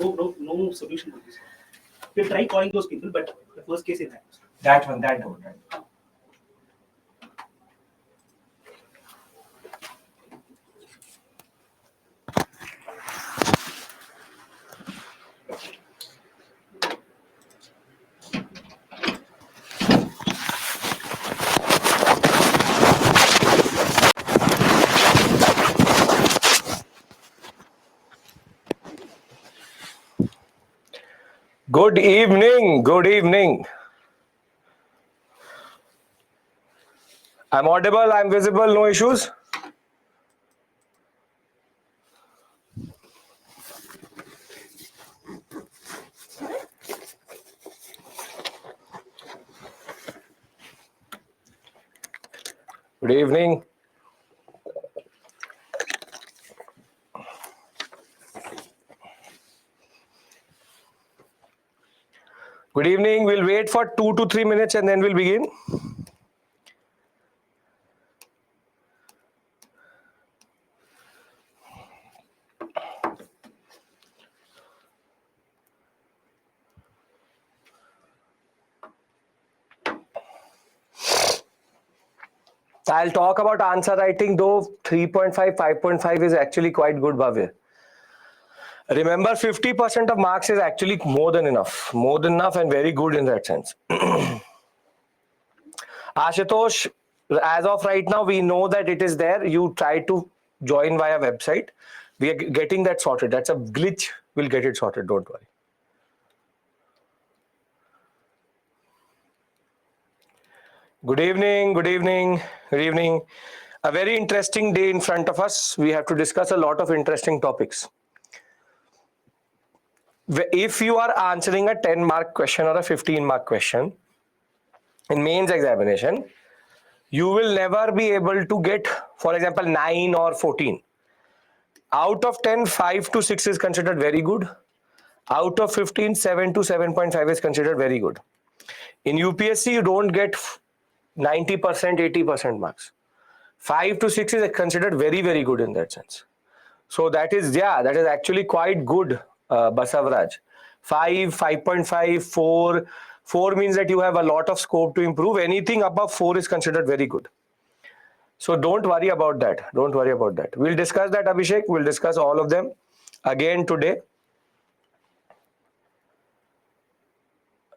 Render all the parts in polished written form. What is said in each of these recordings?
no solution to this. We try calling those people, but the first case is that one, right? Good evening. I'm audible, I'm visible, no issues? Good evening. Good evening. We'll wait for 2 to 3 minutes and then we'll begin. I'll talk about answer writing, though 3.5, 5.5 is actually quite good, Bhavya. Remember, 50% of marks is actually more than enough and very good in that sense. Ashutosh, as of right now, we know that it is there. You try to join via website. We are getting that sorted. That's a glitch. We'll get it sorted. Don't worry. Good evening. A very interesting day in front of us. We have to discuss a lot of interesting topics. If you are answering a 10-mark question or a 15-mark question in mains examination, you will never be able to get, for example, 9 or 14. Out of 10, 5 to 6 is considered very good. Out of 15, 7 to 7.5 is considered very good. In UPSC, you don't get 90%, 80% marks. 5 to 6 is considered very, very good in that sense. So that is actually quite good, Basavraj. 5, 5.5, 4. 4 means that you have a lot of scope to improve. Anything above 4 is considered very good. So don't worry about that. We'll discuss that, Abhishek. We'll discuss all of them again today.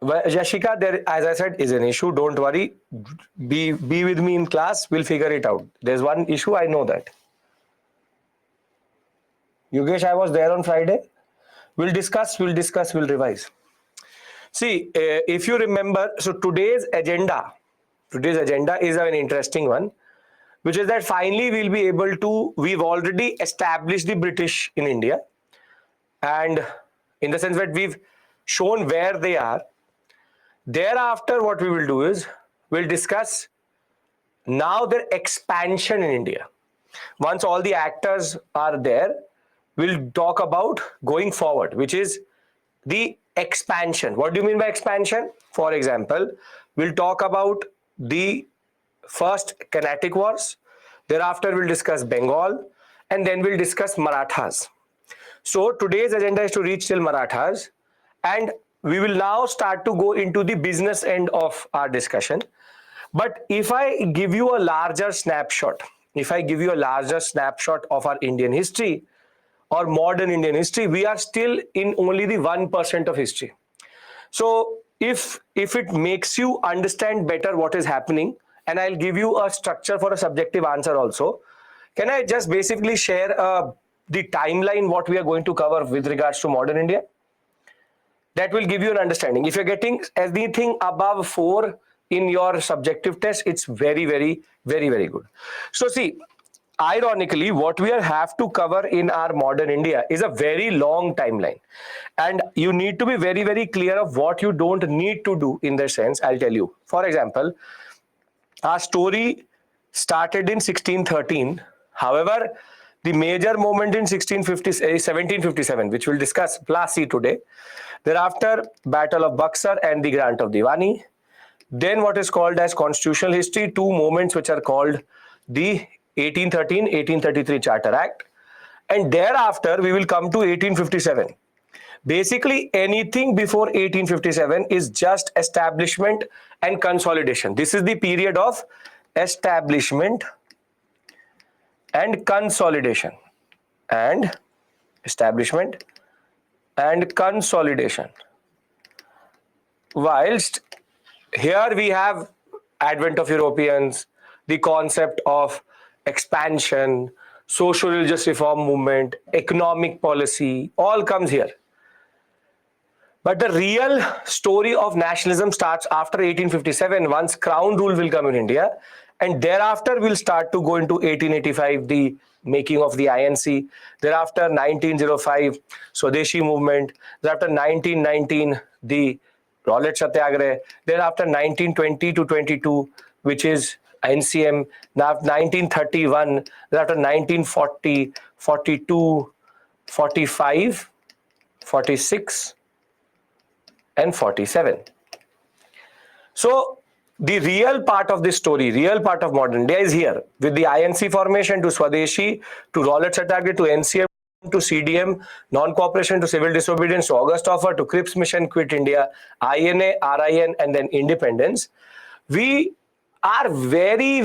Yashika, there, as I said, is an issue. Don't worry. Be with me in class. We'll figure it out. There's one issue. I know that. Yogesh, I was there on Friday. We'll discuss, we'll revise. See, if you remember, so today's agenda is an interesting one, which is that finally we've already established the British in India. And in the sense that we've shown where they are. Thereafter, what we will do is, we'll discuss now their expansion in India. Once all the actors are there, we'll talk about going forward, which is the expansion. What do you mean by expansion? For example, we'll talk about the first Carnatic Wars. Thereafter, we'll discuss Bengal, and then we'll discuss Marathas. So today's agenda is to reach till Marathas, and we will now start to go into the business end of our discussion. But if I give you a larger snapshot of our Indian history or modern Indian history, we are still in only the 1% of history. So if it makes you understand better what is happening, and I'll give you a structure for a subjective answer also, can I just basically share the timeline what we are going to cover with regards to modern India? That will give you an understanding. If you're getting anything above 4 in your subjective test, it's very, very, very, very good. So see, ironically, what we have to cover in our modern India is a very long timeline. And you need to be very, very clear of what you don't need to do in the sense, I'll tell you. For example, our story started in 1613. However, the major moment in 1757, which we'll discuss Plassey today. Thereafter, Battle of Buxar and the Grant of Diwani. Then what is called as constitutional history, 2 moments which are called the 1813-1833 Charter Act. And thereafter, we will come to 1857. Basically, anything before 1857 is just establishment and consolidation. This is the period of establishment and consolidation. And establishment and consolidation. Whilst here we have advent of Europeans, the concept of expansion, social religious reform movement, economic policy, all comes here. But the real story of nationalism starts after 1857, once crown rule will come in India, and thereafter we'll start to go into 1885, the making of the INC, thereafter 1905, Swadeshi movement, thereafter 1919, the Rowlatt Satyagraha, thereafter 1920 to 22, which is NCM, now 1931, thereafter 1940, 42, 45, 46, and 47. So the real part of this story, real part of modern India is here, with the INC formation to Swadeshi, to Rowlatt Satyagraha, to NCM, to CDM, non-cooperation, to civil disobedience, to August Offer, to Cripps Mission, Quit India, INA, RIN, and then independence. We are very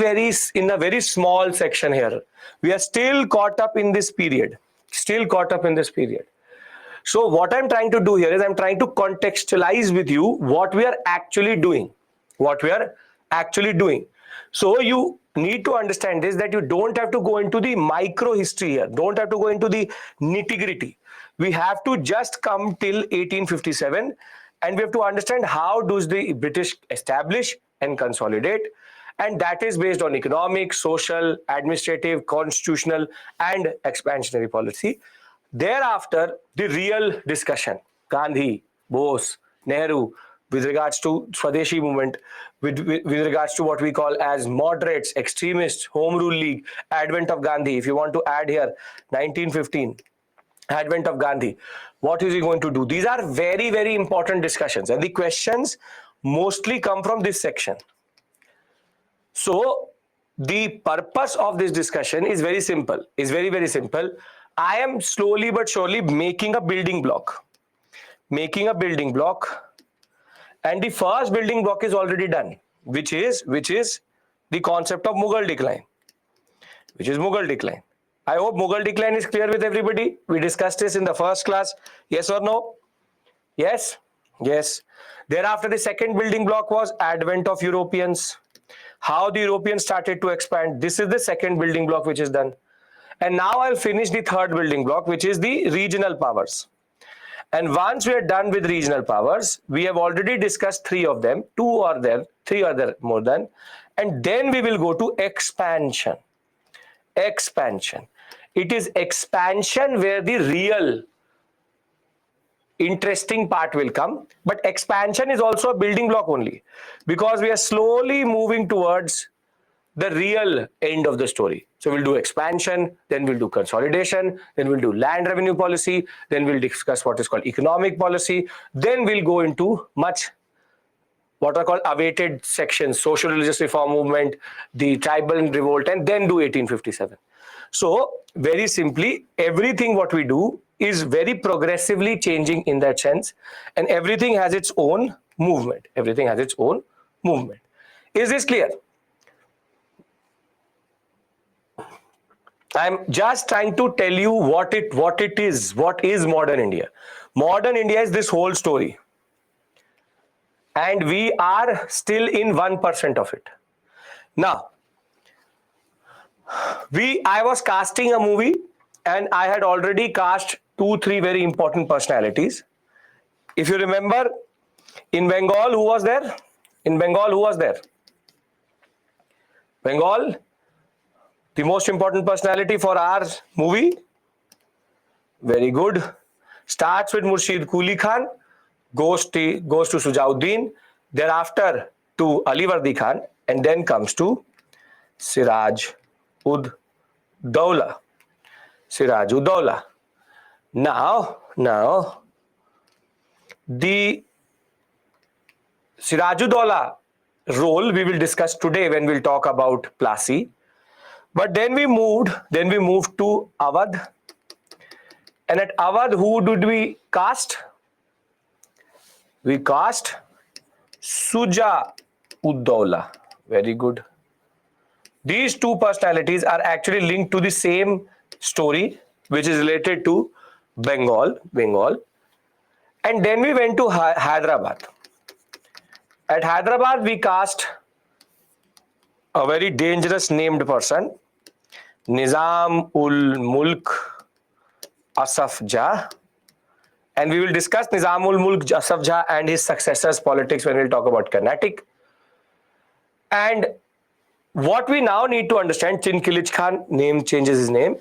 in a very small section here. We are still caught up in this period, So what I'm trying to do here is I'm trying to contextualize with you what we are actually doing. So you need to understand this, that you don't have to go into the micro history here, don't have to go into the nitty-gritty. We have to just come till 1857 and we have to understand how does the British establish and consolidate, and that is based on economic, social, administrative, constitutional and expansionary policy. Thereafter, the real discussion, Gandhi, Bose, Nehru, with regards to Swadeshi movement, with regards to what we call as moderates, extremists, Home Rule League, advent of Gandhi. If you want to add here, 1915, advent of Gandhi. What is he going to do? These are very important discussions, and the questions mostly come from this section. So the purpose of this discussion is very simple, very simple. I am slowly but surely making a building block, and the first building block is already done, which is the concept of Mughal decline, I hope Mughal decline is clear with everybody. We discussed this in the first class. Yes or no? Yes. Thereafter, the second building block was advent of Europeans, how the Europeans started to expand. This is the second building block which is done. And now I'll finish the third building block, which is the regional powers. And once we are done with regional powers, we have already discussed three of them, three are there more than, and then we will go to expansion. It is expansion where the real interesting part will come, but expansion is also a building block only, because we are slowly moving towards the real end of the story. So we'll do expansion, then we'll do consolidation, then we'll do land revenue policy, then we'll discuss what is called economic policy, then we'll go into much what are called awaited sections, social religious reform movement, the tribal revolt, and then do 1857. So very simply, everything what we do is very progressively changing in that sense, and everything has its own movement. Is this clear? I'm just trying to tell you what is modern India. Modern India is this whole story, and we are still in 1% of it. Now, I was casting a movie, and I had already cast 2-3 very important personalities. If you remember, in Bengal, who was there? Bengal, the most important personality for our movie. Very good. Starts with Murshid Quli Khan, goes to Sujauddin, thereafter to Ali Vardi Khan, and then comes to Siraj ud Dawla. Now, the Siraj ud Dawla role we will discuss today when we'll talk about Plassey. But then we moved to Awadh, And at Awadh, who did we cast? We cast Suja Uddaulah. Very good. These two personalities are actually linked to the same story, which is related to Bengal. And then we went to Hyderabad. At Hyderabad, we cast a very dangerous named person, Nizam-ul-Mulk Asaf Jah. And we will discuss Nizam-ul-Mulk Asaf Jah and his successors' politics when we'll talk about Carnatic. And what we now need to understand, Chin Kilich Khan name changes his name.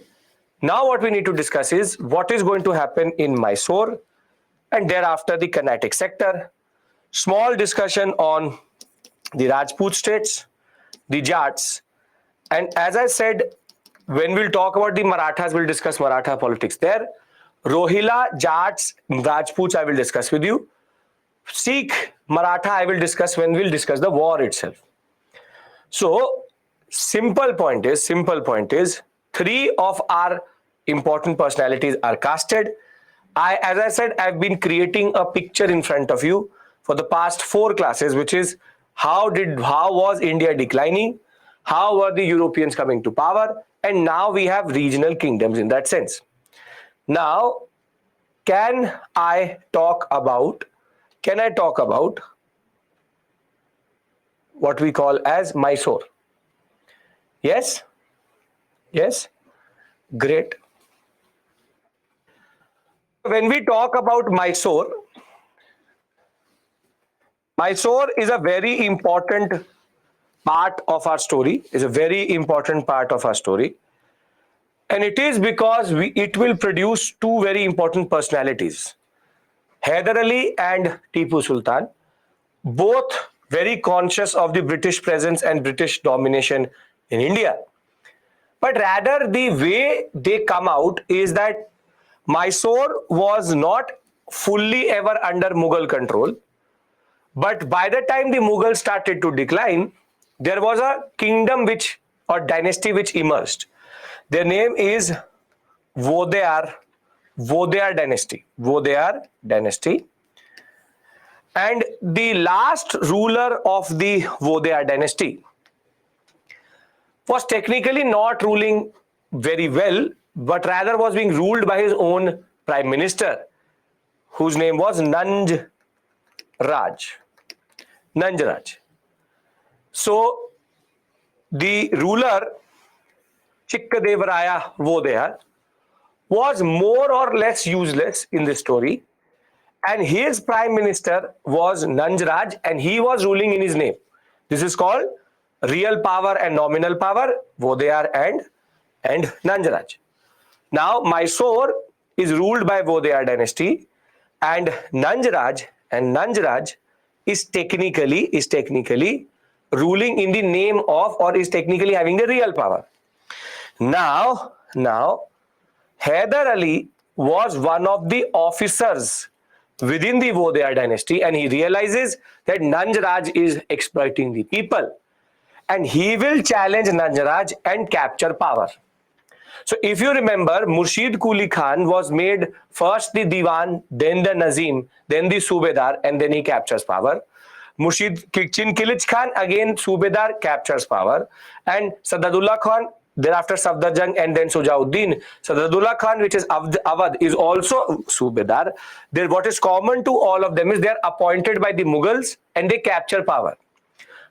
Now what we need to discuss is what is going to happen in Mysore and thereafter the Carnatic sector. Small discussion on the Rajput states, the Jats, and as I said, when we'll talk about the Marathas, we'll discuss Maratha politics there. Rohilla, Jats, Rajputs, I will discuss with you. Sikh, Maratha, I will discuss when we'll discuss the war itself. So, simple point is, three of our important personalities are casted. As I said, I've been creating a picture in front of you for the past 4 classes, which is how was India declining, how were the Europeans coming to power, and now we have regional kingdoms in that sense. Now, can I talk about what we call as Mysore? Yes? Yes? Great. When we talk about Mysore is a very important part of our story, and it is because it will produce two very important personalities, Hyder Ali and Tipu Sultan, both very conscious of the British presence and British domination in India. But rather the way they come out is that Mysore was not fully ever under Mughal control, but by the time the Mughals started to decline, there was a kingdom or dynasty which emerged. Their name is Vodeyar dynasty. And the last ruler of the Vodeyar dynasty was technically not ruling very well, but rather was being ruled by his own prime minister, whose name was Nanj Raj. So the ruler Chikkadevaraya Vodeyar was more or less useless in this story, and his prime minister was Nanj Raj, and he was ruling in his name. This is called real power and nominal power, Vodeyar and Nanj Raj. Now Mysore is ruled by Vodeyar dynasty, and Nanj Raj is technically ruling in the name of, or is technically having the real power. Now Hyder Ali was one of the officers within the Vodeyar dynasty, and he realizes that Nanj Raj is exploiting the people, and he will challenge Nanj Raj and capture power. So if you remember, Murshid Quli Khan was made first the Diwan, then the Nazim, then the Subedar, and then he captures power. Chin Kilich Khan, again Subedar, captures power, and Sadadullah Khan, thereafter Safdarjung, and then Sujauddin. Sadadullah Khan, which is Awadh, is also Subedar. What is common to all of them is they are appointed by the Mughals and they capture power.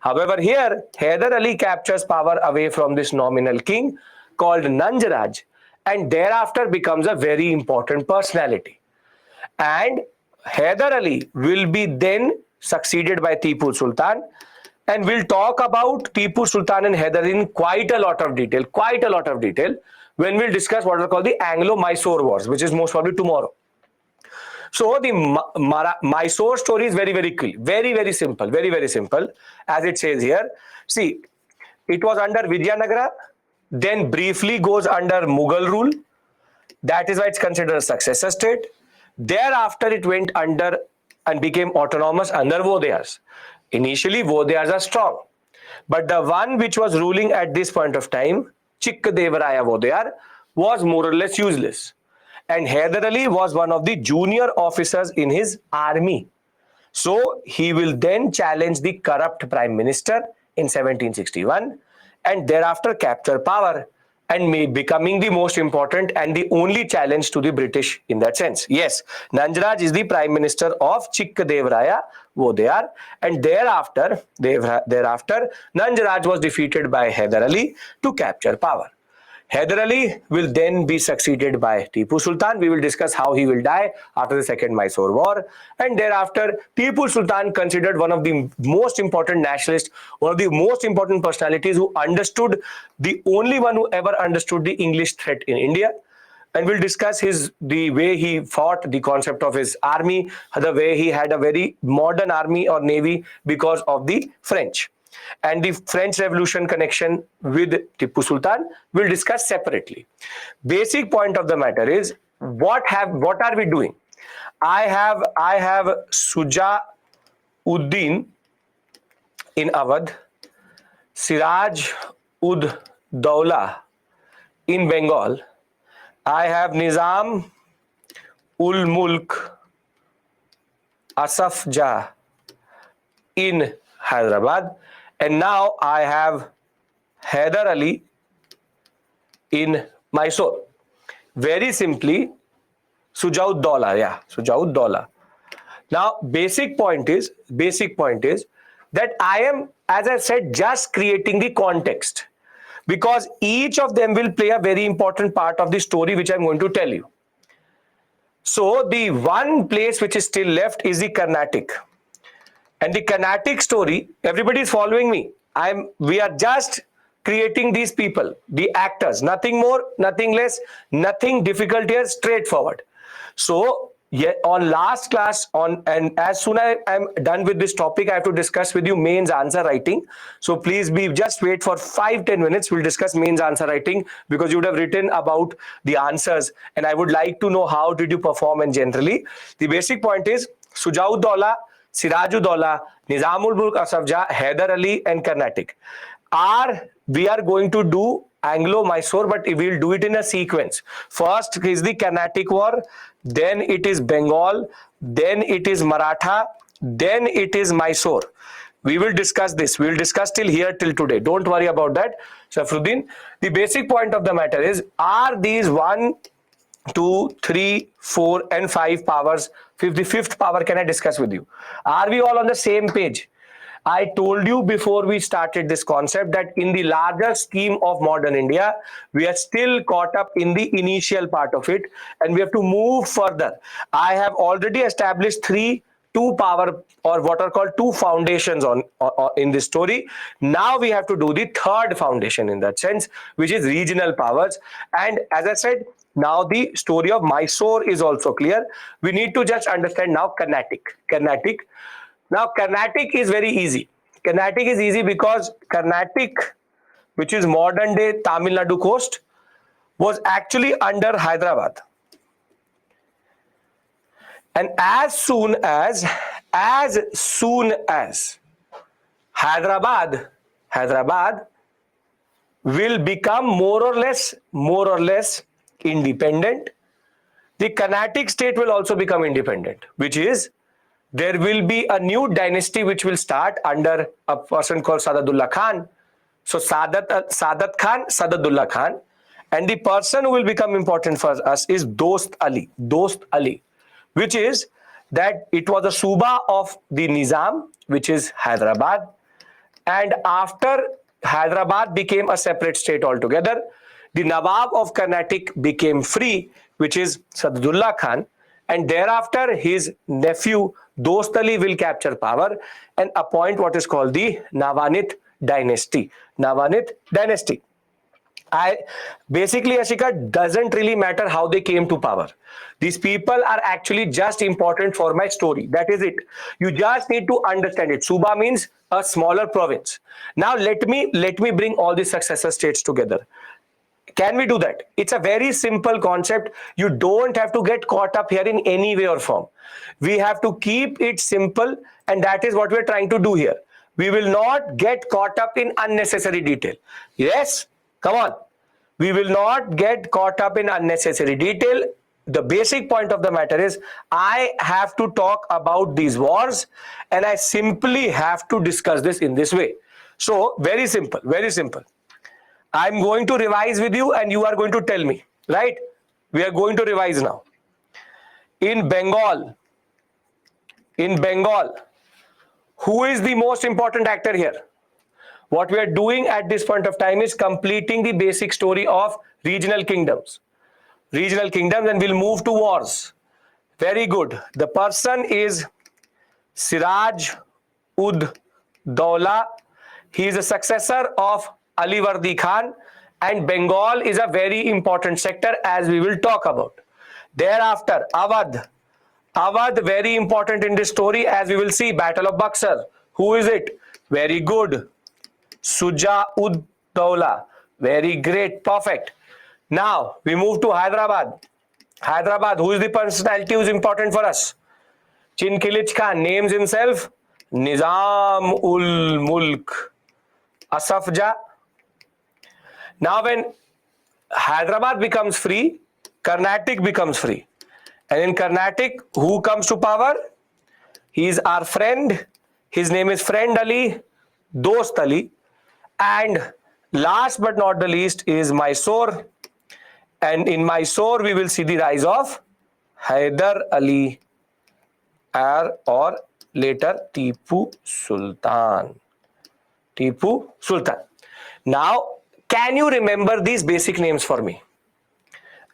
However, here Hyder Ali captures power away from this nominal king called Nanj Raj, and thereafter becomes a very important personality. And Hyder Ali will be then succeeded by Tipu Sultan, and we'll talk about Tipu Sultan and Hyder in quite a lot of detail when we'll discuss what are called the Anglo-Mysore Wars, which is most probably tomorrow. So the Mysore story is very, very clear, very, very simple, as it says here. See, it was under Vijayanagara, then briefly goes under Mughal rule. That is why it's considered a successor state. Thereafter, it went under and became autonomous under Vodeyars. Initially, Vodeyars are strong, but the one which was ruling at this point of time, Chikkadevaraya Vodeyar, was more or less useless. and Hyder Ali was one of the junior officers in his army. So he will then challenge the corrupt prime minister in 1761 and thereafter capture power and may becoming the most important and the only challenge to the British in that sense. Yes, Nanjaraj is the prime minister of Chikkadevaraya, wo they are, and thereafter Nanjaraj was defeated by Hyder Ali to capture power. Hyder Ali will then be succeeded by Tipu Sultan. We will discuss how he will die after the Second Mysore War. And thereafter, Tipu Sultan, considered one of the most important nationalists, one of the most important personalities who understood, the only one who ever understood the English threat in India. And we'll discuss the way he fought, the concept of his army, the way he had a very modern army or navy because of the French. And the French Revolution connection with Tipu Sultan we'll discuss separately. Basic point of the matter is what are we doing? I have Suja Uddin in Awadh, Siraj ud Dawla in Bengal. I have Nizam ul Mulk Asaf Jah in Hyderabad. And now I have Hyder Ali in Mysore. Very simply, Sujaud Dawla. Now, basic point is that I am, as I said, just creating the context because each of them will play a very important part of the story which I'm going to tell you. So the one place which is still left is the Carnatic. And the Carnatic story, everybody is following me. We are just creating these people, the actors, nothing more, nothing less, nothing difficult here, straightforward. So on last class, and as soon as I'm done with this topic, I have to discuss with you mains answer writing. So please just wait for 5-10 minutes. We'll discuss mains answer writing because you would have written about the answers. And I would like to know how did you perform and generally. The basic point is Sujaud Dawla, Sirajudaulah, Nizamul Mulk Asaf Jah, Hyder Ali and Carnatic. We are going to do Anglo-Mysore, but we will do it in a sequence. First is the Carnatic War, then it is Bengal, then it is Maratha, then it is Mysore. We will discuss this. We will discuss till today. Don't worry about that, Shafruddin. The basic point of the matter is, are these 1, 2, 3, 4 and 5 powers, the fifth power can I discuss with you? Are we all on the same page? I told you before we started this concept that in the larger scheme of modern India, we are still caught up in the initial part of it and we have to move further. I have already established two power or what are called two foundations in this story. Now we have to do the third foundation in that sense, which is regional powers. And as I said, now the story of Mysore is also clear. We need to just understand now Carnatic. Now Carnatic is very easy. Carnatic is easy because Carnatic, which is modern day Tamil Nadu coast, was actually under Hyderabad. And as soon as Hyderabad will become more or less independent, the Carnatic state will also become independent, which is there will be a new dynasty which will start under a person called Sadadullah Khan. So Sadat Khan, Sadadullah Khan, and the person who will become important for us is Dost Ali, which is that it was a Suba of the Nizam, which is Hyderabad. And after Hyderabad became a separate state altogether, the Nawab of Carnatic became free, which is Sadadullah Khan. And thereafter, his nephew Dost Ali will capture power and appoint what is called the Navanith dynasty. Basically, Ashika, doesn't really matter how they came to power. These people are actually just important for my story. That is it. You just need to understand it. Suba means a smaller province. Now let me bring all the successor states together. Can we do that? It's a very simple concept. You don't have to get caught up here in any way or form. We have to keep it simple, and that is what we're trying to do here. We will not get caught up in unnecessary detail. Yes, come on. We will not get caught up in unnecessary detail. the basic point of the matter is I have to talk about these wars and I simply have to discuss this in this way. So very simple, very simple. I'm going to revise with you and you are going to tell me, right? We are going to revise now. In Bengal, who is the most important actor here? What we are doing at this point of time is completing the basic story of regional kingdoms. And we'll move to wars. Very good. The person is Siraj ud Daula. He is a successor of Alivardi Khan, and Bengal is a very important sector as we will talk about. Thereafter, Awadh. Awadh, very important in this story as we will see. Battle of Buxar. Who is it? Very good. Suja ud Daula. Very great. Perfect. Now we move to Hyderabad. Hyderabad, who is the personality who is important for us? Chinkilich Khan names himself Nizam ul Mulk Asafja. Now when Hyderabad becomes free, Carnatic becomes free. And in Carnatic, who comes to power? He is our friend. His name is Friend Ali, Dost Ali. And last but not the least is Mysore. And in Mysore, we will see the rise of Hyder Ali or later Tipu Sultan. Tipu Sultan. Now, can you remember these basic names for me?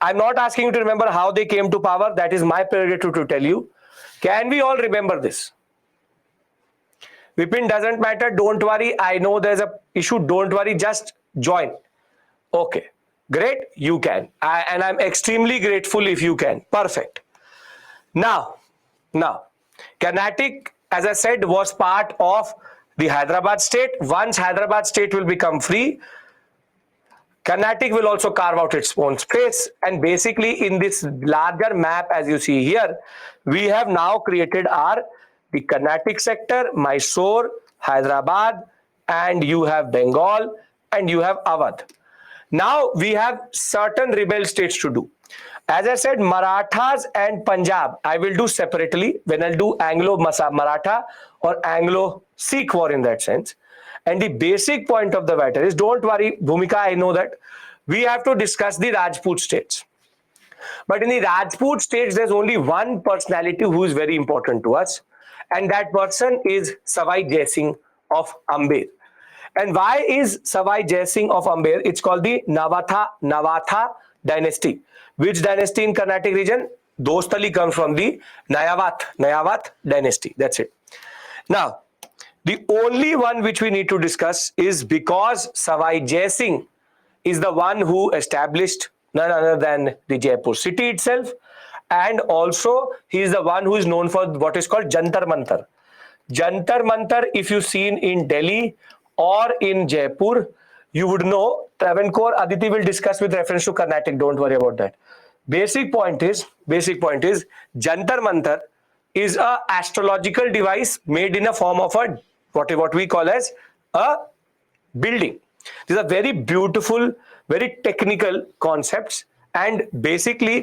I'm not asking you to remember how they came to power. That is my prerogative to tell you. Can we all remember this? Vipin, doesn't matter. Don't worry. I know there's a issue. Don't worry. Just join. Okay. Great. You can. And I'm extremely grateful if you can. Perfect. Now, Carnatic, as I said, was part of the Hyderabad state. Once Hyderabad state will become free, Carnatic will also carve out its own space. And basically in this larger map, as you see here, we have now created the Carnatic sector, Mysore, Hyderabad, and you have Bengal, and you have Awadh. Now we have certain rebel states to do. As I said, Marathas and Punjab, I will do separately when I'll do Anglo-Maratha or Anglo-Sikh war in that sense. And the basic point of the matter is, don't worry, Bhumika, I know that we have to discuss the Rajput states. But in the Rajput states, there's only one personality who is very important to us. And that person is Savai Jai Singh of Amber. And why is Savai Jai Singh of Amber? It's called the Navatha dynasty. Which dynasty in Carnatic region? Dost Ali comes from the Nayavath dynasty. That's it. Now, the only one which we need to discuss is because Savai Jai Singh is the one who established none other than the Jaipur city itself. And also, he is the one who is known for what is called Jantar Mantar. Jantar Mantar, if you've seen in Delhi or in Jaipur, you would know. Travancore, Aditi will discuss with reference to Carnatic. Don't worry about that. Basic point is, Jantar Mantar is a astrological device made in a form of a what we call as a building. These are very beautiful, very technical concepts. And basically,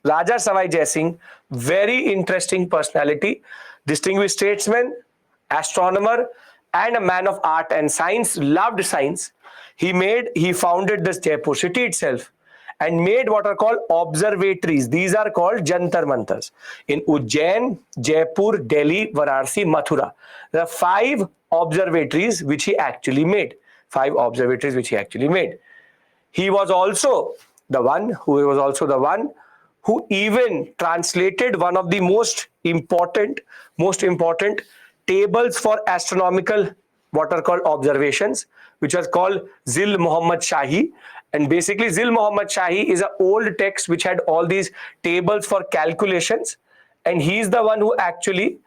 Raja Savai Jai Singh, very interesting personality, distinguished statesman, astronomer, and a man of art and science, loved science. He founded this Jaipur city itself and made what are called observatories. These are called Jantar Mantars in Ujjain, Jaipur, Delhi, Varanasi, Mathura. There are 5 observatories which he actually made. He was also the one who even translated one of the most important tables for astronomical what are called observations, which was called Zil Muhammad Shahi. And basically Zil Muhammad Shahi is an old text which had all these tables for calculations, and he is the one who actually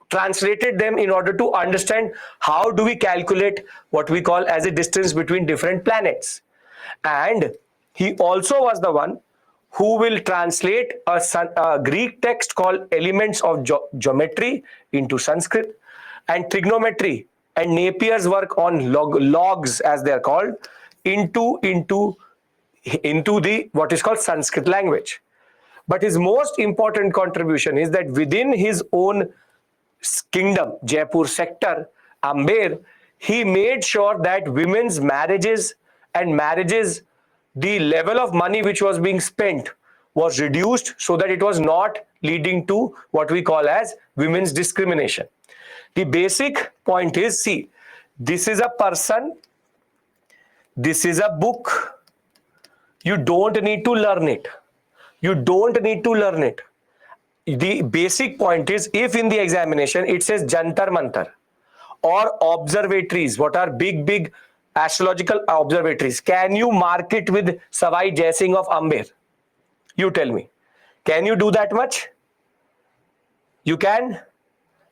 translated them in order to understand how do we calculate what we call as a distance between different planets. And he also was the one who will translate a Greek text called Elements of Geometry into Sanskrit, and trigonometry and Napier's work on logs, as they are called, into into the what is called Sanskrit language. But his most important contribution is that within his own kingdom, Jaipur sector, Amber, he made sure that women's marriages, the level of money which was being spent was reduced so that it was not leading to what we call as women's discrimination. The basic point is, see, this is a person, this is a book. You don't need to learn it. You don't need to learn it. The basic point is, if in the examination it says Jantar Mantar or observatories, what are big astrological observatories, can you mark it with Savai Jai Singh of Amber? You tell me. Can you do that much? You can?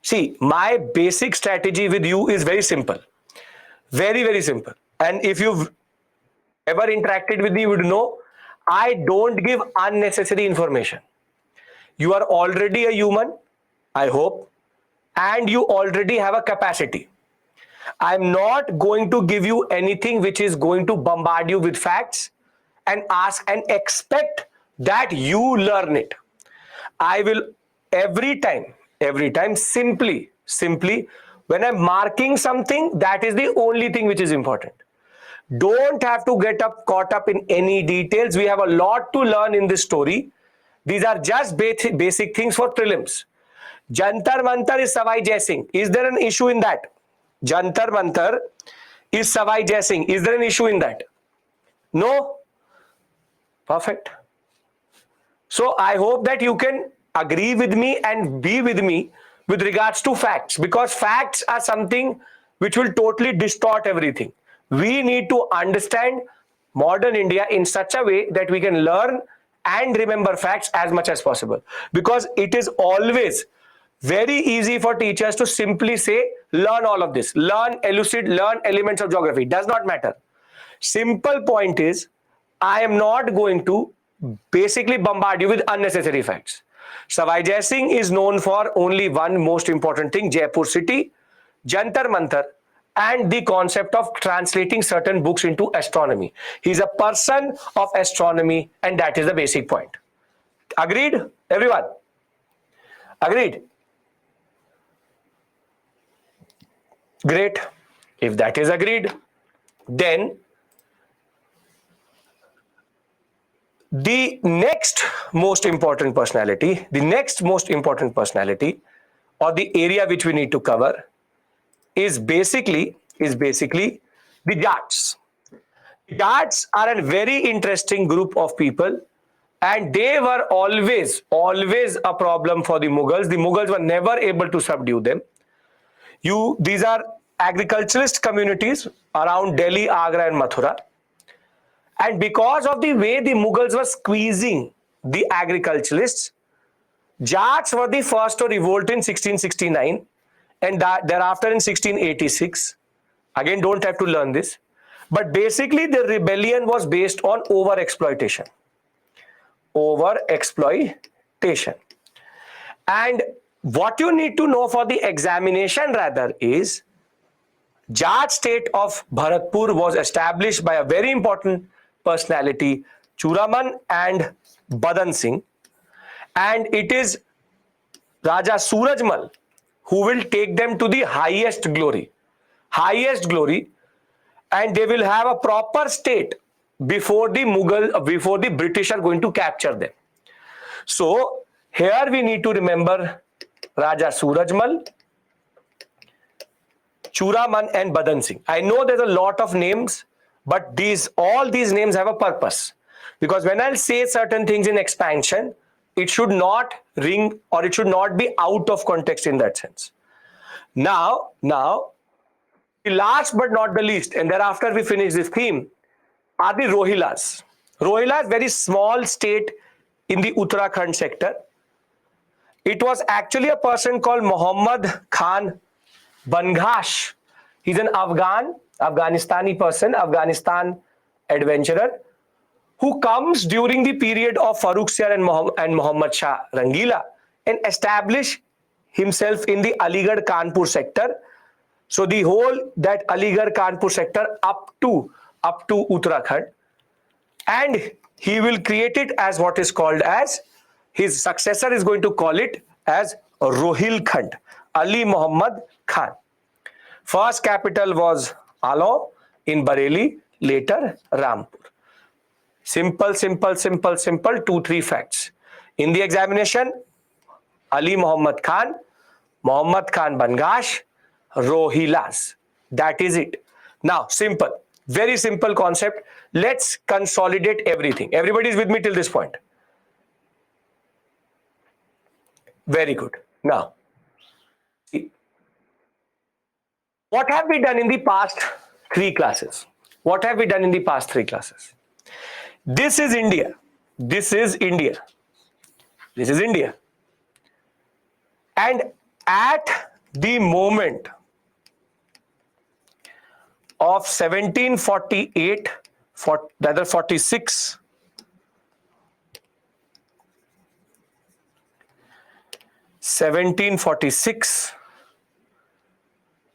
See, my basic strategy with you is very simple. Very, very simple. And if you've ever interacted with me, you would know I don't give unnecessary information. You are already a human, I hope, and you already have a capacity. I'm not going to give you anything which is going to bombard you with facts and ask and expect that you learn it. I will every time, simply, when I'm marking something, that is the only thing which is important. Don't have to get caught up in any details. We have a lot to learn in this story. These are just basic things for prelims. Jantar Mantar is Savai Jai Singh. Is there an issue in that? Jantar Mantar is Savai Jai Singh. Is there an issue in that? No? Perfect. So I hope that you can agree with me and be with me with regards to facts, because facts are something which will totally distort everything. We need to understand modern India in such a way that we can learn and remember facts as much as possible, because it is always very easy for teachers to simply say, learn all of this, learn elements of geography. Does not matter. Simple point is, I am not going to basically bombard you with unnecessary facts. Savai Jai Singh is known for only one most important thing, Jaipur city, Jantar Mantar, and the concept of translating certain books into astronomy. He's a person of astronomy, and that is the basic point. Agreed, everyone? Agreed? Great. If that is agreed, then the next most important personality, or the area which we need to cover is basically the Jats. Jats are a very interesting group of people, and they were always a problem for the Mughals. The Mughals were never able to subdue them. These are agriculturalist communities around Delhi, Agra, and Mathura. And because of the way the Mughals were squeezing the agriculturalists, Jats were the first to revolt in 1669, and thereafter in 1686. Again, don't have to learn this. But basically, the rebellion was based on overexploitation. And what you need to know for the examination rather is, Jat state of Bharatpur was established by a very important personality, Churaman and Badan Singh, and it is Raja Surajmal who will take them to the highest glory, and they will have a proper state before the British are going to capture them. So here we need to remember Raja Surajmal, Churaman and Badan Singh. I know there's a lot of names, but all these names have a purpose, because when I'll say certain things in expansion, it should not ring or it should not be out of context in that sense. Now, the last but not the least, and thereafter we finish this theme, are the Rohilas. Rohila is very small state in the Uttarakhand sector. It was actually a person called Muhammad Khan Banghash. He's an Afghanistani person, Afghanistan adventurer, who comes during the period of Farrukhsiyar and Muhammad Shah Rangila and establish himself in the Aligarh Kanpur sector. So the whole that Aligarh Kanpur sector up to Uttarakhand. and he will create it as what is called as, his successor is going to call it as Rohilkhand, Ali Muhammad Khan. First capital was Alon in Bareilly, later Rampur. Simple, 2-3 facts. In the examination, Ali Muhammad Khan Bangash, Rohillas. That is it. Now, simple, very simple concept. Let's consolidate everything. Everybody is with me till this point? Very good. Now, what have we done in the past 3 classes? What have we done in the past 3 classes? This is India. This is India. This is India. And at the moment of 1748, rather 46,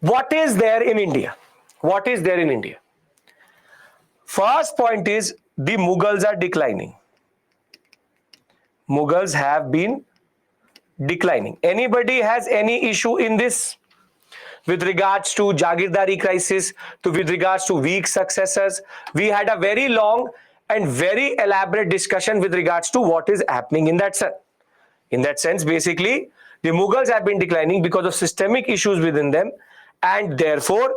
what is there in India? What is there in India? First point is the Mughals are declining. Mughals have been declining. Anybody has any issue in this with regards to Jagirdari crisis, with regards to weak successors? We had a very long and very elaborate discussion with regards to what is happening in that sense. In that sense, basically, the Mughals have been declining because of systemic issues within them, and therefore,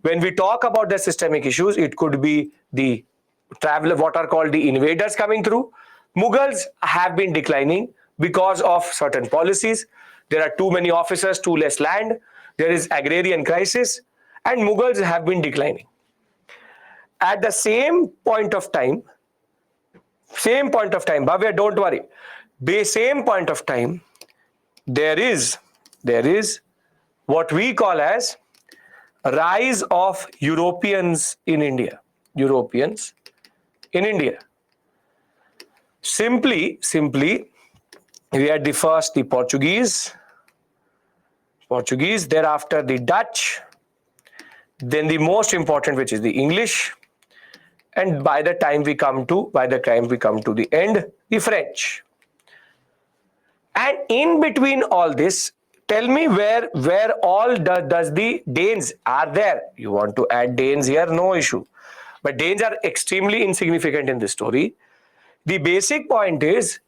when we talk about the systemic issues, it could be the traveler, what are called the invaders coming through. Mughals have been declining because of certain policies. There are too many officers, too less land. There is agrarian crisis, and Mughals have been declining. At the same point of time, Bhavya, don't worry. Same point of time, there is what we call as rise of Europeans in India. Europeans in India. Simply, we had the first the Portuguese, thereafter the Dutch, then the most important, which is the English, and by the time we come to the end, the French. And in between all this, tell me where all does the Danes are there? You want to add Danes here, no issue. But Danes are extremely insignificant in this story. The basic point is,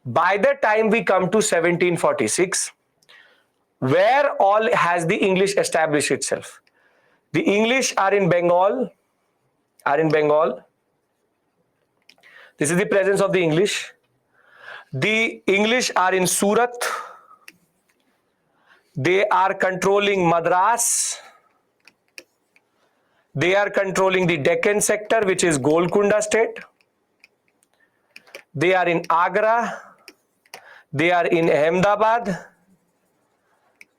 by the time we come to 1746, where all has the English established itself? The English are in Bengal. This is the presence of the English. The English are in Surat. They are controlling Madras. They are controlling the Deccan sector, which is Golconda state. They are in Agra. They are in Ahmedabad.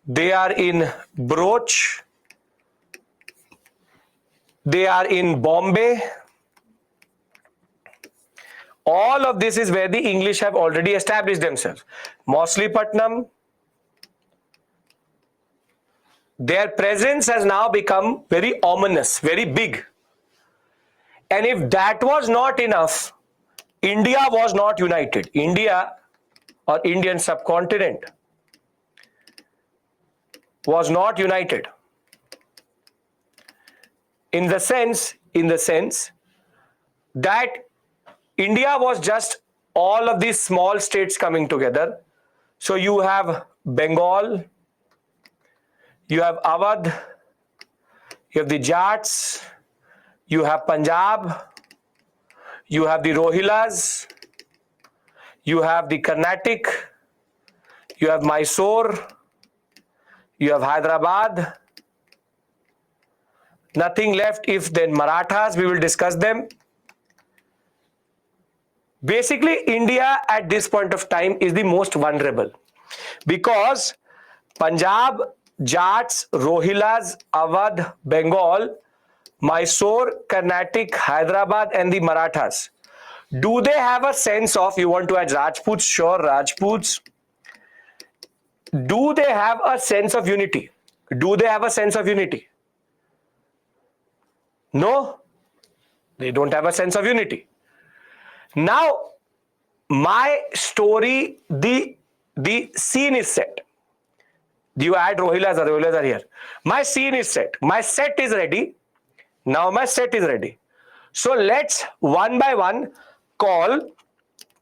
They are in Broch. They are in Bombay. All of this is where the English have already established themselves. Mauchlypatnam. Their presence has now become very ominous, very big. And if that was not enough, India was not united. India, or Indian subcontinent, was not united. In the sense that India was just all of these small states coming together. So you have Bengal, you have Awadh, you have the Jats, you have Punjab, you have the Rohillas, you have the Carnatic, you have Mysore, you have Hyderabad. Nothing left if then Marathas, we will discuss them. Basically, India at this point of time is the most vulnerable because Punjab, Jats, Rohillas, Awadh, Bengal, Mysore, Carnatic, Hyderabad and the Marathas. Do they have a sense of, you want to add Rajputs? Sure, Rajputs. Do they have a sense of unity? Do they have a sense of unity? No, they don't have a sense of unity. Now, my story, the scene is set. You add Rohilas are here. My scene is set. My set is ready. Now my set is ready. So let's one by one call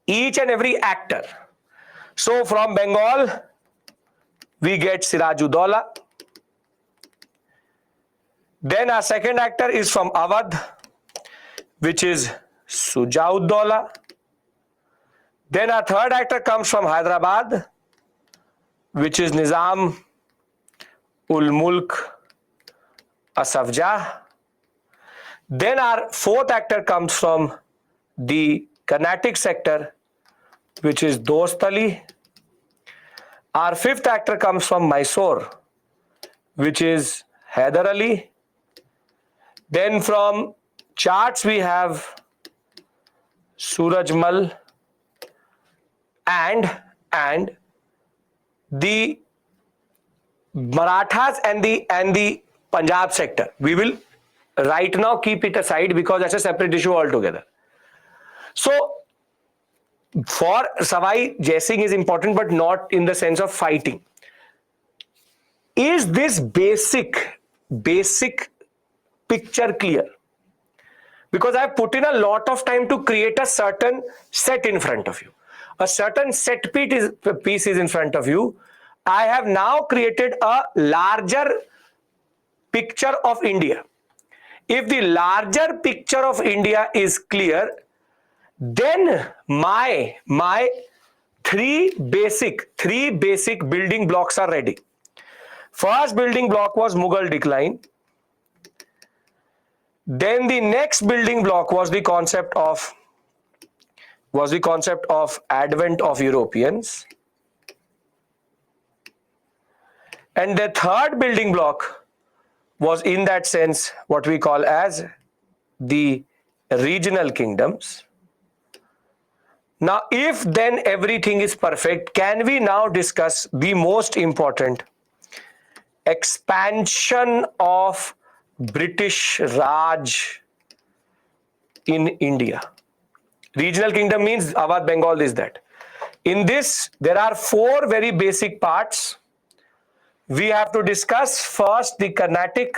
each and every actor. So from Bengal, we get Sirajuddaulah. Then our second actor is from Awadh, which is Sujauddaulah. Then our third actor comes from Hyderabad, which is Nizam ul Mulk Asaf Jah. Then our fourth actor comes from the Carnatic sector, which is Dost Ali. Our fifth actor comes from Mysore, which is Haider Ali. Then from charts we have Surajmal and the Marathas and the Punjab sector. We will right now keep it aside because that's a separate issue altogether. So for Savai, guessing is important, but not in the sense of fighting. Is this basic picture clear? Because I have put in a lot of time to create a certain set in front of you. A certain set piece is in front of you. I have now created a larger picture of India. If the larger picture of India is clear, then my three basic building blocks are ready. First building block was Mughal decline. Then the next building block was the concept of advent of Europeans. And the third building block was, in that sense, what we call as the regional kingdoms. Now, if then everything is perfect, can we now discuss the most important expansion of British Raj in India? Regional kingdom means Awadh, Bengal is that. In this, there are four very basic parts. We have to discuss first the Carnatic,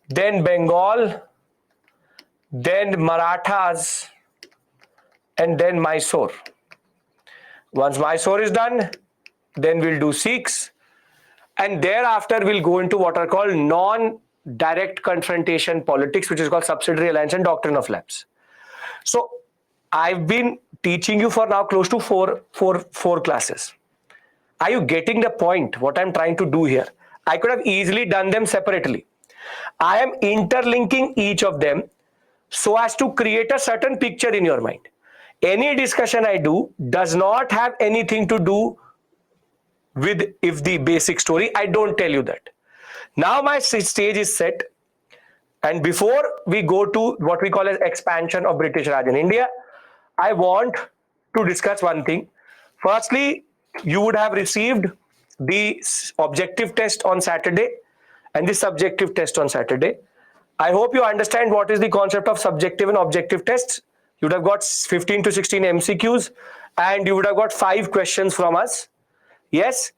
then Bengal, then Marathas, and then Mysore. Once Mysore is done, then we'll do Sikhs, and thereafter we'll go into what are called non-direct confrontation politics, which is called subsidiary alliance and doctrine of lapse. So I've been teaching you for now close to four classes. Are you getting the point, what I'm trying to do here? I could have easily done them separately. I am interlinking each of them so as to create a certain picture in your mind. Any discussion I do does not have anything to do with if the basic story. I don't tell you that. Now my stage is set. And before we go to what we call as expansion of British Raj in India, I want to discuss one thing. Firstly, you would have received the objective test on Saturday and the subjective test on Saturday. I hope you understand what is the concept of subjective and objective tests. You would have got 15 to 16 MCQs and you would have got 5 questions from us. Yes.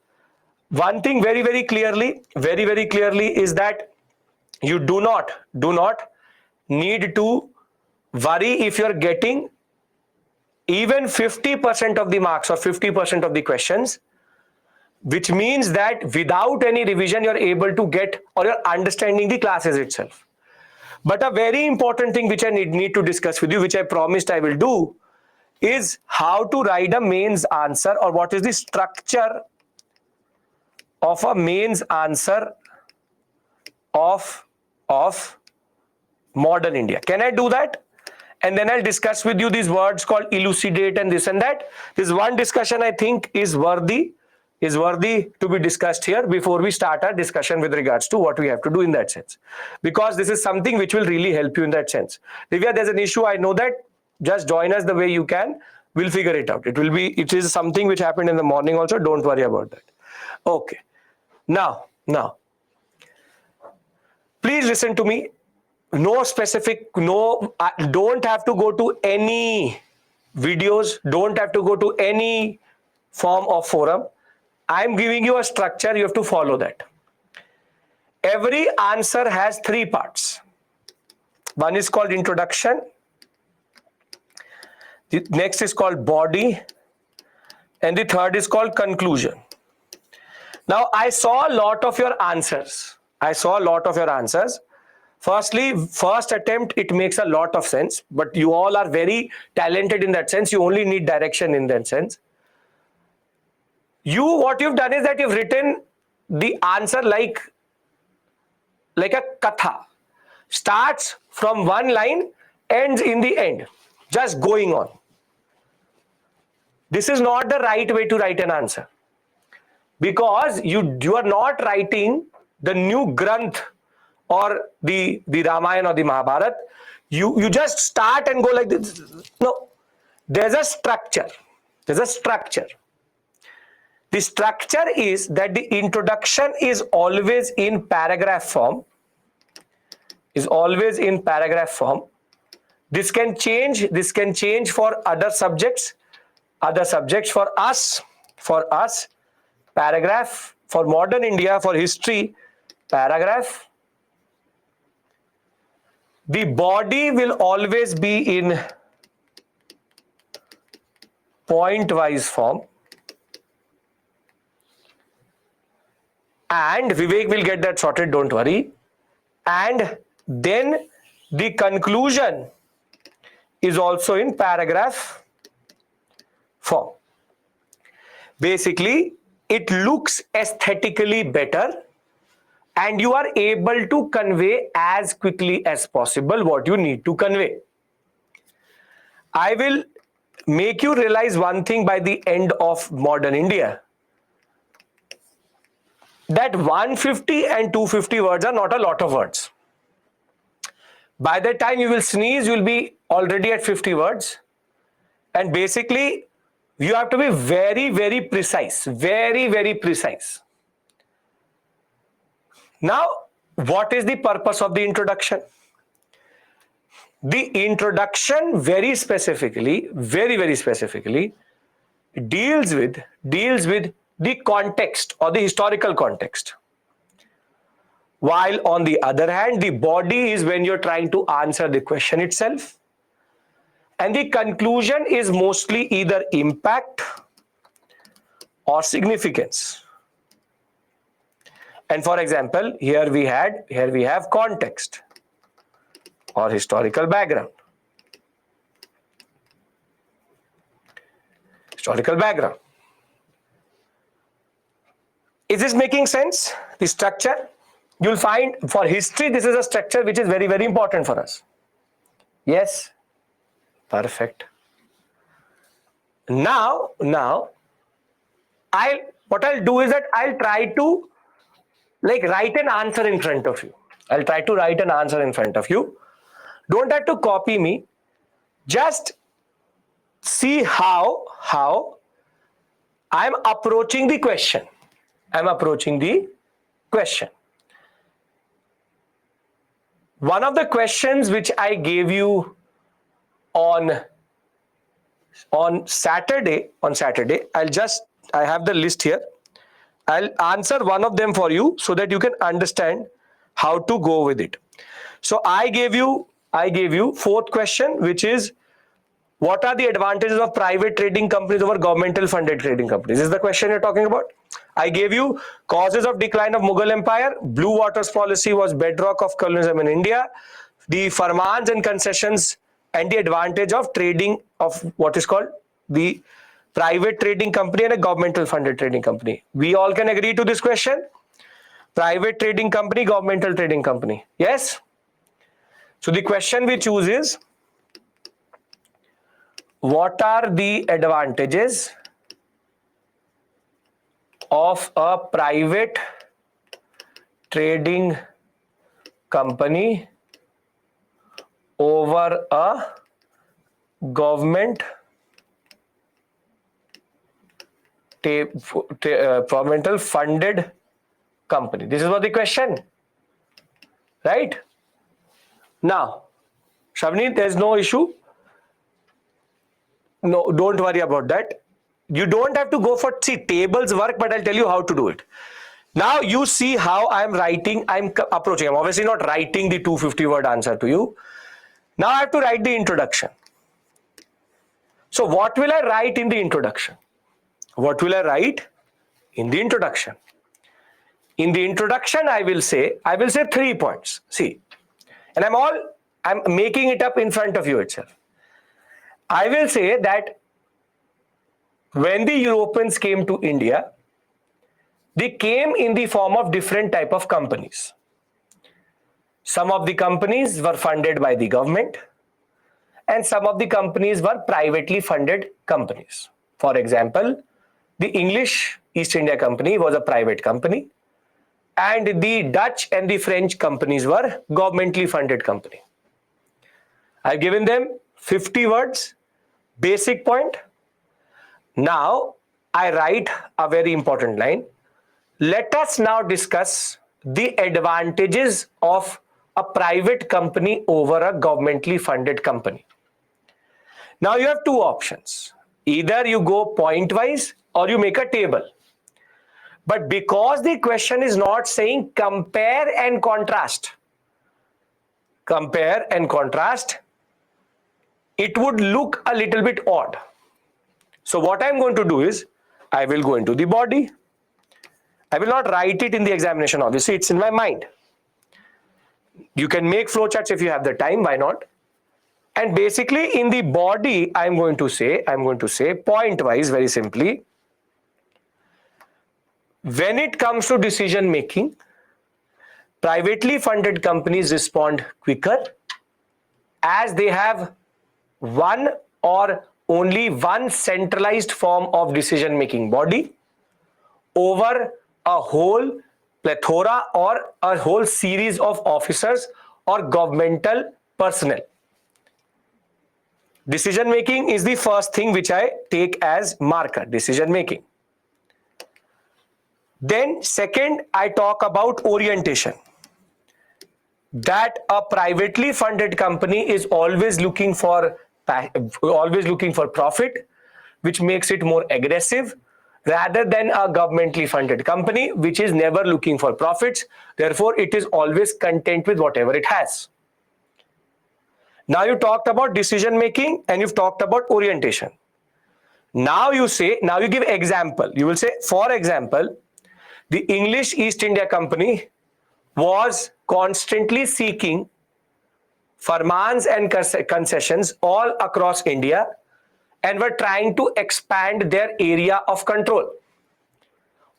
One thing very, very clearly is that you do not need to worry if you're getting even 50% of the marks or 50% of the questions, which means that without any revision, you're able to get or you're understanding the classes itself. But a very important thing which I need to discuss with you, which I promised I will do, is how to write a mains answer or what is the structure of a mains answer of modern India. Can I do that? And then I'll discuss with you these words called elucidate and this and that. This one discussion I think is worthy to be discussed here before we start our discussion with regards to what we have to do in that sense. Because this is something which will really help you in that sense. Divya, there's an issue, I know that. Just join us the way you can. We'll figure it out. It is something which happened in the morning also. Don't worry about that. Okay. Now, please listen to me. no specific, no, don't have to go to any videos, don't have to go to any form of forum. I'm giving you a structure, you have to follow that. Every answer has 3 parts. One is called introduction, the next is called body, and the third is called conclusion. Now, I saw a lot of your answers. Firstly, first attempt, it makes a lot of sense, but you all are very talented in that sense. You only need direction in that sense. What you've done is that you've written the answer like a katha. Starts from one line, ends in the end, just going on. This is not the right way to write an answer, because you are not writing the new Granth or the Ramayana or the Mahabharata. You just start and go like this. No, there's a structure. The structure is that the introduction is always in paragraph form. This can change for other subjects. For us, paragraph. For modern India, for history, paragraph. The body will always be in point-wise form. And Vivek will get that sorted, don't worry. And then the conclusion is also in paragraph form. Basically, it looks aesthetically better and you are able to convey as quickly as possible what you need to convey. I will make you realize one thing by the end of modern India, that 150 and 250 words are not a lot of words. By the time you will sneeze, you will be already at 50 words. And basically, you have to be very, very precise. Very, very precise. Now, what is the purpose of the introduction? The introduction very specifically, very, very specifically, deals with the context or the historical context. While on the other hand, the body is when you're trying to answer the question itself. And the conclusion is mostly either impact or significance. And for example, here we have context or historical background. Historical background. Is this making sense? The structure? You'll find for history, this is a structure which is very, very important for us. Yes? Perfect. Now, what I'll do is that I'll try to write an answer in front of you. Don't have to copy me. Just see how I'm approaching the question. One of the questions which I gave you on Saturday, I have the list here. I'll answer one of them for you so that you can understand how to go with it. So I gave you fourth question, which is, what are the advantages of private trading companies over governmental funded trading companies? Is the question you're talking about? I gave you causes of decline of Mughal Empire. Blue Waters policy was bedrock of colonialism in India. The farmans and concessions and the advantage of trading of what is called the private trading company and a governmental funded trading company. We all can agree to this question. Private trading company, governmental trading company. Yes? So the question we choose is, what are the advantages of a private trading company over a governmental funded company? This is what the question, right? Now, Shavni, there's no issue. No, don't worry about that. You don't have to go for, see, tables work, but I'll tell you how to do it. Now you see how I'm writing, I'm approaching. I'm obviously not writing the 250 word answer to you. Now I have to write the introduction. So what will I write in the introduction? What will I write in the introduction? In the introduction, I will say 3 points. See, and I'm making it up in front of you itself. I will say that when the Europeans came to India, they came in the form of different type of companies. Some of the companies were funded by the government, and some of the companies were privately funded companies. For example, the English East India Company was a private company, and the Dutch and the French companies were governmentally funded company. I've given them 50 words, basic point. Now I write a very important line. Let us now discuss the advantages of a private company over a governmentally funded company. Now you have two options. Either you go point wise or you make a table. But because the question is not saying compare and contrast, it would look a little bit odd. So what I'm going to do is, I will go into the body. I will not write it in the examination, obviously, it's in my mind. You can make flowcharts if you have the time, why not? And basically in the body, I'm going to say point wise, very simply, when it comes to decision making, privately funded companies respond quicker as they have one or only one centralized form of decision making body over a whole plethora or a whole series of officers or governmental personnel. Decision making is the first thing which I take as marker, decision making. Then second, I talk about orientation. That a privately funded company is always looking for profit, which makes it more aggressive, rather than a governmentally funded company which is never looking for profits. Therefore, it is always content with whatever it has. Now you talked about decision making and you've talked about orientation. Now you give example. You will say, for example, the English East India Company was constantly seeking farmans and concessions all across India and were trying to expand their area of control.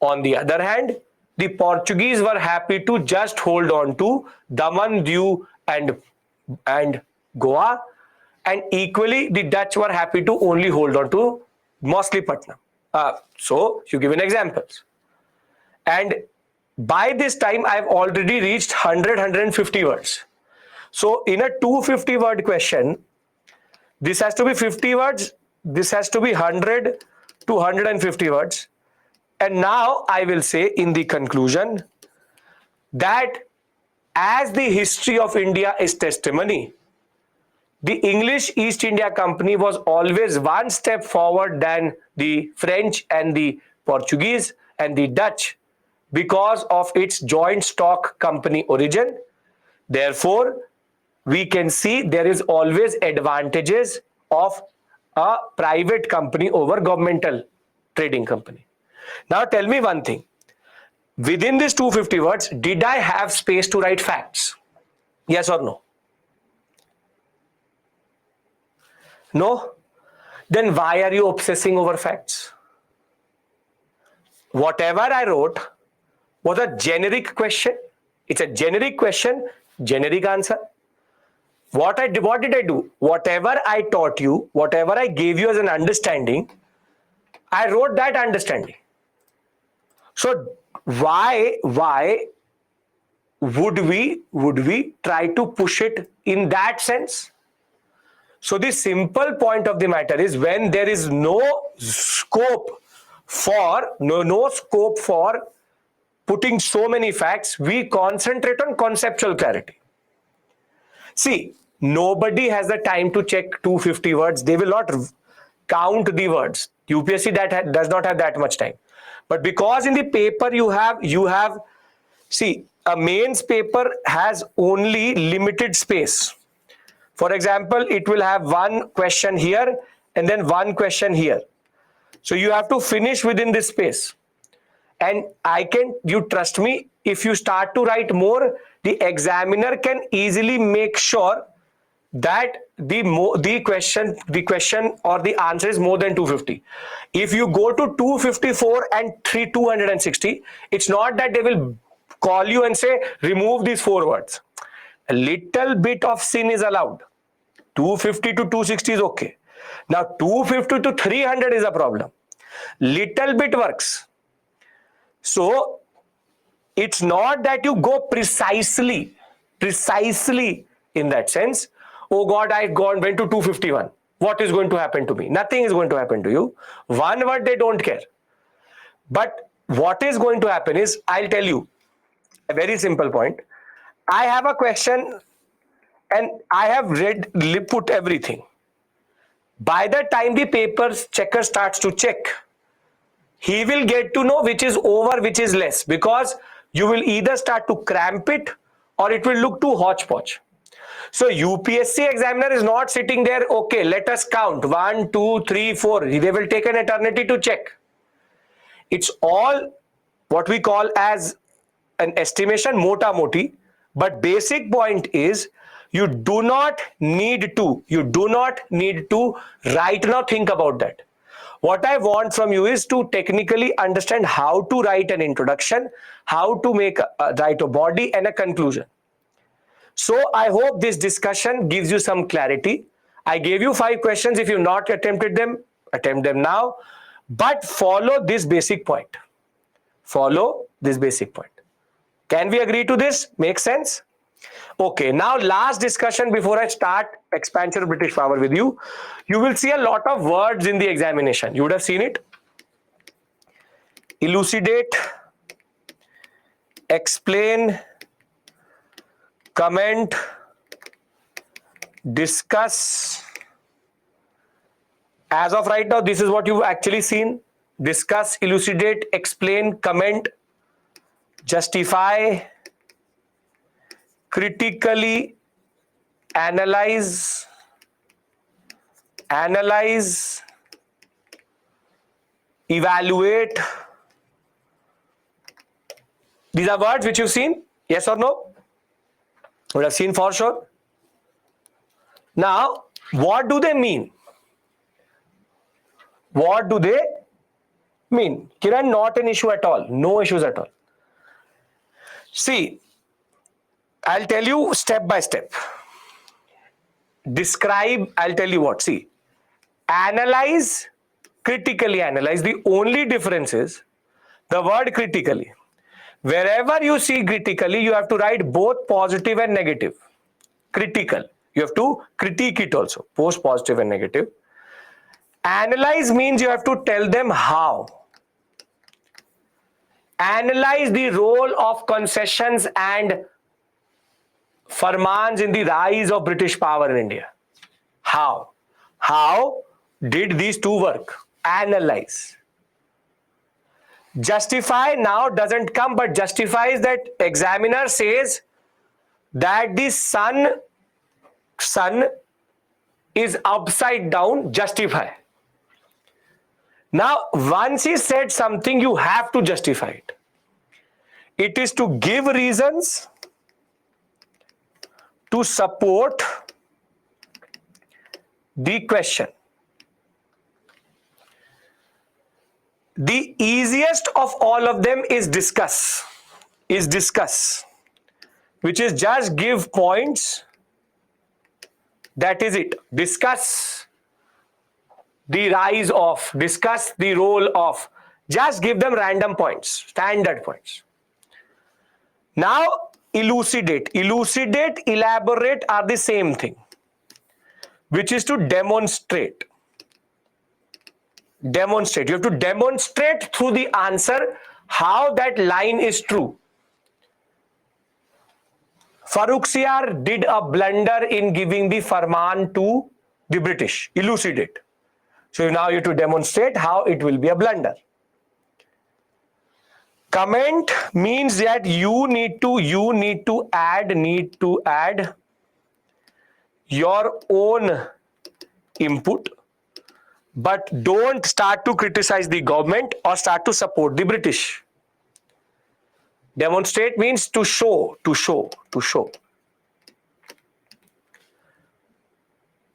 On the other hand, the Portuguese were happy to just hold on to Daman, Diu and Goa, and equally the Dutch were happy to only hold on to Mauchlypatnam. So you given examples. And by this time, I've already reached 150 words. So in a 250 word question, this has to be 50 words, this has to be 100 to 150 words. And now I will say in the conclusion that as the history of India is testimony, the English East India Company was always one step forward than the French and the Portuguese and the Dutch because of its joint stock company origin. Therefore, we can see there is always advantages of a private company over governmental trading company. Now tell me one thing. Within these 250 words, did I have space to write facts? Yes or no? No? Then why are you obsessing over facts? Whatever I wrote was a generic question. It's a generic question, generic answer. What did I do? Whatever I taught you, whatever I gave you as an understanding, I wrote that understanding. So why would we try to push it in that sense? So the simple point of the matter is, when there is no scope for putting so many facts, we concentrate on conceptual clarity. See, nobody has the time to check 250 words. They will not count the words. UPSC does not have that much time. But because in the paper you have, see, a mains paper has only limited space. For example, it will have one question here and then one question here. So you have to finish within this space. And you trust me, if you start to write more, the examiner can easily make sure that the question or the answer is more than 250. If you go to 254 and 260, it's not that they will call you and say, remove these 4 words. A little bit of sin is allowed. 250 to 260 is okay. Now 250 to 300 is a problem. Little bit works. So it's not that you go precisely in that sense. Oh God, went to 251. What is going to happen to me? Nothing is going to happen to you. One word, they don't care. But what is going to happen is, I'll tell you a very simple point. I have a question and I have put everything. By the time the paper's checker starts to check, he will get to know which is over, which is less, because you will either start to cramp it or it will look too hodgepodge. So UPSC examiner is not sitting there, okay, let us count 1, 2, 3, 4. They will take an eternity to check. It's all what we call as an estimation, mota moti. But basic point is, you do not need to right now think about that. What I want from you is to technically understand how to write an introduction, how to write a body and a conclusion. So I hope this discussion gives you some clarity. I gave you 5 questions. If you've not attempted them, attempt them now. But follow this basic point. Follow this basic point. Can we agree to this? Make sense? Okay, now last discussion before I start expansion of British power with you. You will see a lot of words in the examination. You would have seen it. Elucidate, explain, comment, discuss. As of right now, this is what you've actually seen. Discuss, elucidate, explain, comment, justify, critically analyze, evaluate. These are words which you've seen. Yes or no? Would have seen for sure. Now, what do they mean? What do they mean? Kiran, not an issue at all. No issues at all. See, I'll tell you step by step. Describe, I'll tell you what. See, analyze, critically analyze. The only difference is the word critically. Wherever you see critically, you have to write both positive and negative. Critical. You have to critique it also, both positive and negative. Analyze means you have to tell them how. Analyze the role of concessions and Farmans in the rise of British power in India. How? How did these two work? Analyze. Justify now doesn't come, but justifies that examiner says that the sun is upside down. Justify. Now, once he said something, you have to justify it. It is to give reasons to support the question. The easiest of all of them is discuss, which is just give points. That is it. Discuss the rise of, discuss the role of. Just give them random points, standard points. Now, elucidate. Elucidate, elaborate are the same thing, which is to demonstrate. Demonstrate. You have to demonstrate through the answer how that line is true. Farrukhsiyar did a blunder in giving the Farman to the British. Elucidate. So now you have to demonstrate how it will be a blunder. Comment means that you need to add your own input, but don't start to criticize the government or start to support the British. Demonstrate means to show.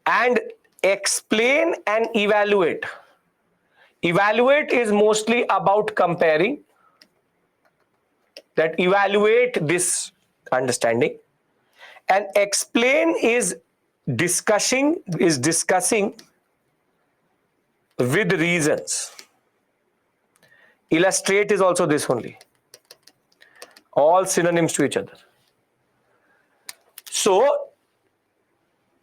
And explain and evaluate. Evaluate is mostly about comparing. That evaluate this understanding. And explain is discussing with reasons. Illustrate is also this only. All synonyms to each other. So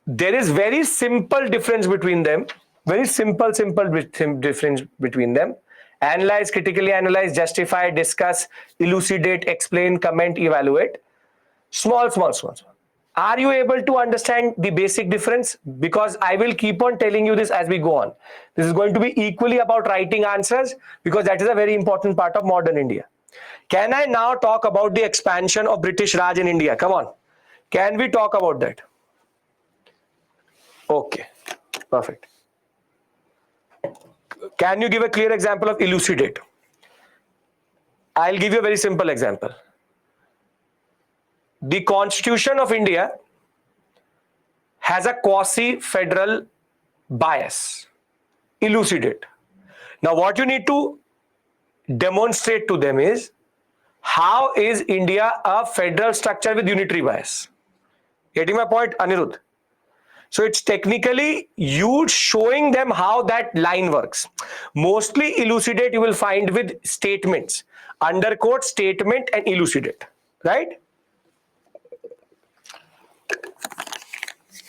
there is very simple difference between them. Very simple difference between them. Analyze, critically analyze, justify, discuss, elucidate, explain, comment, evaluate. Small. Are you able to understand the basic difference? Because I will keep on telling you this as we go on. This is going to be equally about writing answers, because that is a very important part of modern India. Can I now talk about the expansion of British Raj in India? Come on. Can we talk about that? Okay, perfect. Can you give a clear example of elucidate? I'll give you a very simple example. The Constitution of India has a quasi-federal bias. Elucidate. Now what you need to demonstrate to them is, how is India a federal structure with unitary bias? Getting my point, Anirudh? So it's technically you showing them how that line works. Mostly elucidate you will find with statements. Underquote, statement and elucidate. Right?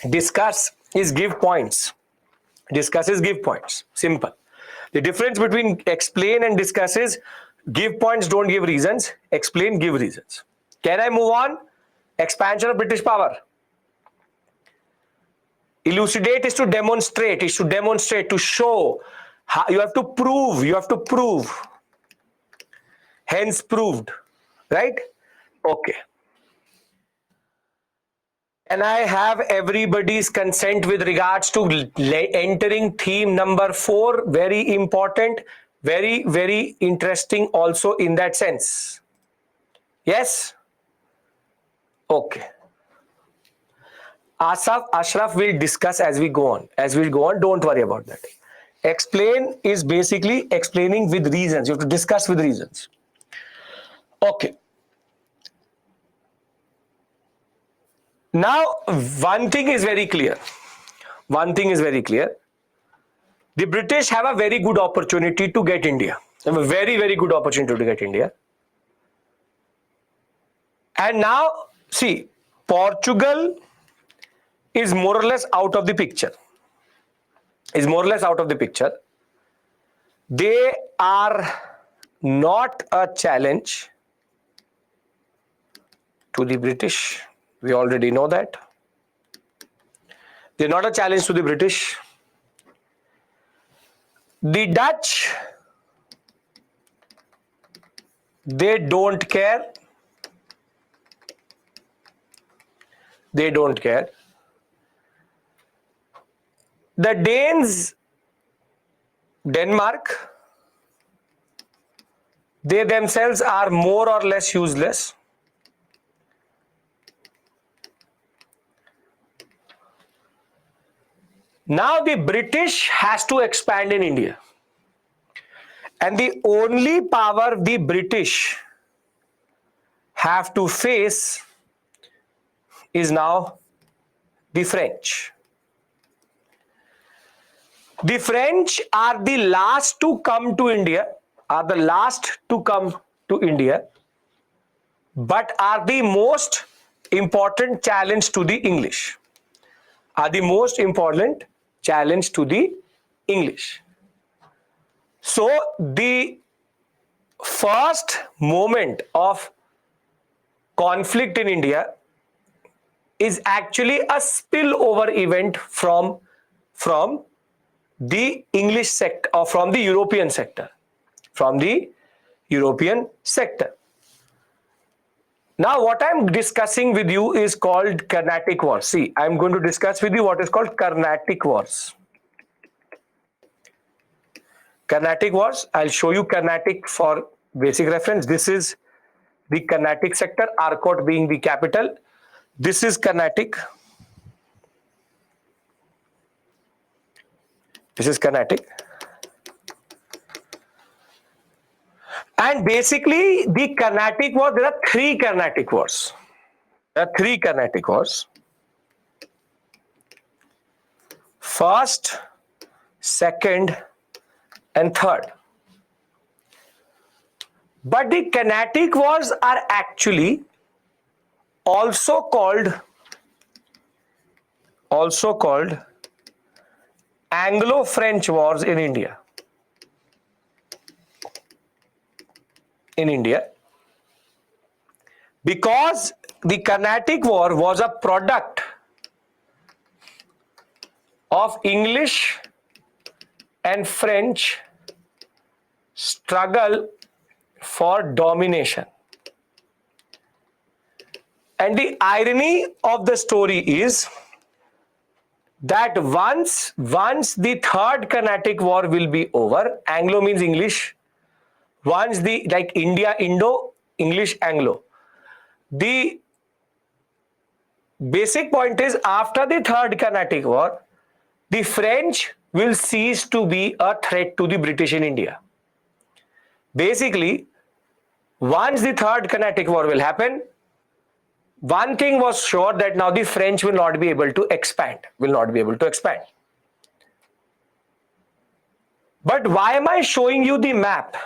Discuss is give points. Discuss is give points. Simple. The difference between explain and discuss is give points, don't give reasons. Explain, give reasons. Can I move on? Expansion of British power. Elucidate is to demonstrate, to show. How, you have to prove. Hence proved. Right? Okay. And I have everybody's consent with regards to entering theme number 4. Very important, very, very interesting also in that sense. Yes? Okay. Ashraf will discuss as we go on. Don't worry about that. Explain is basically explaining with reasons. You have to discuss with reasons. Okay. Now, one thing is very clear. The British have a very good opportunity to get India. They have a very, very good opportunity to get India. And now, see, Portugal is more or less out of the picture. They are not a challenge to the British. We already know that. They're not a challenge to the British. The Dutch, they don't care. The Danes, Denmark, they themselves are more or less useless. Now the British has to expand in India. And the only power the British have to face is now the French. The French are the last to come to India, but are the most important challenge to the English. So the first moment of conflict in India is actually a spillover event from the English sector or from the European sector. From the European sector. Now, what I'm discussing with you is called Carnatic Wars. See, I'm going to discuss with you what is called Carnatic Wars. Carnatic Wars, I'll show you Carnatic for basic reference. This is the Carnatic sector, Arcot being the capital. This is Carnatic. This is Carnatic. And basically, the Carnatic War, there are 3 Carnatic Wars. There are 3 Carnatic Wars. First, second, and third. But the Carnatic Wars are actually also called Anglo-French Wars in India. Because the Carnatic War was a product of English and French struggle for domination. And the irony of the story is that once the third Carnatic War will be over, Anglo means English, once the, like India, Indo, English, Anglo. The basic point is after the third Carnatic War, the French will cease to be a threat to the British in India. Basically, once the third Carnatic War will happen, one thing was sure, that now the French will not be able to expand, But why am I showing you the map?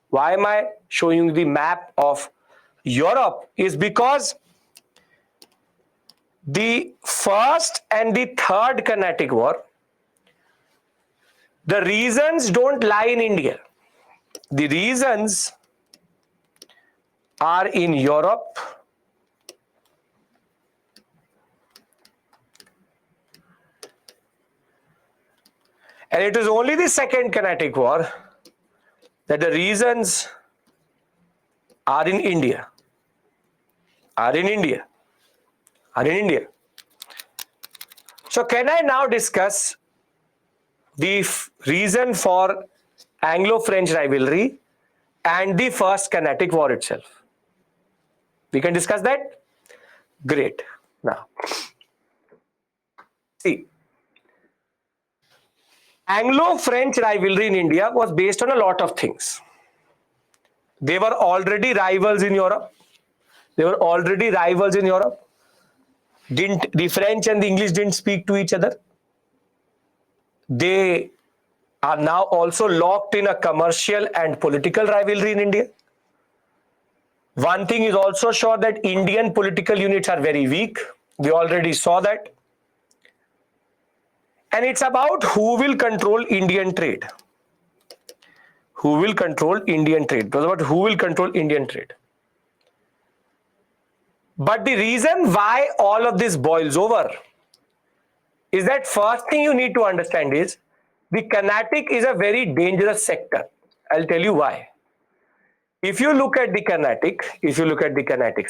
Why am I showing you the map of Europe? Is because the first and the third Carnatic War, the reasons don't lie in India. The reasons are in Europe and it is only the second Carnatic War that the reasons are in India. So can I now discuss the reason for Anglo-French rivalry and the first Carnatic War itself? We can discuss that? Great. Now, see, Anglo-French rivalry in India was based on a lot of things. They were already rivals in Europe. The French and the English didn't speak to each other. They are now also locked in a commercial and political rivalry in India. One thing is also sure, that Indian political units are very weak. We already saw that. And it's about who will control Indian trade. It was about who will control Indian trade. But the reason why all of this boils over is that first thing you need to understand is the Carnatic is a very dangerous sector. I'll tell you why. If you look at the Carnatic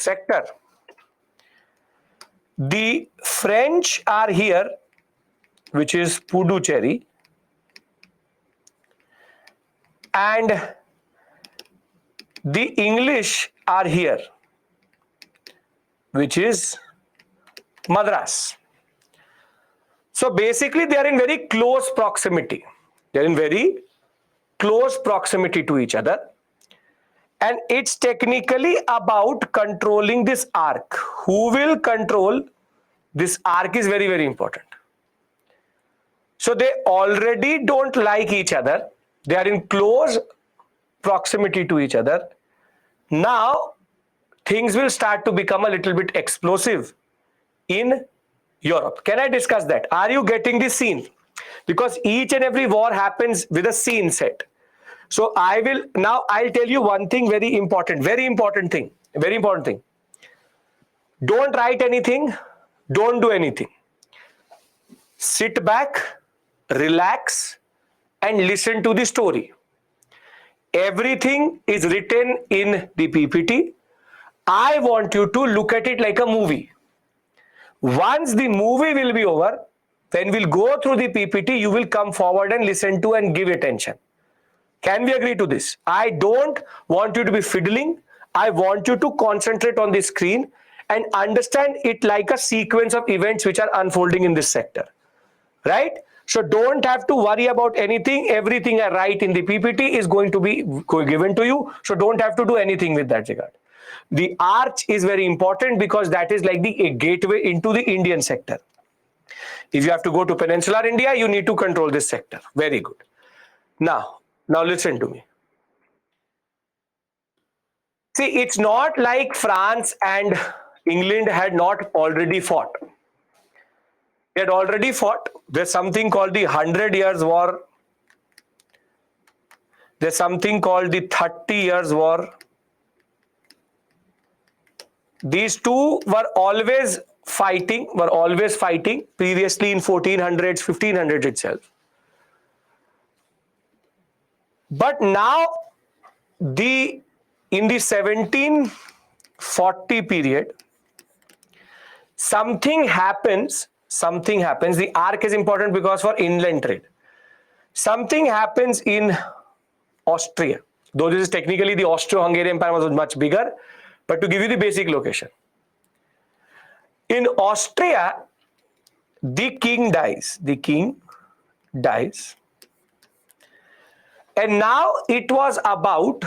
sector, the French are here, which is Puducherry, and the English are here, which is Madras. So basically they are in very close proximity. to each other. And it's technically about controlling this arc. Who will control this arc is very, very important. So they already don't like each other. They are in close proximity to each other. Now things will start to become a little bit explosive in Europe. Can I discuss that? Are you getting this scene? Because each and every war happens with a scene set. So I'll tell you one thing, very important thing. Don't write anything. Don't do anything. Sit back, relax, and listen to the story. Everything is written in the PPT. I want you to look at it like a movie. Once the movie will be over, when we'll go through the PPT, you will come forward and listen to and give attention. Can we agree to this? I don't want you to be fiddling. I want you to concentrate on the screen and understand it like a sequence of events which are unfolding in this sector. Right? So don't have to worry about anything. Everything I write in the PPT is going to be given to you. So don't have to do anything with that regard. The arch is very important because that is like the gateway into the Indian sector. If you have to go to peninsular India, you need to control this sector. Very good. Now listen to me. See, it's not like France and England had not already fought. They had already fought. There's something called the 100 Years' War. There's something called the 30 Years' War. These two were always fighting previously in 1400s, 1500s itself. But now in the 1740 period, something happens. The arc is important because for inland trade. Something happens in Austria. Though this is technically the Austro-Hungarian Empire was much bigger, but to give you the basic location. In Austria, the king dies. And now it was about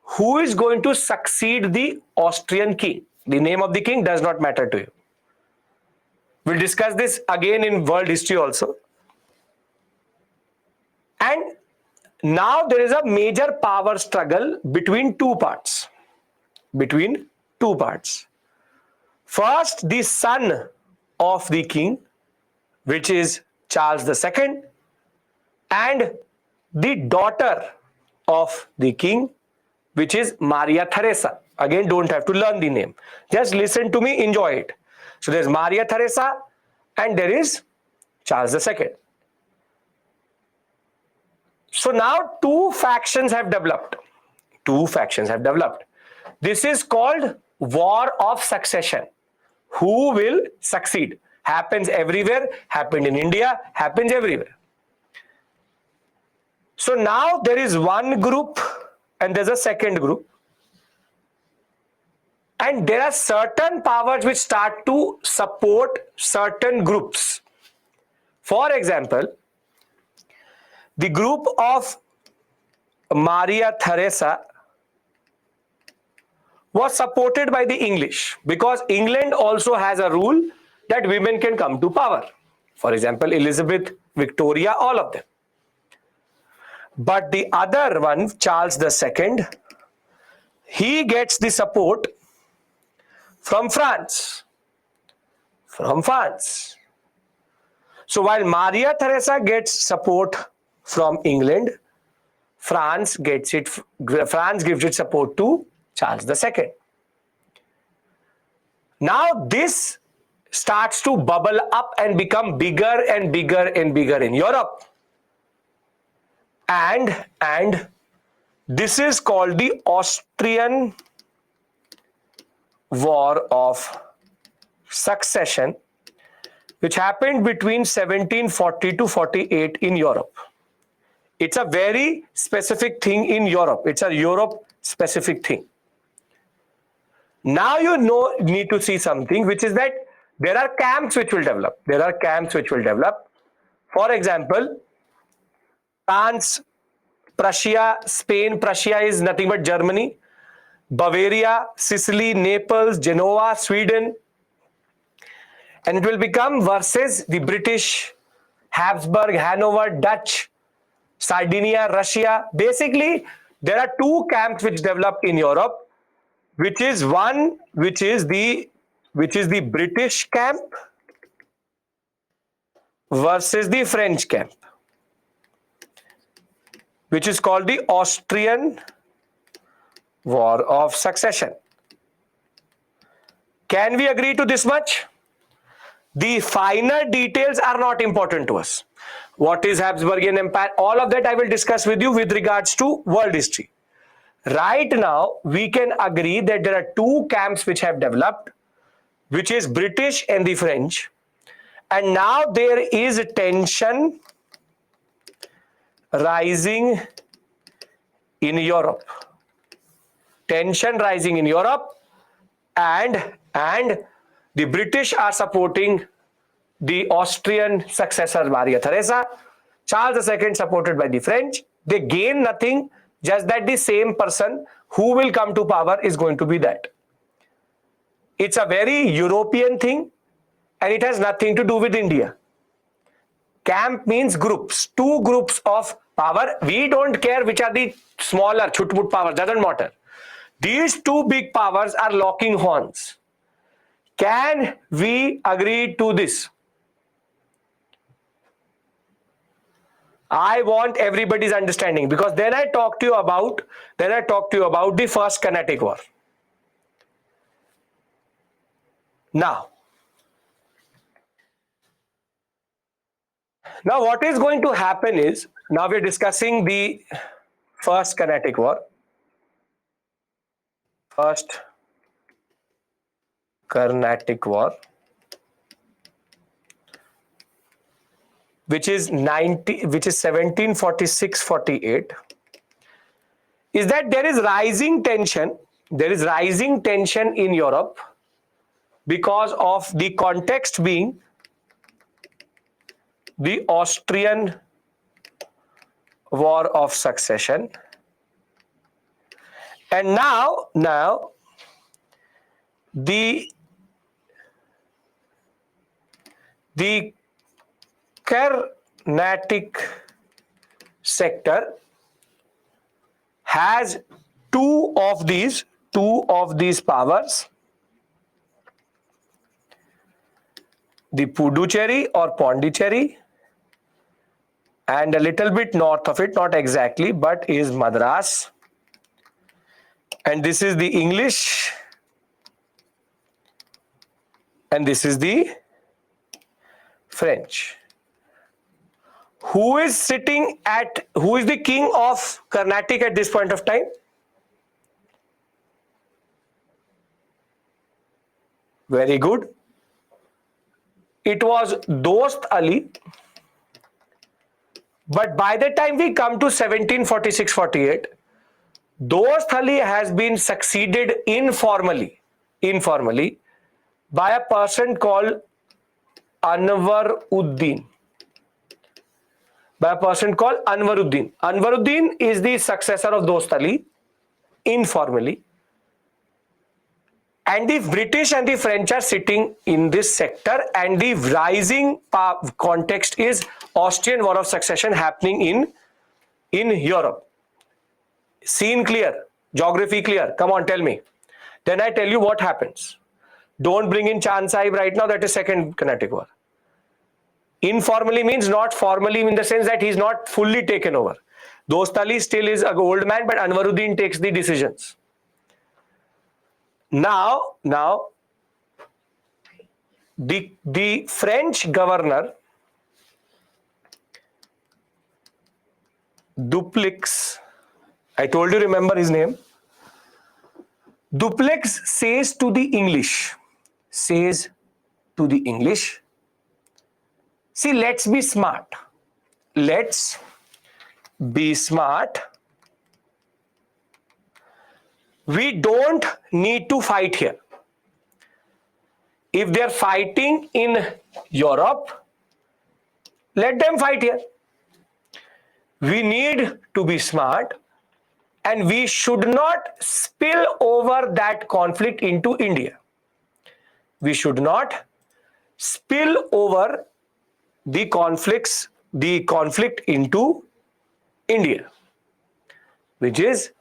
who is going to succeed the Austrian king. The name of the king does not matter to you. We'll discuss this again in world history also. And now there is a major power struggle between two parts. First, the son of the king, which is Charles II, and the daughter of the king, which is Maria Theresa. Again, don't have to learn the name. Just listen to me, enjoy it. So there's Maria Theresa and there is Charles II. So now two factions have developed. This is called War of Succession. Who will succeed? Happens everywhere, happened in India, happens everywhere. So now there is one group and there's a second group. And there are certain powers which start to support certain groups. For example, the group of Maria Theresa was supported by the English because England also has a rule that women can come to power. For example, Elizabeth, Victoria, all of them. But the other one, Charles II, he gets the support from France. So while Maria Theresa gets support from England, France gives its support to Charles II. Now this starts to bubble up and become bigger and bigger and bigger in Europe. And this is called the Austrian War of Succession, which happened between 1740 to 48 in Europe. It's a very specific thing in Europe. It's a Europe specific thing. Now need to see something, which is that there are camps which will develop. For example, France, Prussia, Spain. Prussia is nothing but Germany. Bavaria, Sicily, Naples, Genoa, Sweden. And it will become versus the British, Habsburg, Hanover, Dutch, Sardinia, Russia. Basically, there are two camps which develop in Europe, which is the British camp versus the French camp, which is called the Austrian War of Succession. Can we agree to this much? The finer details are not important to us. What is Habsburgian Empire? All of that I will discuss with you with regards to world history. Right now, we can agree that there are two camps which have developed, which is British and the French. And now there is tension rising in Europe. Tension rising in Europe, and the British are supporting the Austrian successor Maria Theresa. Charles II supported by the French. They gain nothing, just that the same person who will come to power is going to be that. It's a very European thing and it has nothing to do with India. Camp means groups, two groups of power. We don't care which are the smaller chutmut powers, doesn't matter. These two big powers are locking horns. Can we agree to this? I want everybody's understanding, because then I talk to you about the First Carnatic War. Now what is going to happen is, now we're discussing the First Carnatic War. First Carnatic War, which is 1746-48, is that there is rising tension. There is rising tension in Europe because of the context being the Austrian War of Succession. And now the Carnatic sector has two of these powers, the Puducherry or Pondicherry, and a little bit north of it, not exactly, but is Madras. And this is the English, and this is the French. Who is the king of Carnatic at this point of time? Very good. It was Dost Ali. But by the time we come to 1746-48, Dost Ali has been succeeded informally by a person called Anwaruddin. Anwaruddin is the successor of Dost Ali informally. And the British and the French are sitting in this sector, and the rising context is Austrian War of Succession happening in Europe. Scene clear? Geography clear? Come on, tell me. Then I tell you what happens. Don't bring in Chand Sahib right now, that is Second Carnatic War. Informally means not formally, in the sense that he's not fully taken over. Dost Ali still is an old man, but Anwaruddin takes the decisions. Now the French governor Dupleix, I told you, remember his name. Dupleix says to the English, see, let's be smart. We don't need to fight here. If they're fighting in Europe, let them fight here. We need to be smart, and we should not spill over that conflict into India. We should not spill over the conflict into India, which is,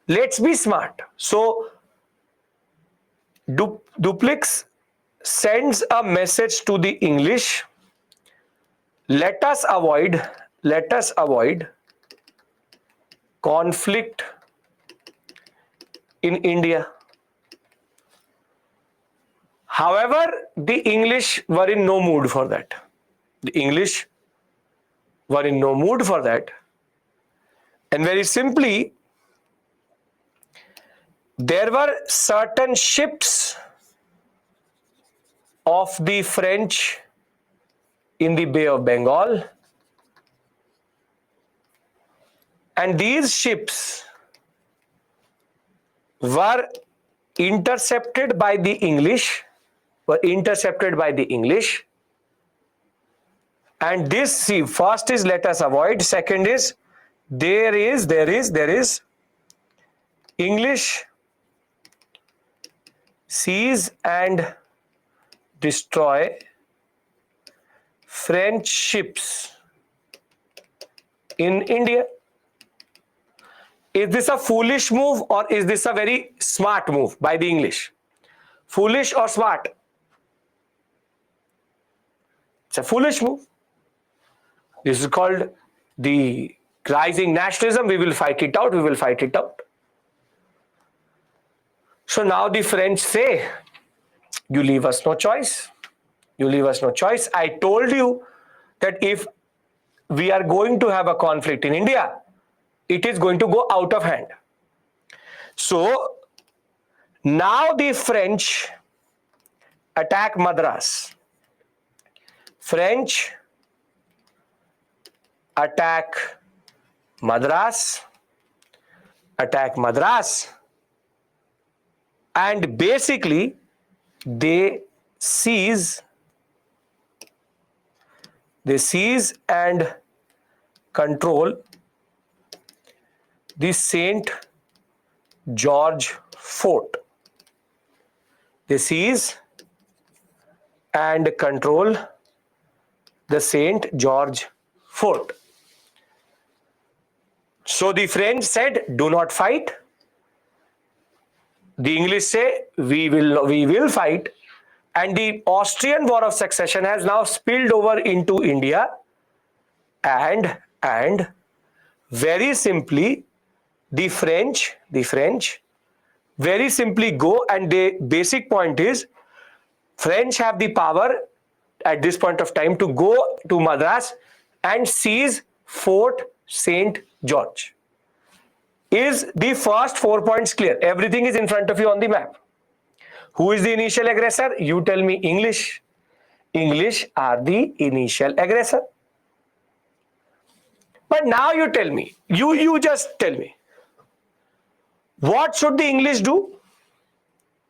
let's be smart. So Dupleix sends a message to the English: let us avoid conflict in India. However, the English were in no mood for that. The English were in no mood for that. And very simply, there were certain ships of the French in the Bay of Bengal, and these ships were intercepted by the English, and this, see, first is let us avoid, second is there is English seize and destroy French ships in India. Is this a foolish move or is this a very smart move by the English? Foolish or smart? It's a foolish move. This is called the rising nationalism. We will fight it out. So now the French say, you leave us no choice. I told you that if we are going to have a conflict in India, it is going to go out of hand. So now the French attack Madras. Attack Madras, and basically they seize and control the St. George Fort. They seize and control the St. George Fort. So the French said, do not fight. The English say, we will fight. And the Austrian War of Succession has now spilled over into India, and very simply the French very simply go, and the basic point is French have the power at this point of time to go to Madras and seize Fort St. George. Is the first 4 points clear? Everything is in front of you on the map. Who is the initial aggressor? You tell me. English. English are the initial aggressor. But now you tell me. You just tell me. What should the English do?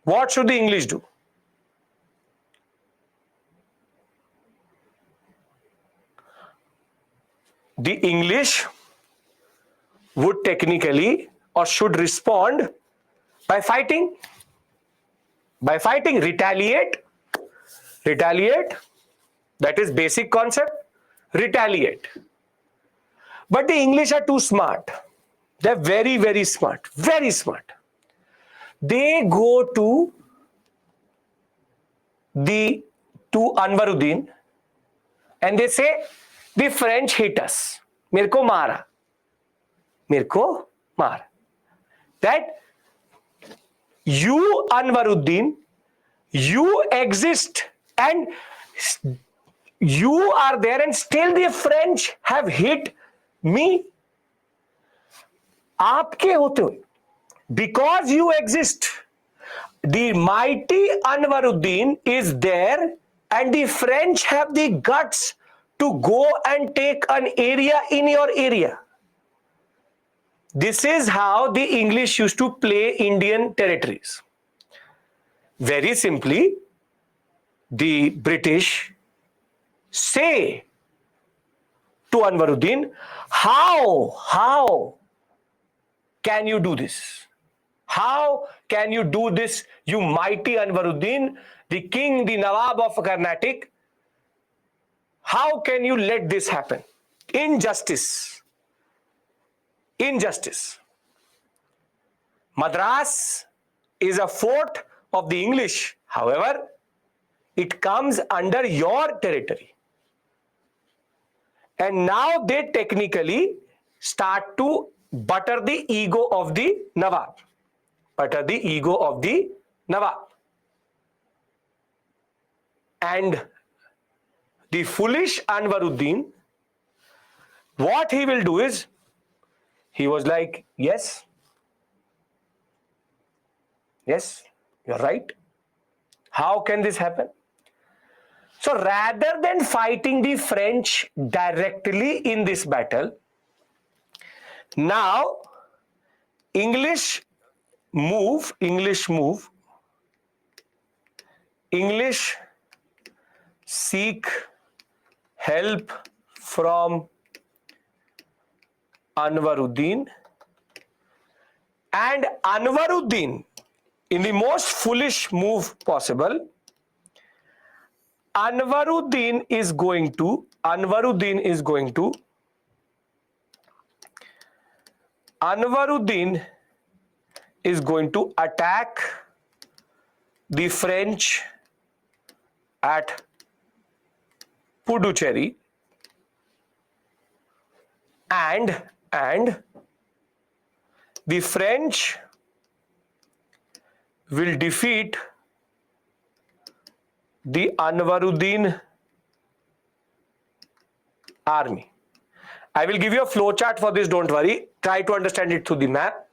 What should the English do? The English would technically or should respond by fighting. Retaliate. That is basic concept. Retaliate. But the English are too smart. They're very, very smart. Very smart. They go to Anwaruddin and they say, the French hit us. मेरे को मारा. That you, Anwaruddin, you exist and you are there, and still the French have hit me. आपके होते हुए, because you exist, the mighty Anwaruddin is there, and the French have the guts to go and take an area in your area. This is how the English used to play Indian territories. Very simply, the British say to Anwaruddin, how can you do this? How can you do this, you mighty Anwaruddin, the king, the Nawab of Carnatic? How can you let this happen? Injustice. Madras is a fort of the English. However, it comes under your territory. And now they technically start to butter the ego of the Nawab. And the foolish Anwaruddin, what he will do is, he was like, yes, you're right. How can this happen? So rather than fighting the French directly in this battle, now English seek help from Anwaruddin, and Anwaruddin, in the most foolish move possible, Anwaruddin is going to attack the French at Puducherry, and the French will defeat the Anwaruddin army. I will give you a flow chart for this, don't worry. Try to understand it through the map.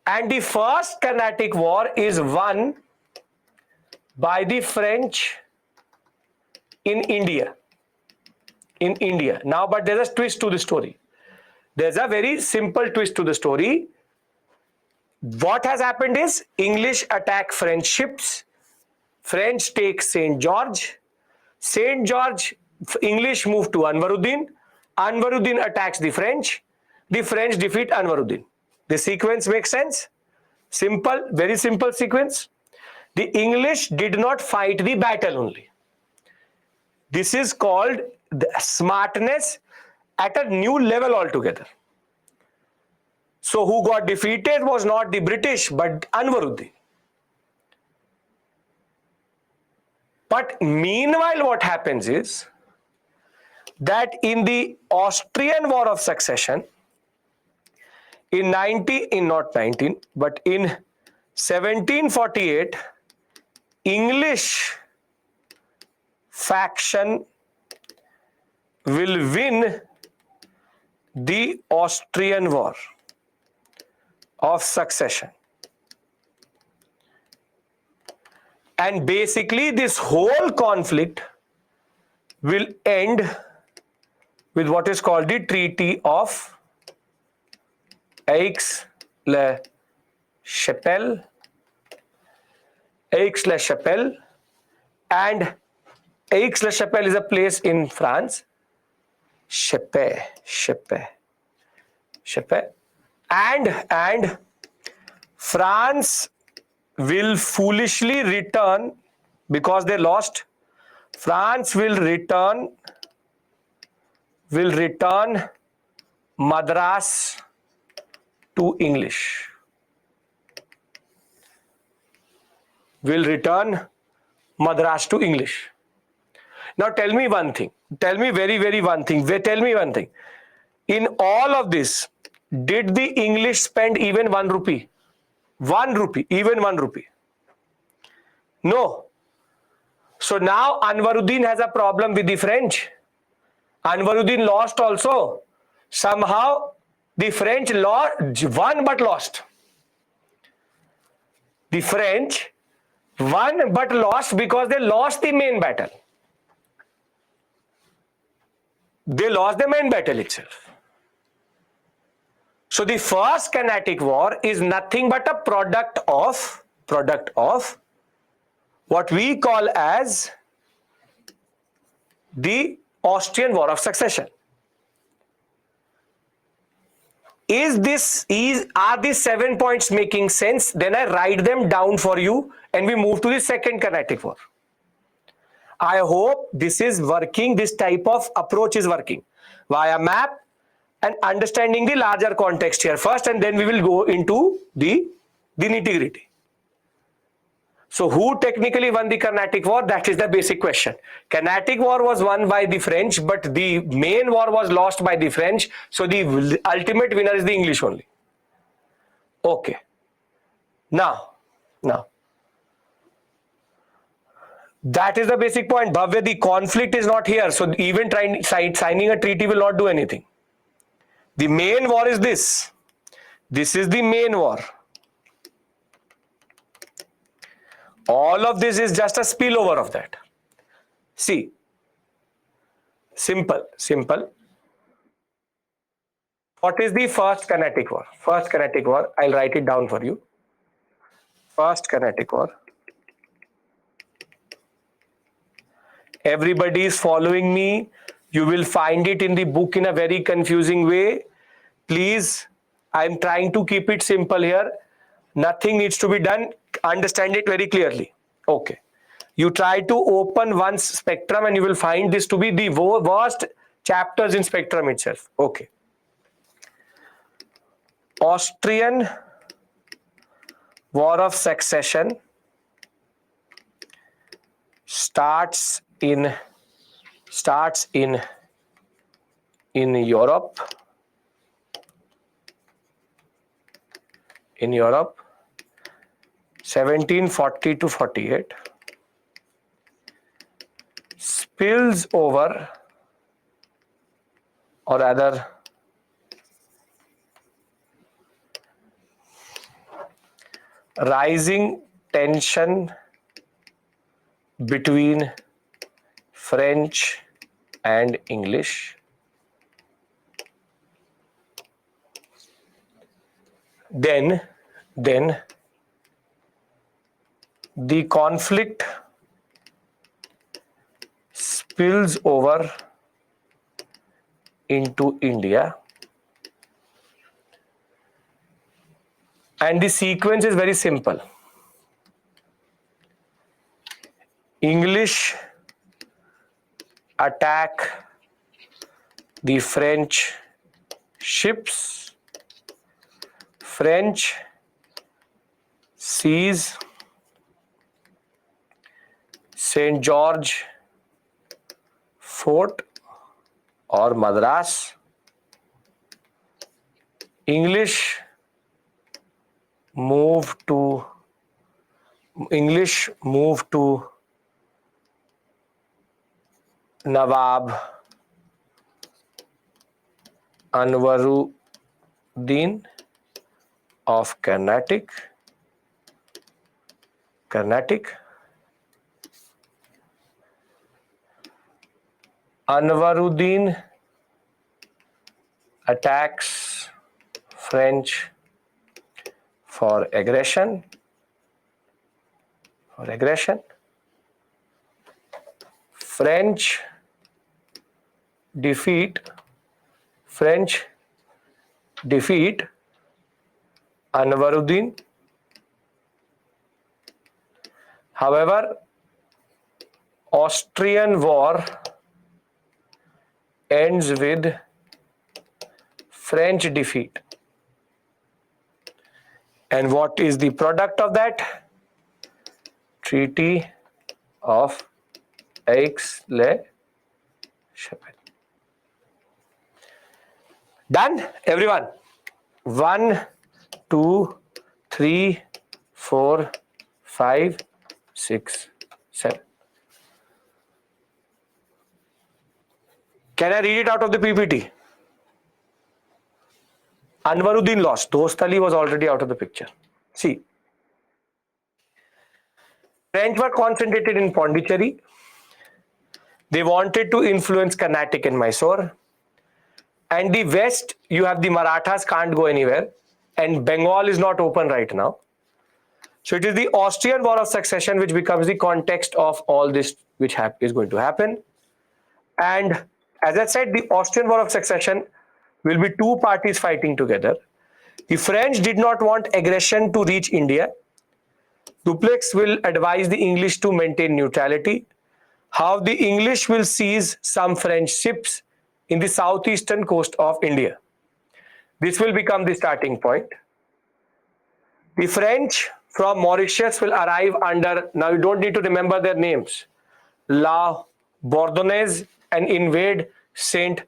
And the first Carnatic War is won by the French in India. Now, but there's a twist to the story. There's a very simple twist to the story. What has happened is English attack French ships. French take St. George. St. George, English move to Anwaruddin. Anwaruddin attacks the French. The French defeat Anwaruddin. The sequence makes sense? Simple, very simple sequence. The English did not fight the battle only. This is called the smartness at a new level altogether. So who got defeated was not the British, but Anwaruddin. But meanwhile, what happens is that in the Austrian War of Succession, in 1748, English faction will win the Austrian War of Succession. And basically this whole conflict will end with what is called the Treaty of Aix-la-Chapelle. And Aix-la-Chapelle is a place in France. Chapelle. And France will foolishly return, because they lost. France will return Madras to English. Now tell me one thing. Tell me one thing. In all of this, did the English spend even 1 rupee? 1 rupee, even 1 rupee? No. So now Anwaruddin has a problem with the French. Anwaruddin lost also. Somehow the French won but lost. The French won but lost because they lost the main battle. They lost the main battle itself. So the first Carnatic War is nothing but a product of what we call as the Austrian War of Succession. Are these 7 points making sense? Then I write them down for you and we move to the second Carnatic War. I hope this is working, this type of approach is working via map and understanding the larger context here first, and then we will go into the nitty-gritty. So who technically won the Carnatic War? That is the basic question. Carnatic War was won by the French, but the main war was lost by the French. So the ultimate winner is the English only. Okay. Now. That is the basic point. Bhavya, the conflict is not here. So even signing a treaty will not do anything. The main war is this. This is the main war. All of this is just a spillover of that. See, simple. What is the First Carnatic War? First Carnatic War, I'll write it down for you. First Carnatic War. Everybody is following me. You will find it in the book in a very confusing way. Please, I'm trying to keep it simple here. Nothing needs to be done. Understand it very clearly. Okay. You try to open one spectrum and you will find this to be the worst chapters in spectrum itself. Okay. Austrian War of Succession starts in Europe. In Europe, 1740 to 48, spills over, or rather rising tension between French and English. Then the conflict spills over into India, and the sequence is very simple. English attack the French ships. French seize St. George Fort or Madras. English move to Nawab Anwaruddin of Carnatic. Anwaruddin attacks French for aggression. French defeat Anwaruddin. However, Austrian war ends with French defeat. And what is the product of that? Treaty of Aix-la-Chapelle. Done, everyone? 1, 2, 3, 4, 5, 6, 7. Can I read it out of the PPT? Anwaruddin lost. Dost Ali was already out of the picture. See, French were concentrated in Pondicherry. They wanted to influence Carnatic and Mysore. And the west, you have the Marathas, can't go anywhere. And Bengal is not open right now. So it is the Austrian War of Succession which becomes the context of all this which is going to happen. And as I said, the Austrian War of Succession will be two parties fighting together. The French did not want aggression to reach India. Dupleix will advise the English to maintain neutrality. How the English will seize some French ships in the southeastern coast of India. This will become the starting point. The French from Mauritius will arrive under, now you don't need to remember their names, La Bourdonnaise, and invade Saint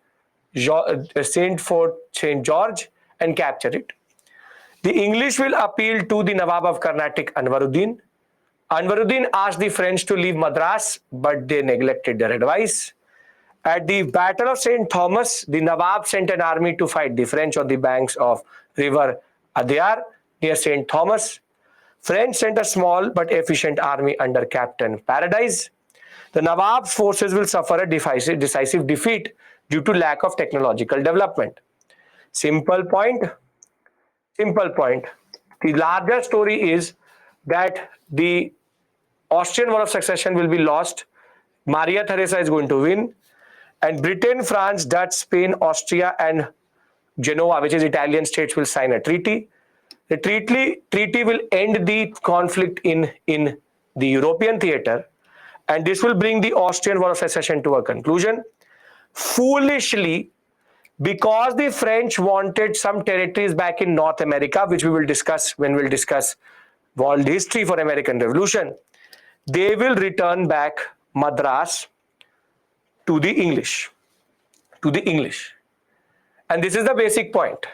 Fort St. George and capture it. The English will appeal to the Nawab of Carnatic, Anwaruddin, Anwaruddin asked the French to leave Madras, but they neglected their advice. At the Battle of St. Thomas, the Nawab sent an army to fight the French on the banks of River Adyar near St. Thomas. French sent a small but efficient army under Captain Paradise. The Nawab's forces will suffer a decisive defeat due to lack of technological development. Simple point. Simple point. The larger story is that the Austrian War of Succession will be lost. Maria Theresa is going to win. And Britain, France, Dutch, Spain, Austria, and Genoa, which is Italian states, will sign a treaty. The treaty will end the conflict in the European theater, and this will bring the Austrian War of Succession to a conclusion. Foolishly, because the French wanted some territories back in North America, which we will discuss when we'll discuss world history for American Revolution, they will return back Madras to the English. And this is the basic point.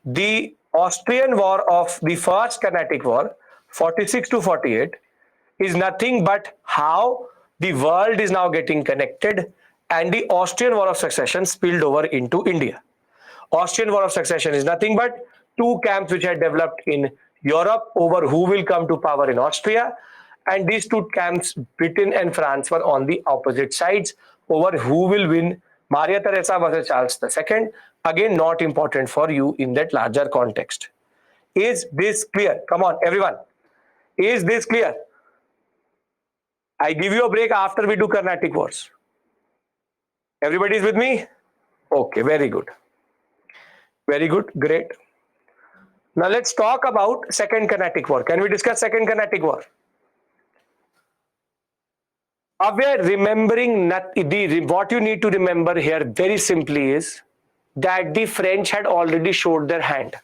The Austrian War of the First Carnatic War, 46 to 48, is nothing but how the world is now getting connected, and the Austrian War of Succession spilled over into India. Austrian War of Succession is nothing but two camps which had developed in Europe over who will come to power in Austria, and these two camps, Britain and France, were on the opposite sides over who will win, Maria Theresa versus Charles II. Again, not important for you in that larger context. Is this clear? Come on, everyone. Is this clear? I give you a break after we do Carnatic Wars. Everybody is with me? Okay, very good. Very good, great. Now let's talk about Second Carnatic War. Can we discuss Second Carnatic War? Remembering what you need to remember here very simply is that the French had already showed their hand.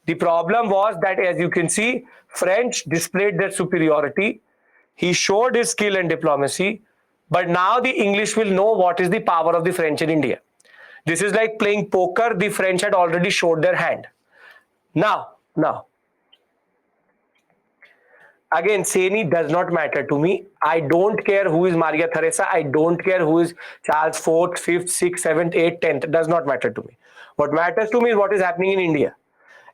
The problem was that, as you can see, French displayed their superiority. He showed his skill and diplomacy, but now the English will know what is the power of the French in India. This is like playing poker. The French had already showed their hand. Now, again, Seni does not matter to me. I don't care who is Maria Theresa. I don't care who is Charles IV, 5th, 6th, 7th, 8th, 10th. It does not matter to me. What matters to me is what is happening in India.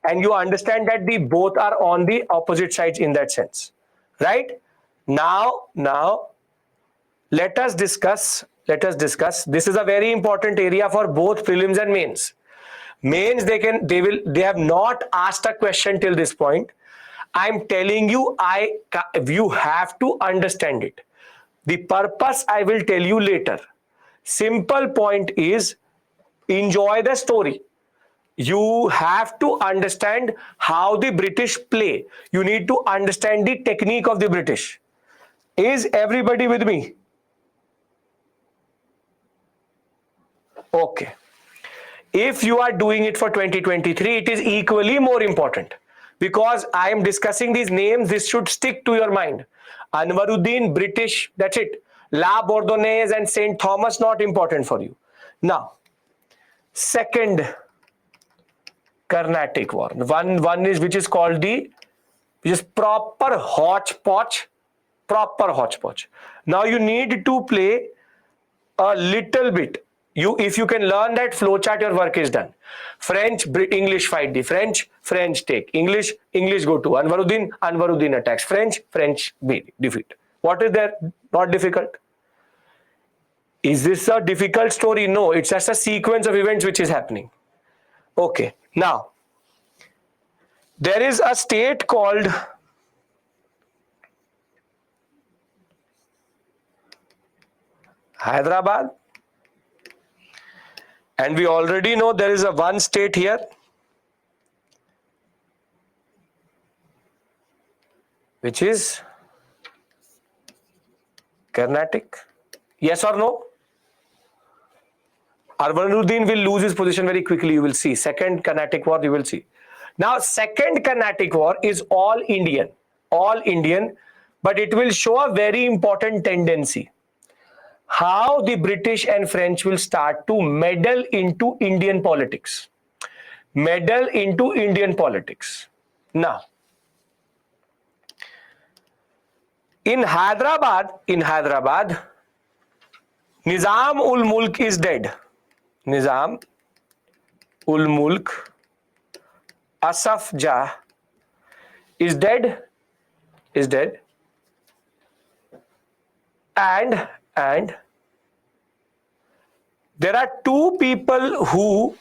And you understand that the both are on the opposite sides in that sense. Right? Now, let us discuss. This is a very important area for both prelims and mains. Mains, they have not asked a question till this point. I'm telling you, you have to understand it. The purpose I will tell you later. Simple point is, enjoy the story. You have to understand how the British play. You need to understand the technique of the British. Is everybody with me? Okay. If you are doing it for 2023, it is equally more important. Because I am discussing these names, this should stick to your mind. Anwaruddin, British, that's it. La Bourdonnaise and St. Thomas, not important for you. Now, Second Carnatic War. One is which is called which is proper hodgepodge. Now you need to play a little bit. If you can learn that flowchart, your work is done. French, English fight the French, French take. English go to Anwaruddin attacks French defeat. What is there? Not difficult. Is this a difficult story? No, it's just a sequence of events which is happening. Okay, now, there is a state called Hyderabad. And we already know there is one state here, which is Carnatic. Yes or no? Anwaruddin will lose his position very quickly. You will see. Second Carnatic War, you will see. Now, Second Carnatic War is all Indian, but it will show a very important tendency. How the British and French will start to meddle into Indian politics. Now, In Hyderabad, Nizam ul Mulk is dead. Nizam ul Mulk Asaf Jah is dead. And there are two people who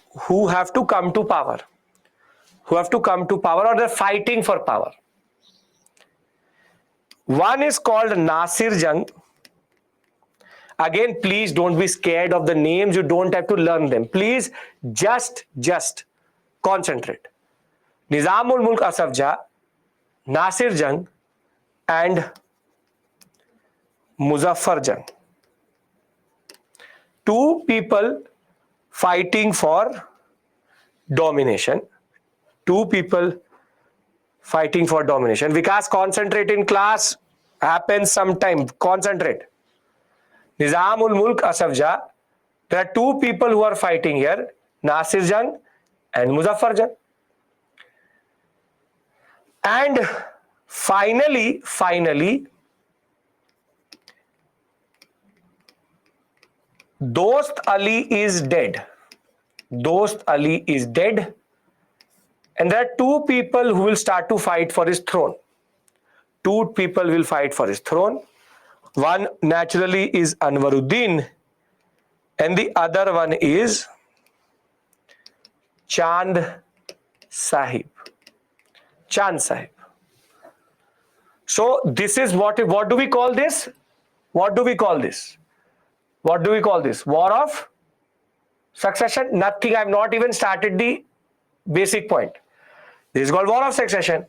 have to come to power. Or they're fighting for power. One is called Nasir Jung. Again, please don't be scared of the names. You don't have to learn them. Please just concentrate. Nizamul Mulk Asaf Jah, Nasir Jung, and Muzaffar Jung. Two people fighting for domination. Vikas, concentrate in class. Happens sometime. Concentrate. Nizamul Mulk Asaf Jah. There are two people who are fighting here. Nasir Jung and Muzaffar Jung. And finally, Dost Ali is dead. And there are two people who will start to fight for his throne. One naturally is Anwaruddin, and the other one is Chand Sahib. So this is what do we call this? War of succession? Nothing. I have not even started the basic point. This is called war of succession.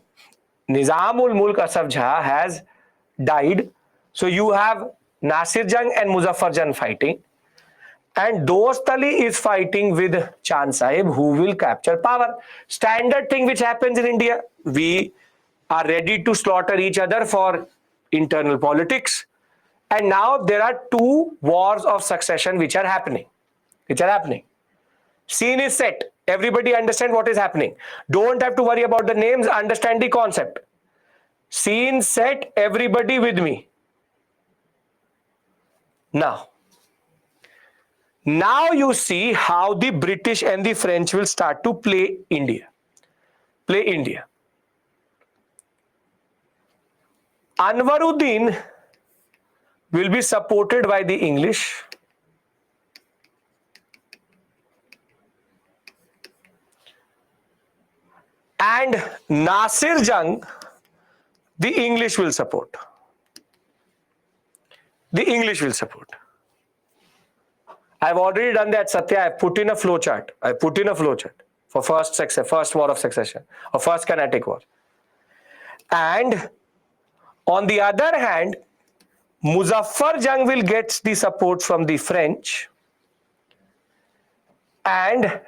Nizamul Mulk Asaf Jah has died. So you have Nasir Jung and Muzaffar Jung fighting. And Dost Ali is fighting with Chand Sahib, who will capture power. Standard thing which happens in India. We are ready to slaughter each other for internal politics. And now there are two wars of succession which are happening. Scene is set. Everybody understand what is happening. Don't have to worry about the names. Understand the concept. Scene set. Everybody with me. Now you see how the British and the French will start to play India. Anwaruddin will be supported by the English. And Nasir Jung, the English will support. I've already done that, Satya. I put in a flow chart for first war of succession or first Carnatic war. And on the other hand, Muzaffar Jung will get the support from the French, and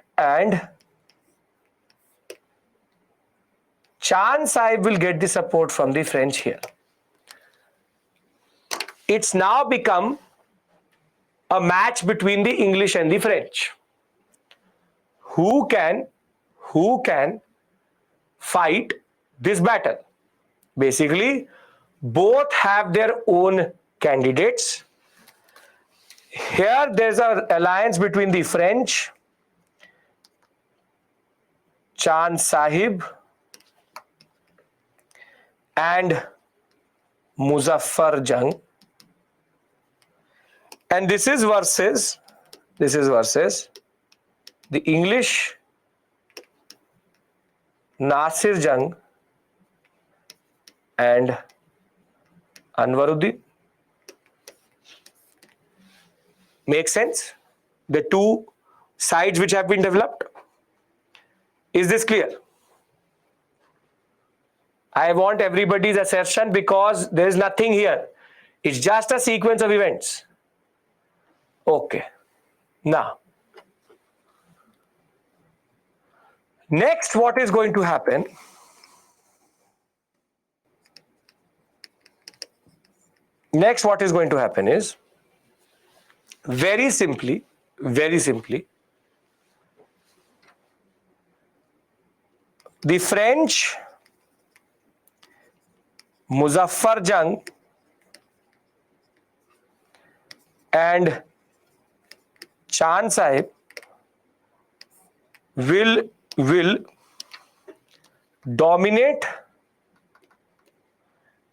Chand Sahib will get the support from the French here. It's now become a match between the English and the French. Who can fight this battle? Basically, both have their own candidates. Here there's an alliance between the French, Chand Sahib, and Muzaffar Jung. And this is versus the English, Nasir Jung and Anwaruddin. Make sense? The two sides which have been developed. Is this clear? I want everybody's assertion because there is nothing here. It's just a sequence of events. Okay. Now, next what is going to happen? Next what is going to happen is very simply, the French, Muzaffar Jung and Chand Sahib will dominate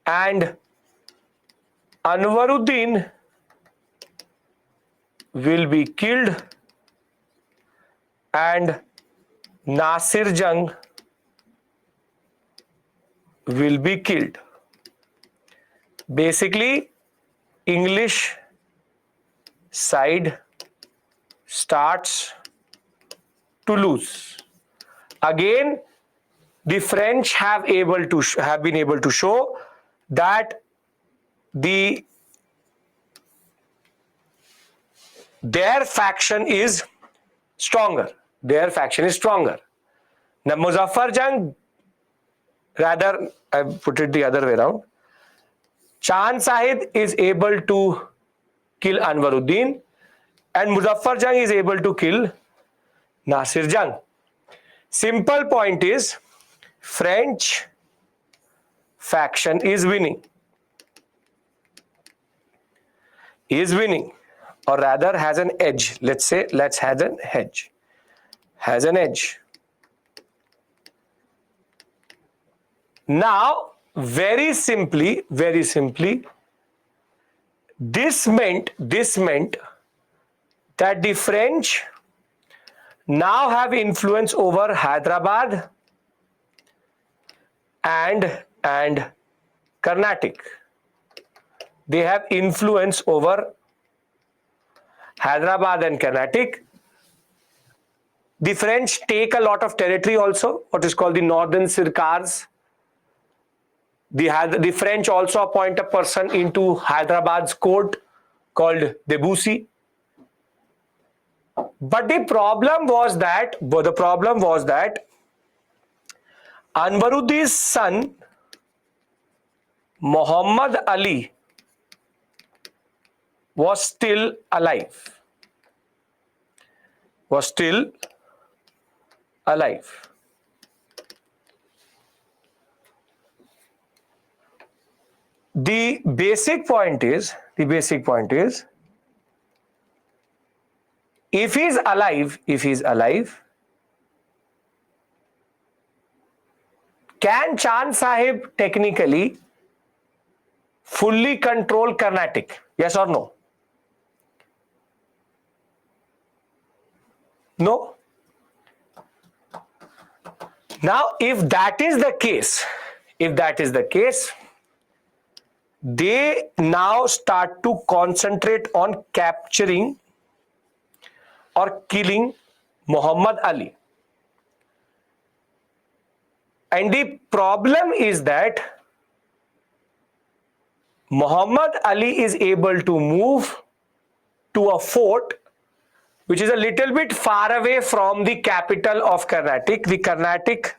and Anwaruddin will be killed and Nasir Jung will be killed. Basically, English side starts to lose. Again, the French have been able to show that their faction is stronger. Their faction is stronger. Now, Muzaffar Jung, rather, I put it the other way around. Chand Sahib is able to kill Anwaruddin and Muzaffar Jung is able to kill Nasir Jung. Simple point is, French faction is winning. Is winning, or rather has an edge. Let's say, has an edge. Has an edge. Now, very simply, this meant that the French now have influence over Hyderabad and Carnatic. They have influence over Hyderabad and Carnatic. The French take a lot of territory also, what is called the Northern Sirkars. The French also appoint a person into Hyderabad's court called Debussy. But the problem was that Anwaruddin's son Muhammad Ali was still alive. The basic point is, if he's alive, can Chand Sahib technically fully control Carnatic? Yes or no? No? Now, if that is the case, they now start to concentrate on capturing or killing Muhammad Ali. And the problem is that Muhammad Ali is able to move to a fort which is a little bit far away from the capital of Carnatic. The Carnatic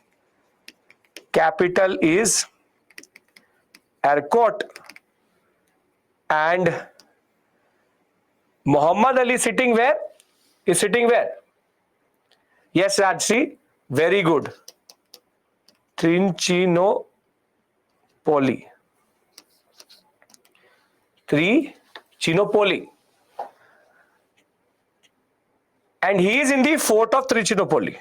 capital is Arcot, and Muhammad Ali is sitting where? Yes, Rajshri, very good. Trichinopoly. And he is in the fort of Trichinopoly.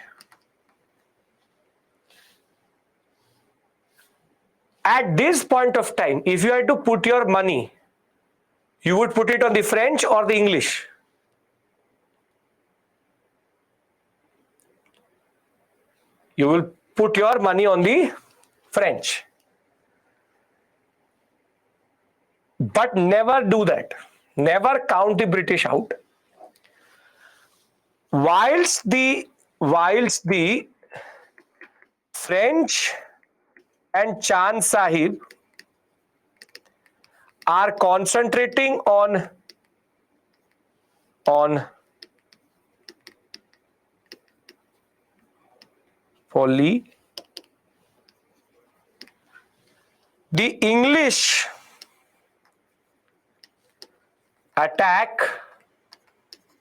At this point of time, if you had to put your money, you would put it on the French or the English? You will put your money on the French. But never do that. Never count the British out. Whilst the French and Chand Sahib are concentrating on Poli, the English attack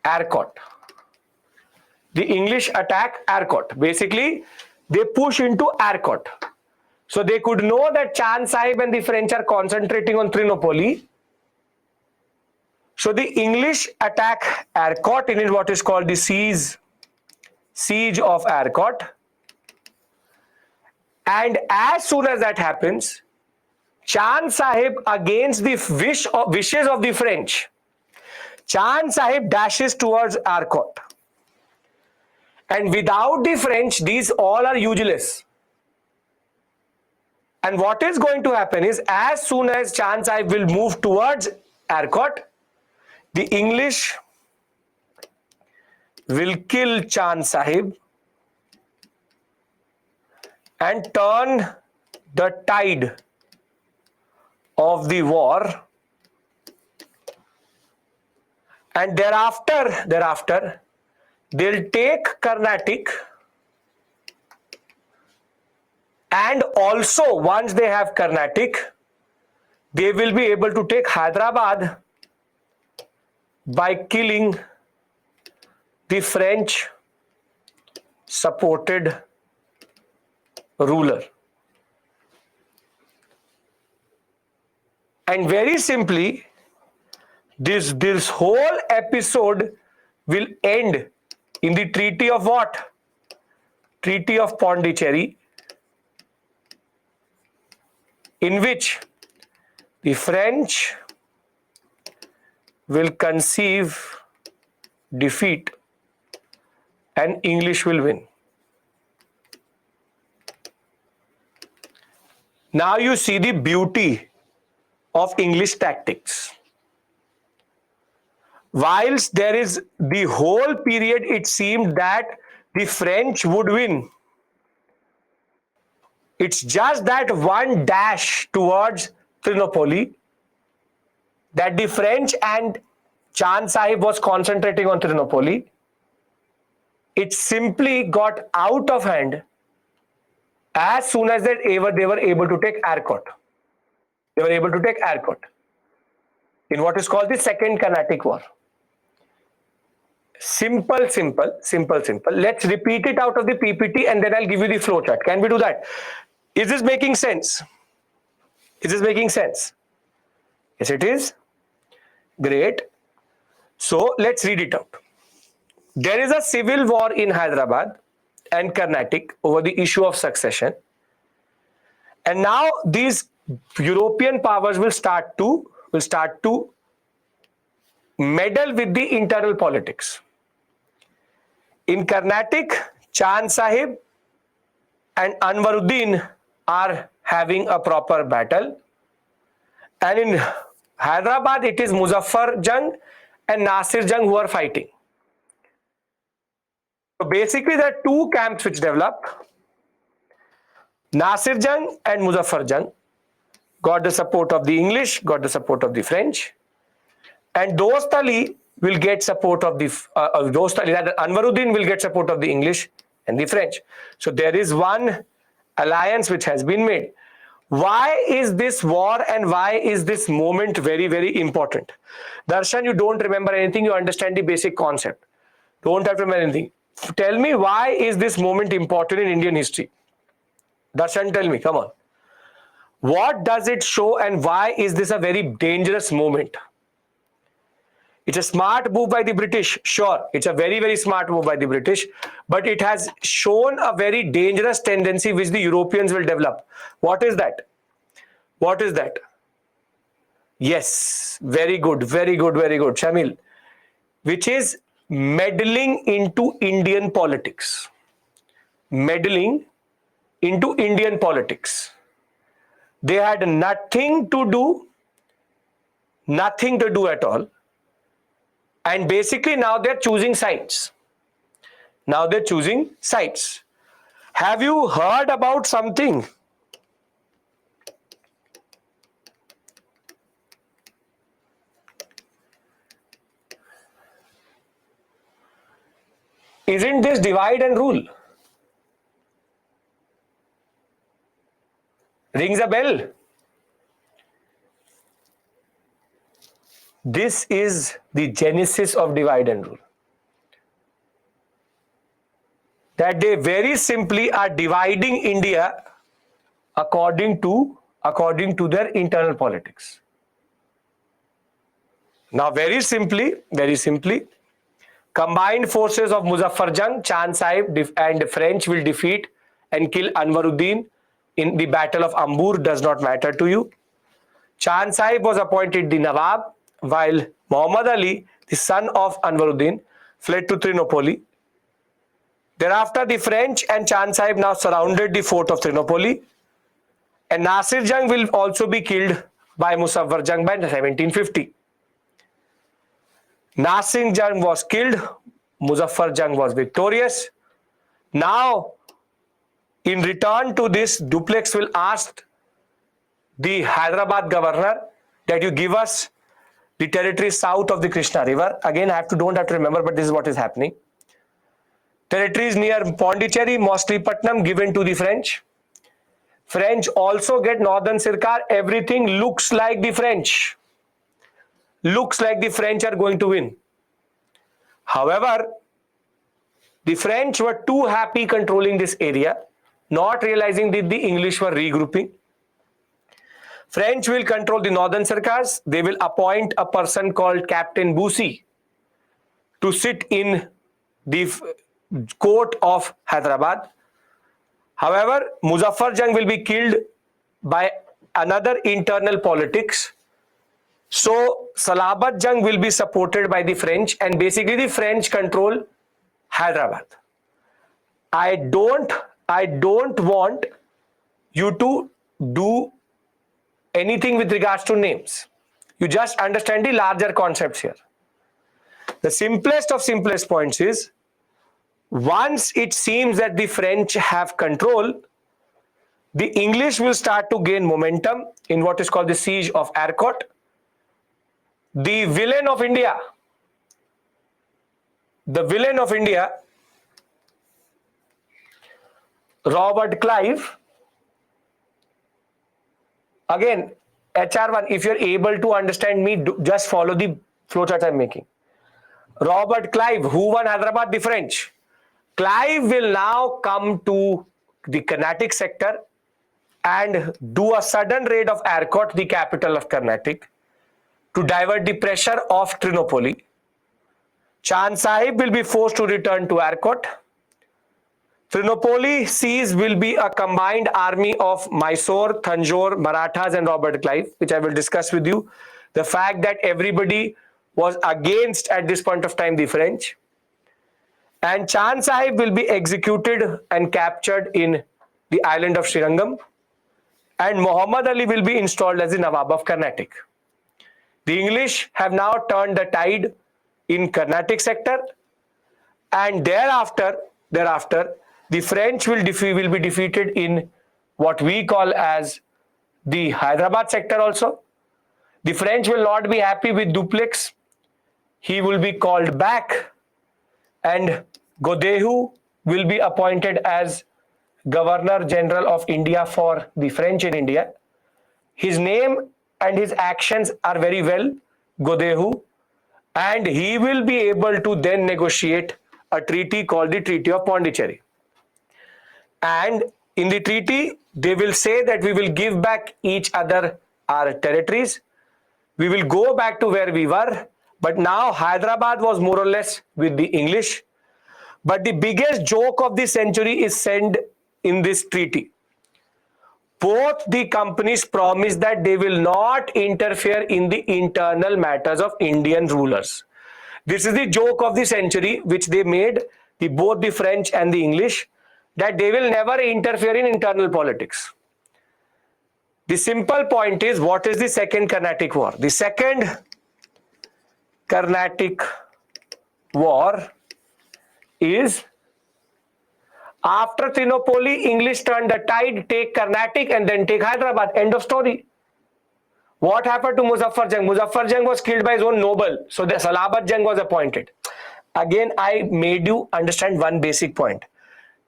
Arcot. Basically, they push into Arcot. So they could know that Chand Sahib and the French are concentrating on Trinopoly. So the English attack Arcot in what is called the siege of Arcot. And as soon as that happens, Chand Sahib, against the wishes of the French, Chand Sahib dashes towards Arcot. And without the French, these all are useless. And what is going to happen is, as soon as Chand Sahib will move towards Arcot, the English will kill Chand Sahib and turn the tide of the war. And thereafter, they'll take Carnatic, and also once they have Carnatic, they will be able to take Hyderabad by killing the French supported ruler. And very simply, this whole episode will end in the Treaty of what? Treaty of Pondicherry, in which the French will conceive defeat and English will win. Now you see the beauty of English tactics. Whilst there is the whole period, it seemed that the French would win. It's just that one dash towards Trinopoli, that the French and Chand Sahib was concentrating on Trinopoli. It simply got out of hand as soon as they were able to take Arcot. They were able to take Arcot in what is called the Second Carnatic War. Simple. Let's repeat it out of the PPT and then I'll give you the flowchart. Can we do that? Is this making sense? Is this making sense? Yes, it is. Great. So let's read it out. There is a civil war in Hyderabad and Carnatic over the issue of succession. And now these European powers will start to meddle with the internal politics. In Carnatic, Chand Sahib and Anwaruddin are having a proper battle. And in Hyderabad, it is Muzaffar Jung and Nasir Jung who are fighting. So basically, there are two camps which develop. Nasir Jung and Muzaffar Jung got the support of the English, got the support of the French. And Dost Ali will get support of the Anwaruddin will get support of the English and the French. So there is one alliance which has been made. Why is this war and why is this moment very, very important? Darshan, you don't remember anything, you understand the basic concept. Don't have to remember anything. Tell me, why is this moment important in Indian history? Darshan, tell me, come on. What does it show and why is this a very dangerous moment? It's a smart move by the British, sure. It's a very, very smart move by the British, but it has shown a very dangerous tendency which the Europeans will develop. What is that? What is that? Yes, very good, Shamil. Which is meddling into Indian politics. Meddling into Indian politics. They had nothing to do at all. And basically now they're choosing sides. Have you heard about something? Isn't this divide and rule? Rings a bell? This is the genesis of divide and rule. That they very simply are dividing India according to their internal politics. Now, very simply, combined forces of Muzaffar Jung, Chand Sahib and French will defeat and kill Anwaruddin in the Battle of Ambur. Does not matter to you. Chand Sahib was appointed the Nawab, while Muhammad Ali, the son of Anwaruddin, fled to Trinopoli. Thereafter, the French and Chand Sahib now surrounded the fort of Trinopoli, and Nasir Jung will also be killed by Muzaffar Jung by 1750. Nasir Jung was killed, Muzaffar Jung was victorious. Now, in return to this, Dupleix will ask the Hyderabad governor that you give us the territory south of the Krishna river. Again, don't have to remember, but this is what is happening. Territories near Pondicherry, Moslipatam given to the French. French also get northern Sirkar. Everything looks like the French. Looks like the French are going to win. However, the French were too happy controlling this area, not realizing that the English were regrouping. French will control the northern Sirkars. They will appoint a person called Captain Bussy to sit in the court of Hyderabad. However, Muzaffar Jung will be killed by another internal politics. So Salabat Jung will be supported by the French, and basically the French control Hyderabad. I don't want you to do anything with regards to names. You just understand the larger concepts here. The simplest of simplest points is, once it seems that the French have control, the English will start to gain momentum in what is called the siege of Arcot. The villain of India, Robert Clive, again, HR1, if you're able to understand me, just follow the flowchart I'm making. Robert Clive, who won Hyderabad? The French. Clive will now come to the Carnatic sector and do a sudden raid of Arcot, the capital of Carnatic, to divert the pressure of Trinopoli. Chand Sahib will be forced to return to Arcot. Trinopoli siege will be a combined army of Mysore, Tanjore, Marathas and Robert Clive, which I will discuss with you. The fact that everybody was against at this point of time the French. And Chand Sahib will be executed and captured in the island of Srirangam. And Muhammad Ali will be installed as the Nawab of Carnatic. The English have now turned the tide in Carnatic sector, and thereafter the French will be defeated in what we call as the Hyderabad sector also. The French will not be happy with Dupleix. He will be called back, and Godehu will be appointed as Governor General of India for the French in India. His name and his actions are very well Godehu, and he will be able to then negotiate a treaty called the Treaty of Pondicherry. And in the treaty, they will say that we will give back each other our territories. We will go back to where we were, but now Hyderabad was more or less with the English. But the biggest joke of the century is said in this treaty. Both the companies promise that they will not interfere in the internal matters of Indian rulers. This is the joke of the century which they made, both the French and the English, that they will never interfere in internal politics. The simple point is, what is the Second Carnatic War? The Second Carnatic War is, after Trinopoli, English turned the tide, take Carnatic and then take Hyderabad. End of story. What happened to Muzaffar Jung? Muzaffar Jung was killed by his own noble. So the Salabat Jung was appointed. Again, I made you understand one basic point.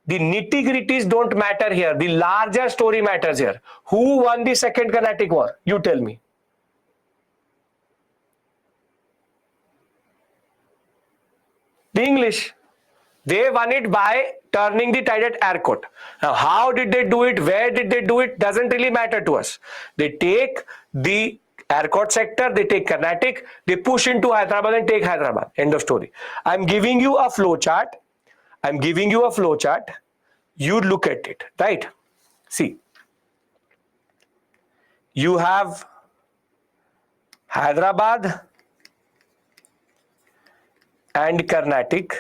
The nitty-gritties don't matter here. The larger story matters here. Who won the Second Carnatic War? You tell me. The English. They won it by turning the tide at Arcot. Now, how did they do it? Where did they do it? Doesn't really matter to us. They take the Arcot sector, they take Carnatic, they push into Hyderabad and take Hyderabad. End of story. I'm giving you a flow chart. You look at it, right? See, you have Hyderabad and Carnatic,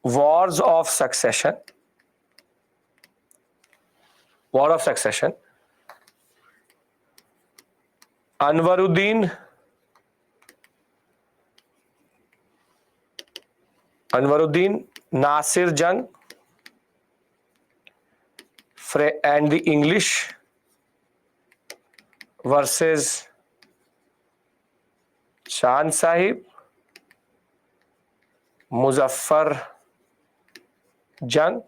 wars of succession. War of succession. Anwaruddin Nasir Jung and the English versus Chand Sahib, Muzaffar Jung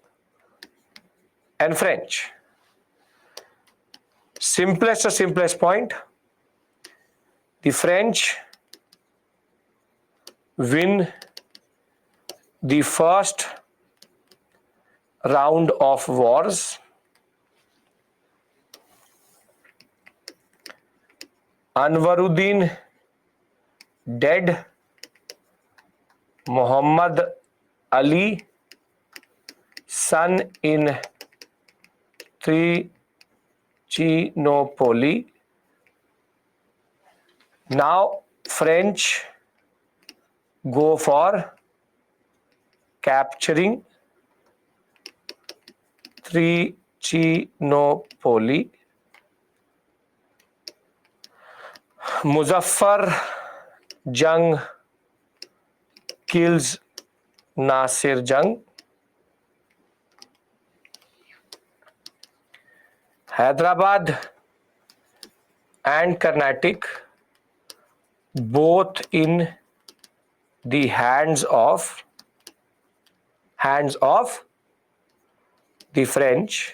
and French. Simplest point. The French win the first round of wars. Anwaruddin dead. Muhammad Ali son in Trichinopoli. Now French go for capturing Trichinopoli. Muzaffar Jung kills Nasir Jung. Hyderabad and Carnatic both in the hands of the French.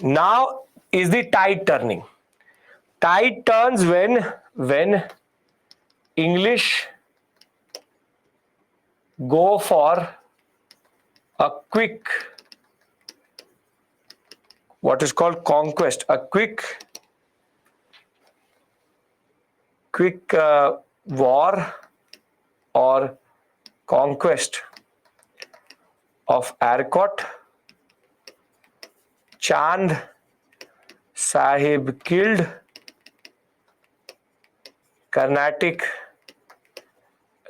Now is the tide turning. Tide turns when English go for a quick, what is called conquest, a quick war or conquest of Arcot. Chand Sahib killed. Carnatic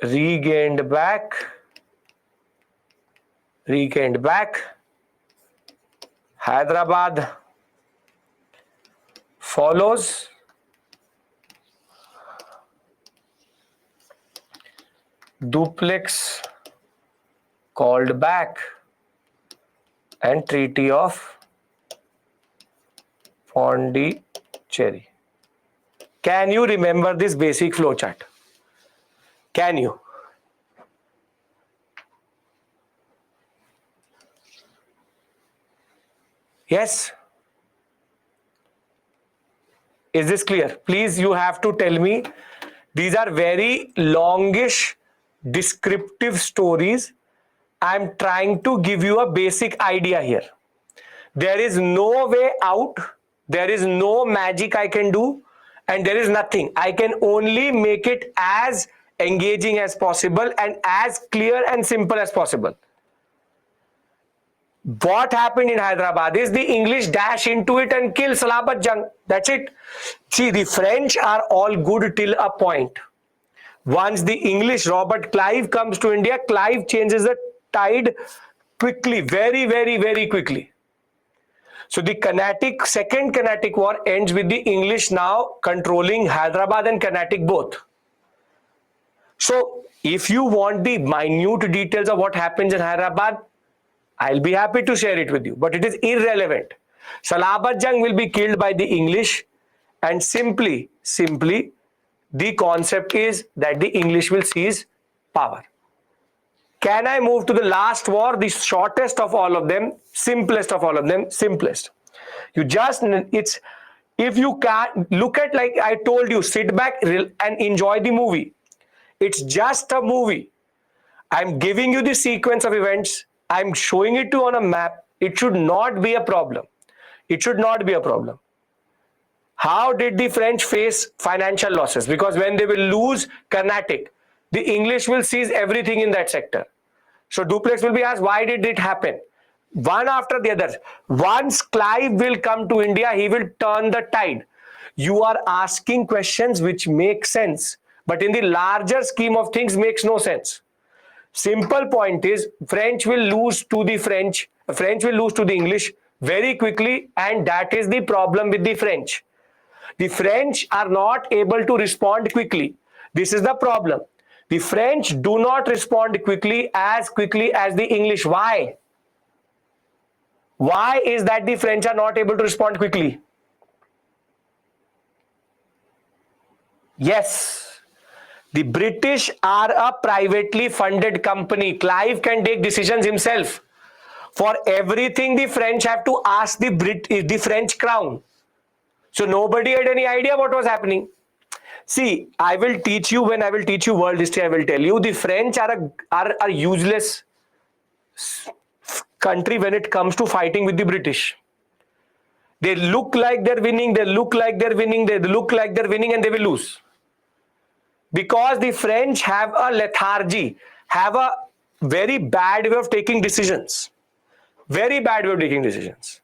regained back. Hyderabad follows. Duplex called back and Treaty of Pondicherry. Can you remember this basic flowchart? Can you? Yes? Is this clear? Please, you have to tell me. These are very longish descriptive stories. I'm trying to give you a basic idea here. There is no way out. There is no magic I can do. And there is nothing. I can only make it as engaging as possible and as clear and simple as possible. What happened in Hyderabad is the English dash into it and kill Salabat Jung. That's it. See, the French are all good till a point. Once the English, Robert Clive comes to India, Clive changes the tide quickly, very, very, very quickly. So the Second Carnatic War ends with the English now controlling Hyderabad and Carnatic both. So if you want the minute details of what happens in Hyderabad, I'll be happy to share it with you, but it is irrelevant. Salabat Jung will be killed by the English, and simply, the concept is that the English will seize power. Can I move to the last war, the shortest of all of them, simplest of all of them, simplest. If you can't look at, like I told you, sit back and enjoy the movie. It's just a movie. I'm giving you the sequence of events. I'm showing it to you on a map. It should not be a problem. It should not be a problem. How did the French face financial losses? Because when they will lose Carnatic, the English will seize everything in that sector. So Dupleix will be asked, why did it happen? One after the other. Once Clive will come to India, he will turn the tide. You are asking questions which make sense, but in the larger scheme of things makes no sense. Simple point is French will lose to the English very quickly, and that is the problem with the French. The French are not able to respond quickly. This is the problem. The French do not respond quickly as the English. Why? Why is that the French are not able to respond quickly? Yes, the British are a privately funded company. Clive can take decisions himself. For everything, the French have to ask the French crown. So nobody had any idea what was happening. See, I will teach you, when I will teach you world history, I will tell you the French are a useless country when it comes to fighting with the British. They look like they're winning, they look like they're winning, and they will lose. Because the French have a lethargy, have a very bad way of taking decisions. Very bad way of taking decisions.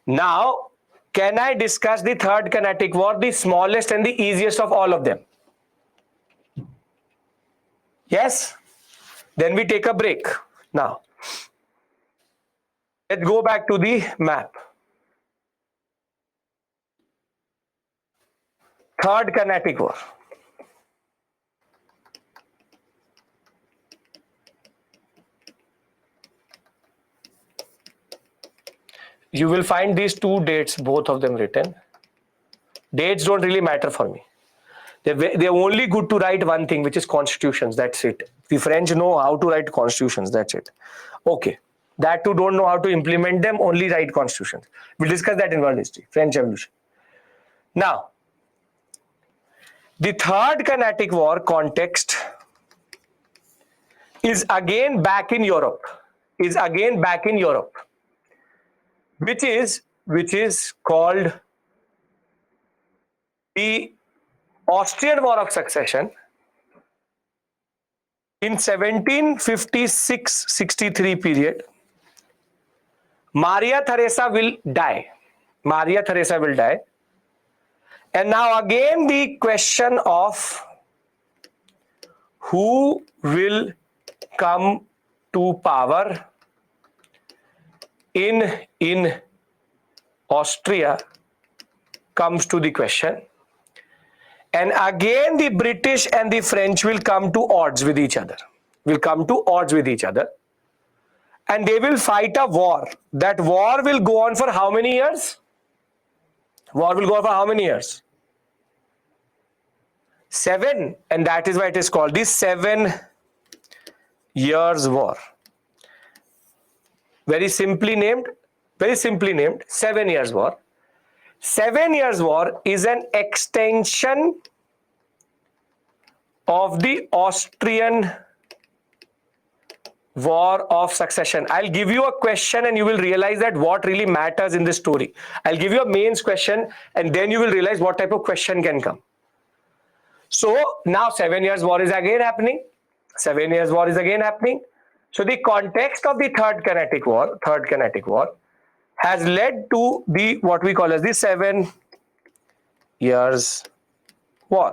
Now, can I discuss the Third Carnatic War, the smallest and the easiest of all of them? Yes? Then we take a break. Now, let's go back to the map. Third Carnatic War. You will find these two dates, both of them written. Dates don't really matter for me. They're only good to write one thing, which is constitutions. That's it. The French know how to write constitutions. That's it. Okay. That too don't know how to implement them, only write constitutions. We'll discuss that in world history, French Revolution. Now, the Third Carnatic War context is again back in Europe. Which is called the Austrian War of Succession in 1756-63 period. Maria Theresa will die. And now again the question of who will come to power in Austria comes to the question, and again the British and the French will come to odds with each other, and they will fight a war. That war will go on for how many years? 7, and that is why it is called the 7 Years' War. Very simply named 7 Years' War. 7 Years' War is an extension of the Austrian War of Succession. I'll give you a question and you will realize that what really matters in this story. I'll give you a mains question and then you will realize what type of question can come. So now 7 Years' War is again happening. So the context of the Third Carnatic War has led to the what we call as the 7 Years' War.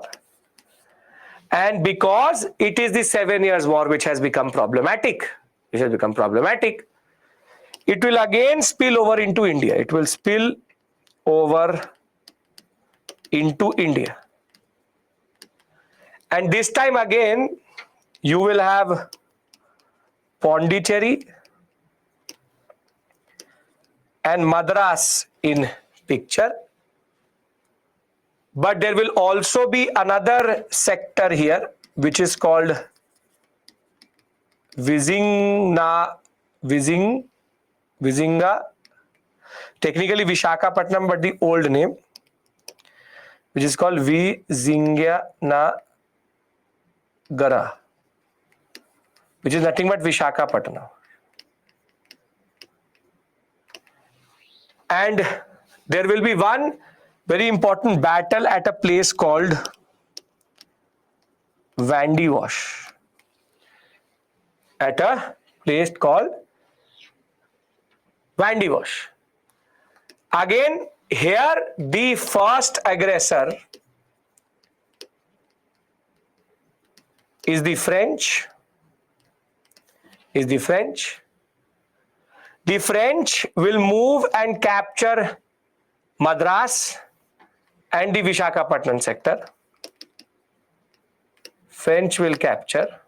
And because it is the 7 Years' War which has become problematic, it will again spill over into India. And this time again, you will have Pondicherry and Madras in picture. But there will also be another sector here, which is called Vizinga, technically Vishakhapatnam, but the old name, which is called Vizinganagara, which is nothing but Vishakhapatnam. And there will be one very important battle at a place called Vandewash. At a place called Vandewash. Again, here the first aggressor is the French. The French will move and capture Madras and the Visakhapatnam sector. French will capture.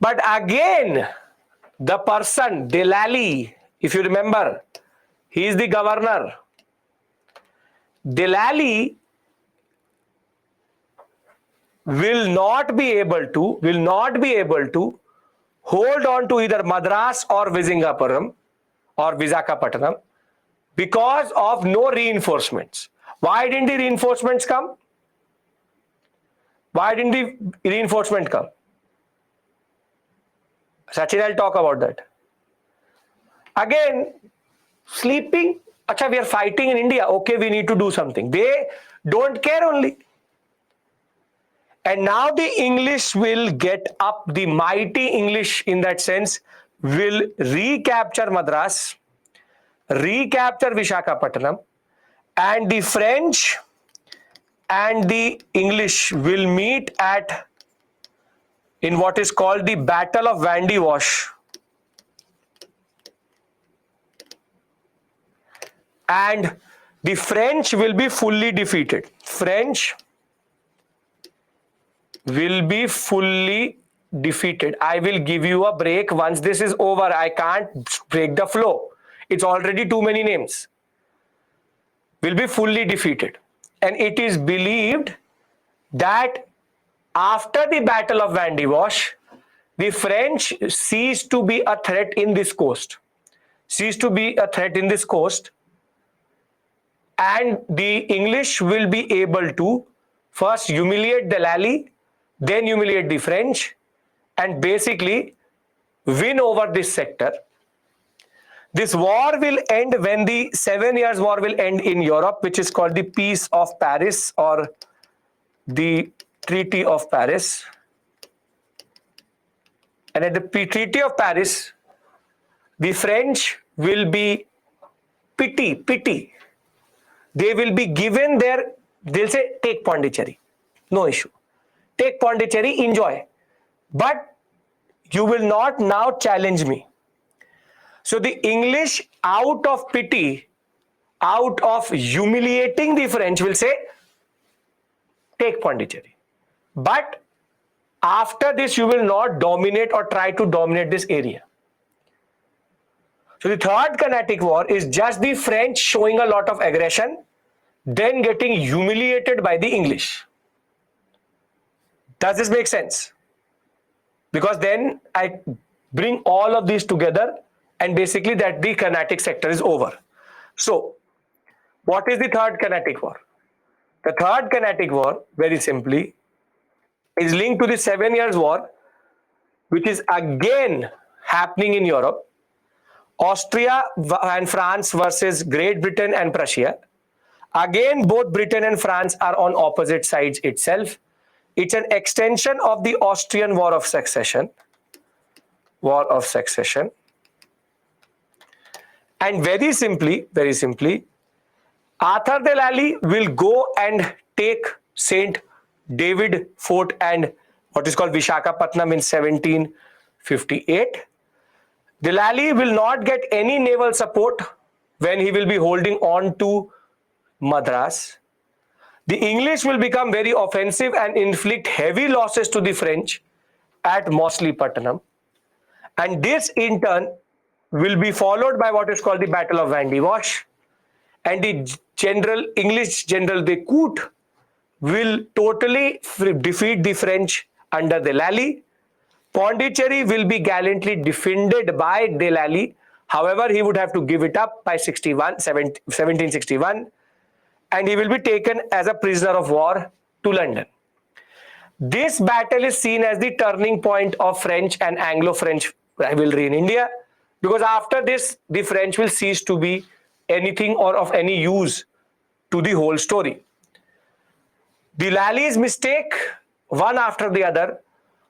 But again, the person, Delali, if you remember, he is the governor. Delali will not be able to hold on to either Madras or Visakhapatnam because of no reinforcements. Why didn't the reinforcements come? Sachin, I'll talk about that. Again, sleeping. Acha, we are fighting in India. Okay, we need to do something. They don't care only. And now the English will get up, the mighty English in that sense will recapture Madras, recapture Visakhapatnam, and the French and the English will meet in what is called the Battle of Vandewash. And the French will be fully defeated. I will give you a break once this is over. I can't break the flow. It's already too many names. Will be fully defeated. And it is believed that after the Battle of Vandewash, the French cease to be a threat in this coast. And the English will be able to first humiliate Delali, then humiliate the French, and basically win over this sector. This war will end when the 7 Years' War will end in Europe, which is called the Peace of Paris or the Treaty of Paris. And at the Treaty of Paris, the French will be pity. They will be given they'll say, take Pondicherry, no issue. Take Pondicherry, enjoy. But you will not now challenge me. So the English, out of pity, out of humiliating the French, will say, take Pondicherry. But after this, you will not dominate or try to dominate this area. So the Third Carnatic War is just the French showing a lot of aggression, then getting humiliated by the English. Does this make sense? Because then I bring all of these together and basically that the Carnatic sector is over. So, what is the Third Carnatic War? The Third Carnatic War, very simply, is linked to the 7 Years' War, which is again happening in Europe. Austria and France versus Great Britain and Prussia. Again, both Britain and France are on opposite sides itself. It's an extension of the Austrian War of Succession. And very simply, Arthur Delali will go and take St. David Fort and what is called Visakhapatnam in 1758. Delali will not get any naval support when he will be holding on to Madras. The English will become very offensive and inflict heavy losses to the French at Mauchlypatnam. And this in turn will be followed by what is called the Battle of Vandewash. And the English general de Coote will totally defeat the French under Delali. Pondicherry will be gallantly defended by Delali. However, he would have to give it up by 1761. And he will be taken as a prisoner of war to London. This battle is seen as the turning point of French and Anglo-French rivalry in India. because after this, the French will cease to be anything or of any use to the whole story. The Lally's mistake, one after the other,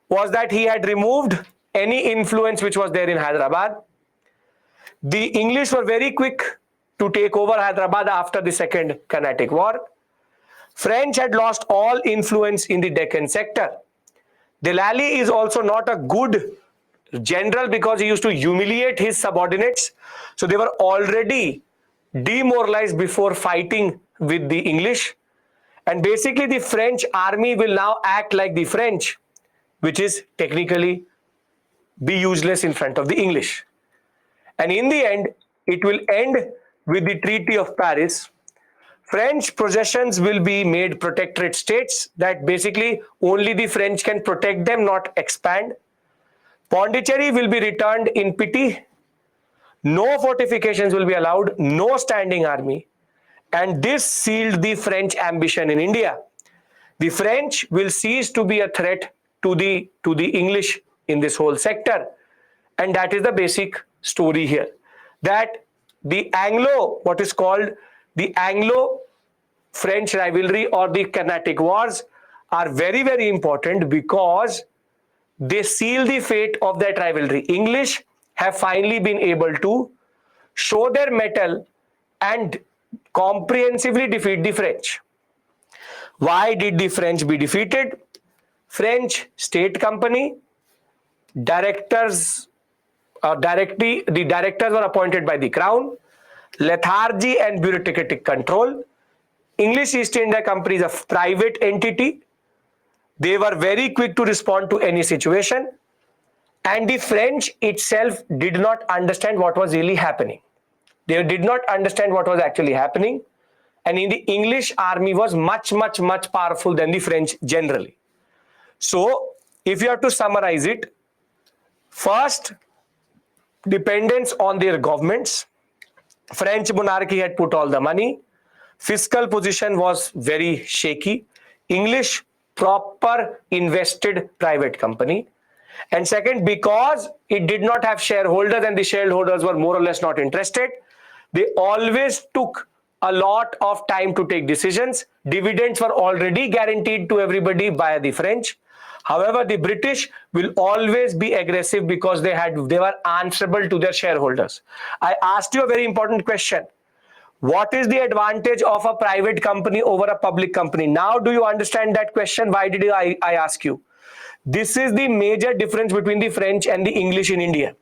was that he had removed any influence which was there in Hyderabad. The English were very quick to take over Hyderabad after the Second Carnatic War. French had lost all influence in the Deccan sector. Delali is also not a good general because he used to humiliate his subordinates. So they were already demoralized before fighting with the English. And basically the French army will now act like the French, which is technically be useless in front of the English. And in the end, it will end with the Treaty of Paris. French possessions will be made protectorate states, that basically only the French can protect them, not expand. Pondicherry will be returned in pity. No fortifications will be allowed, no standing army. And this sealed the French ambition in India. The French will cease to be a threat to the English in this whole sector. And that is the basic story here. That the what is called the Anglo-French rivalry or the Carnatic Wars are very, very important because they seal the fate of that rivalry. English have finally been able to show their mettle and comprehensively defeat the French. Why did the French be defeated? French State Company, directors the directors were appointed by the Crown, lethargy and bureaucratic control. English East India Company is a private entity. They were very quick to respond to any situation. And the French itself did not understand what was really happening. They did not understand what was actually happening. And in the English army was much, much, much powerful than the French generally. So, if you have to summarize it, first, dependence on their governments. French monarchy had put all the money. Fiscal position was very shaky. English, proper invested private company. And second, because it did not have shareholders and the shareholders were more or less not interested, they always took a lot of time to take decisions. Dividends were already guaranteed to everybody by the French. However, the British will always be aggressive because they were answerable to their shareholders. I asked you a very important question. What is the advantage of a private company over a public company? Now, do you understand that question? Why did I ask you? This is the major difference between the French and the English in India.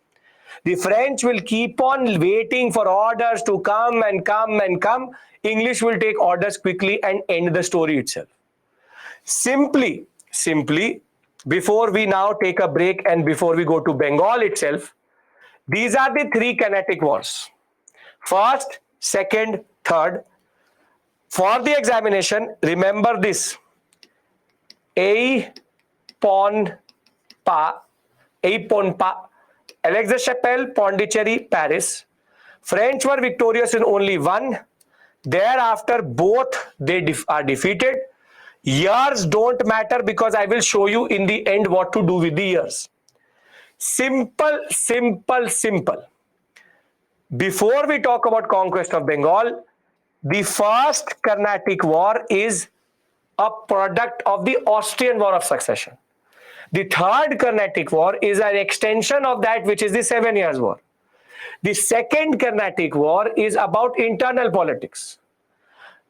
The French will keep on waiting for orders to come and come and come. English will take orders quickly and end the story itself. Simply, before we now take a break and before we go to Bengal itself, these are the three Carnatic Wars. First, second, third. For the examination, remember this. Aix-Ponpa, Aix-la-Chapelle, Pondicherry, Paris. French were victorious in only one. Thereafter, both they are defeated. Years don't matter because I will show you in the end what to do with the years. Simple. Before we talk about conquest of Bengal, the first Carnatic War is a product of the Austrian War of Succession. The third Carnatic War is an extension of that, which is the 7 Years' War. The second Carnatic War is about internal politics.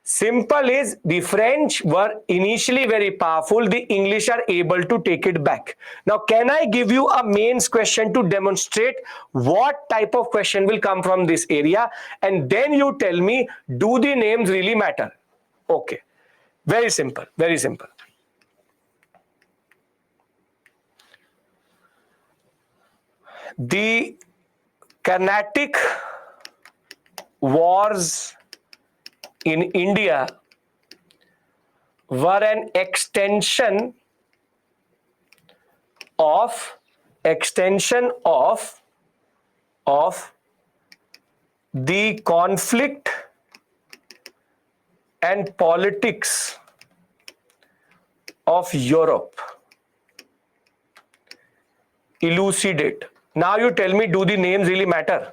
Simple is the French were initially very powerful. The English are able to take it back. Now, can I give you a mains question to demonstrate what type of question will come from this area? And then you tell me, do the names really matter? Okay. Very simple. Very simple. The Carnatic Wars in India were an extension of the conflict and politics of Europe. Elucidate. Now you tell me, do the names really matter?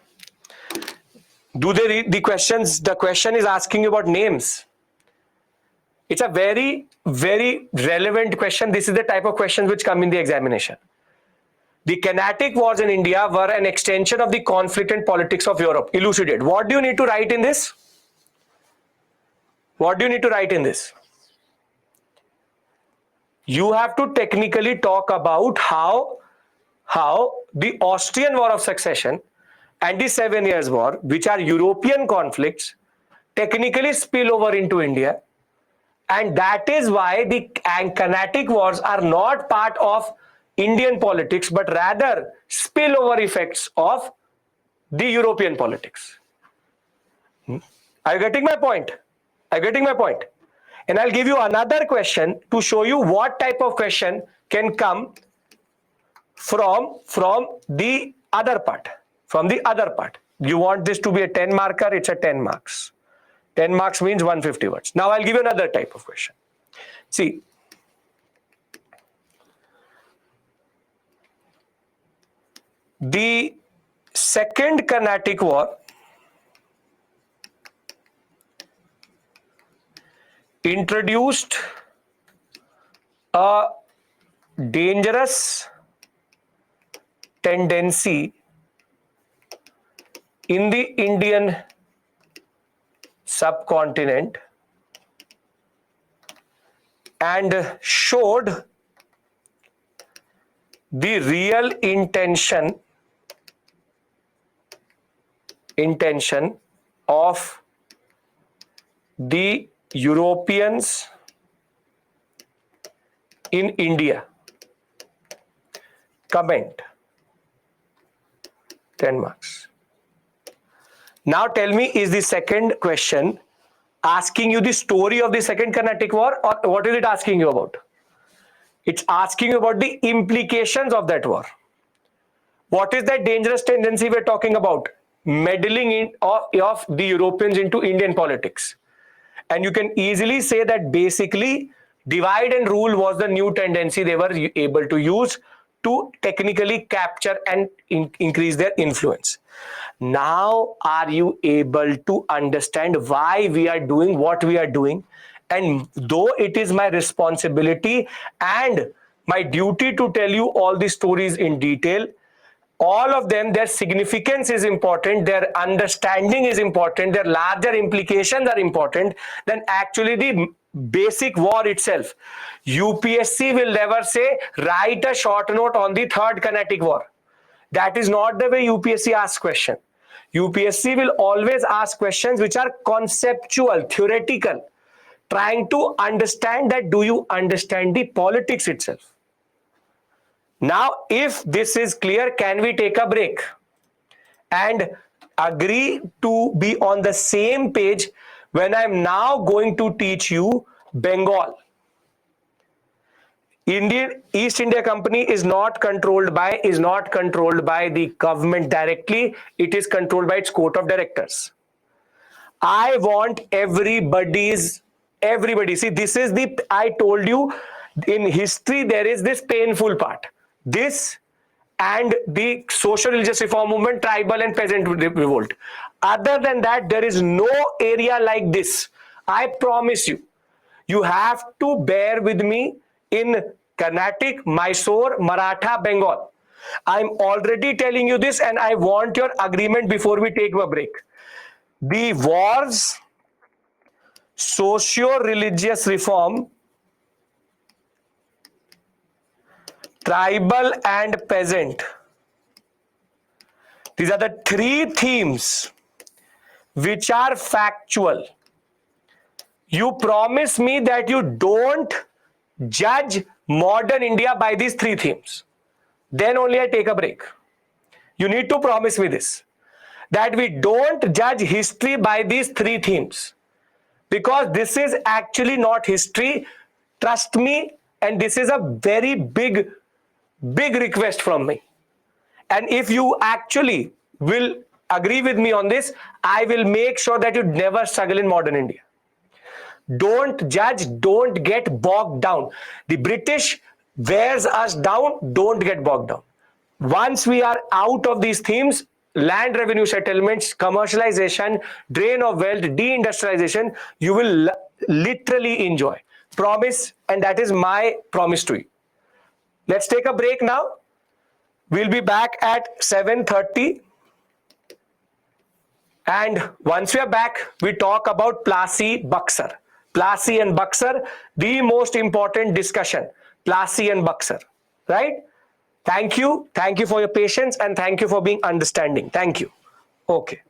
Do they read the questions? The question is asking you about names. It's a very, very relevant question. This is the type of questions which come in the examination. The Carnatic Wars in India were an extension of the conflict and politics of Europe. Elucidate. What do you need to write in this? What do you need to write in this? You have to technically talk about how the Austrian War of Succession and the 7 Years' War, which are European conflicts, technically spill over into India. And that is why the Carnatic Wars are not part of Indian politics, but rather spillover effects of the European politics. Are you getting my point? Are you getting my point? And I'll give you another question to show you what type of question can come from the other part. From the other part. You want this to be a 10 marker, it's a 10 marks. 10 marks means 150 words. Now I'll give you another type of question. See, the Second Carnatic War introduced a dangerous tendency in the Indian subcontinent and showed the real intention of the Europeans in India. Comment. 10 marks. Now tell me, is the second question asking you the story of the Second Carnatic War, or what is it asking you about? It's asking you about the implications of that war. What is that dangerous tendency we're talking about? Meddling of the Europeans into Indian politics. And you can easily say that basically divide and rule was the new tendency they were able to use to technically capture and increase their influence. Now are you able to understand why we are doing what we are doing? And though it is my responsibility and my duty to tell you all the stories in detail, all of them, their significance is important, their understanding is important, their larger implications are important than actually the basic war itself. UPSC will never say, write a short note on the Third Carnatic War. That is not the way UPSC asks questions. UPSC will always ask questions which are conceptual, theoretical, trying to understand that do you understand the politics itself. Now, if this is clear, can we take a break and agree to be on the same page when I'm now going to teach you Bengal? East India Company is not controlled by the government directly. It is controlled by its court of directors. I want everybody. See, this is I told you in history there is this painful part. This and the social religious reform movement, tribal and peasant revolt. Other than that, there is no area like this. I promise you. You have to bear with me in Carnatic, Mysore, Maratha, Bengal. I'm already telling you this and I want your agreement before we take a break. The wars, socio-religious reform, tribal and peasant. These are the three themes which are factual. You promise me that you don't judge modern India by these three themes. Then only I take a break. You need to promise me this, that we don't judge history by these three themes, because this is actually not history. Trust me, and this is a very big request from me. And if you actually will agree with me on this, I will make sure that you never struggle in modern India. Don't judge, don't get bogged down. The British wears us down, don't get bogged down. Once we are out of these themes, land revenue settlements, commercialization, drain of wealth, deindustrialization, you will literally enjoy. Promise, and that is my promise to you. Let's take a break now. We'll be back at 7:30. And once we are back, we talk about Plassey Buxar. Plassey and Buxar, the most important discussion. Plassey and Buxar, right? Thank you. Thank you for your patience and thank you for being understanding. Thank you. Okay.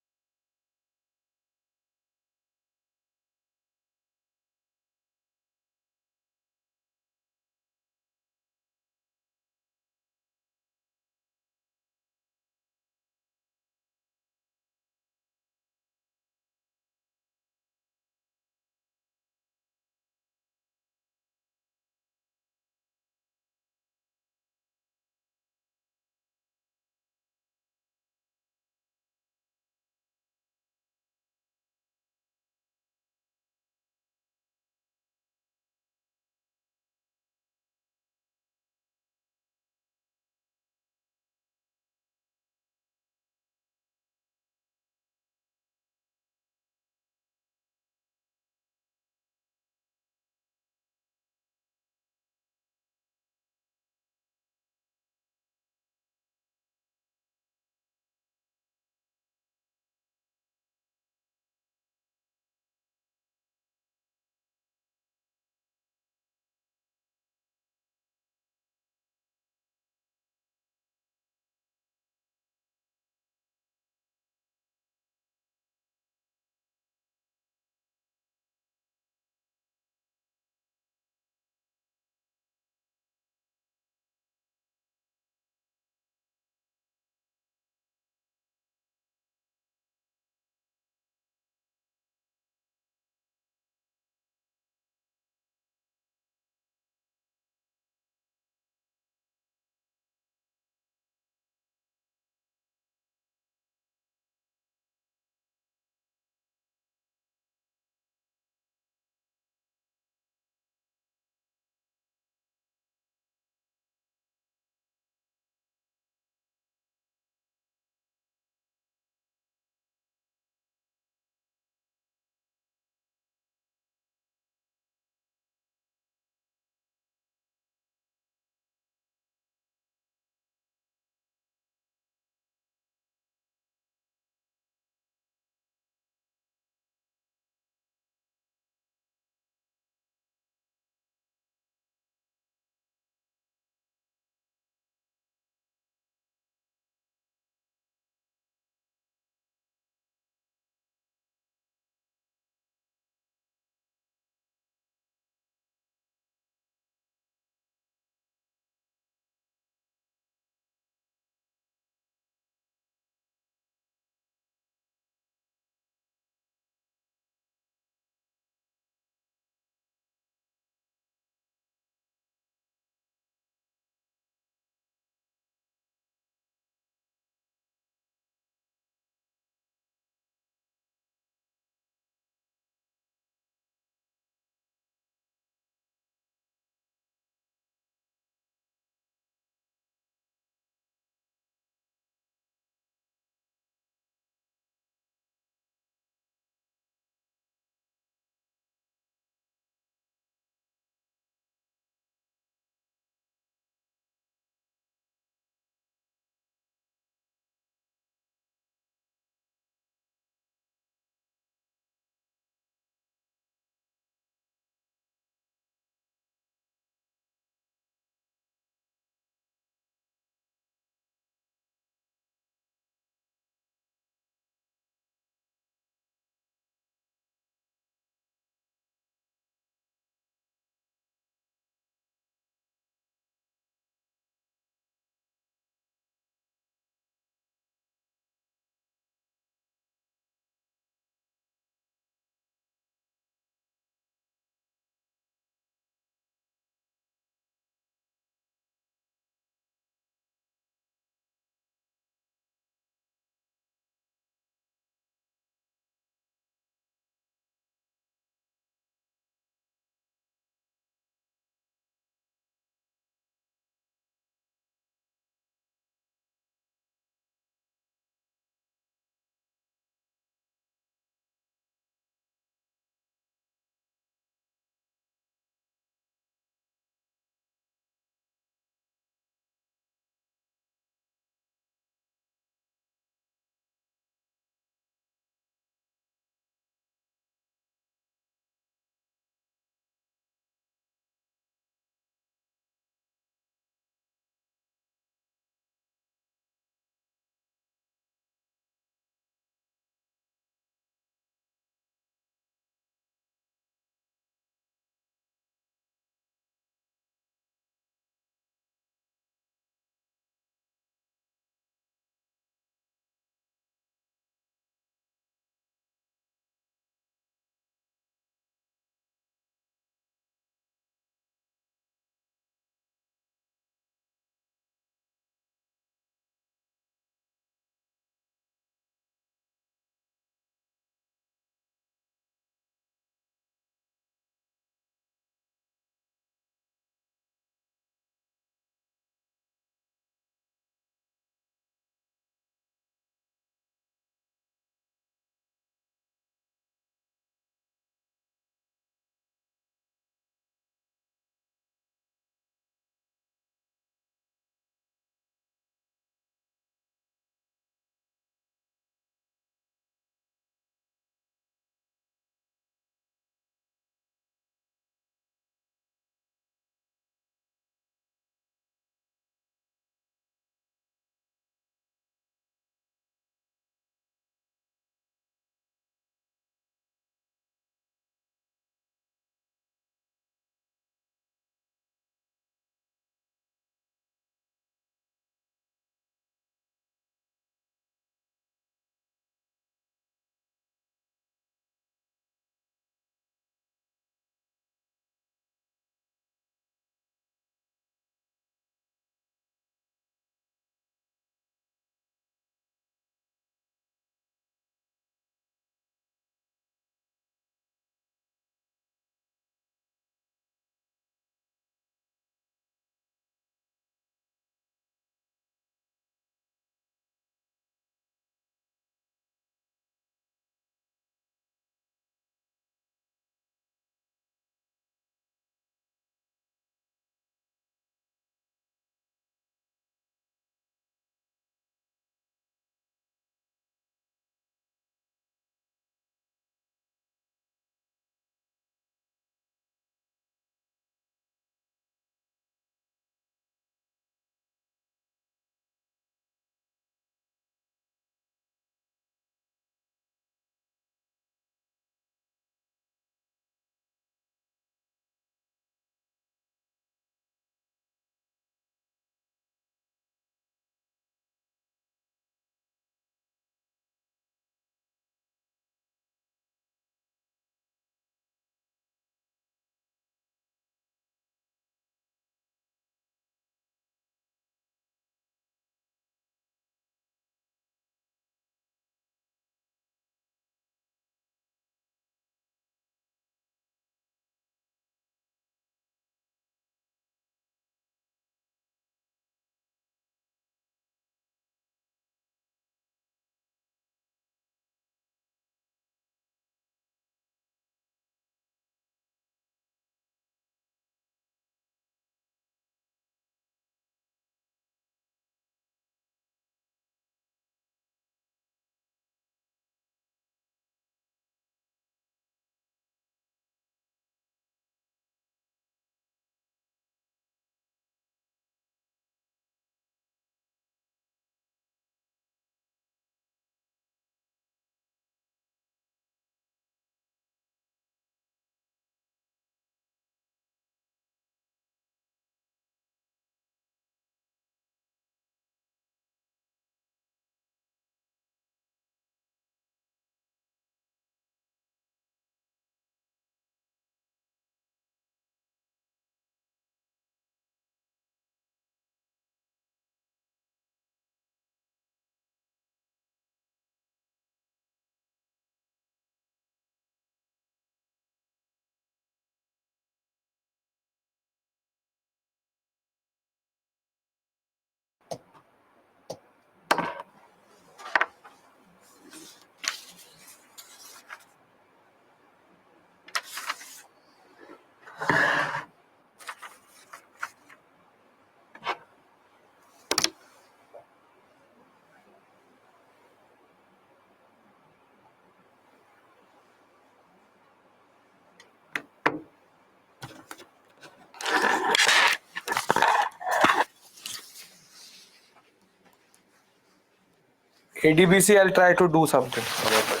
ADBC, I'll try to do something about it.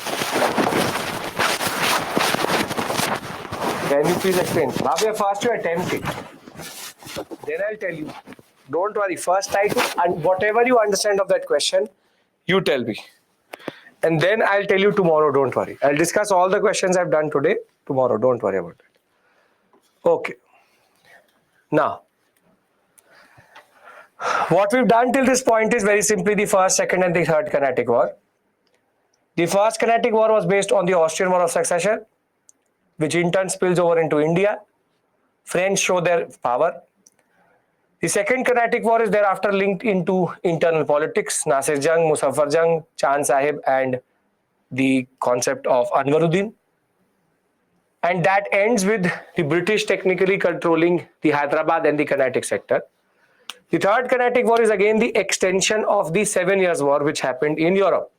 Can you please explain? Bhavya, first you attempt it. Then I'll tell you. Don't worry. First try to, and whatever you understand of that question, you tell me. And then I'll tell you tomorrow, don't worry. I'll discuss all the questions I've done today, tomorrow, don't worry about it. Okay. Now, what we've done till this point is very simply the first, second and the third Carnatic War. The first Carnatic War was based on the Austrian War of Succession, which in turn spills over into India. French show their power. The second Carnatic War is thereafter linked into internal politics, Nasir Jung, Muzaffar Jung, Chand Sahib, and the concept of Anwaruddin. And that ends with the British technically controlling the Hyderabad and the Carnatic sector. The third Carnatic War is again the extension of the 7 Years' War which happened in Europe.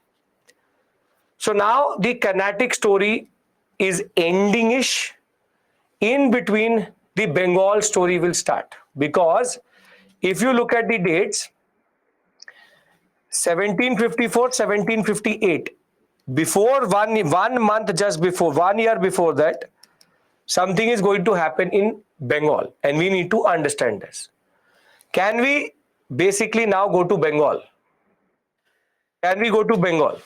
So now the Carnatic story is ending-ish. In between, the Bengal story will start, because if you look at the dates, 1754, 1758, before one month, just before, 1 year before that, something is going to happen in Bengal, and we need to understand this. Can we basically now go to Bengal? Can we go to Bengal?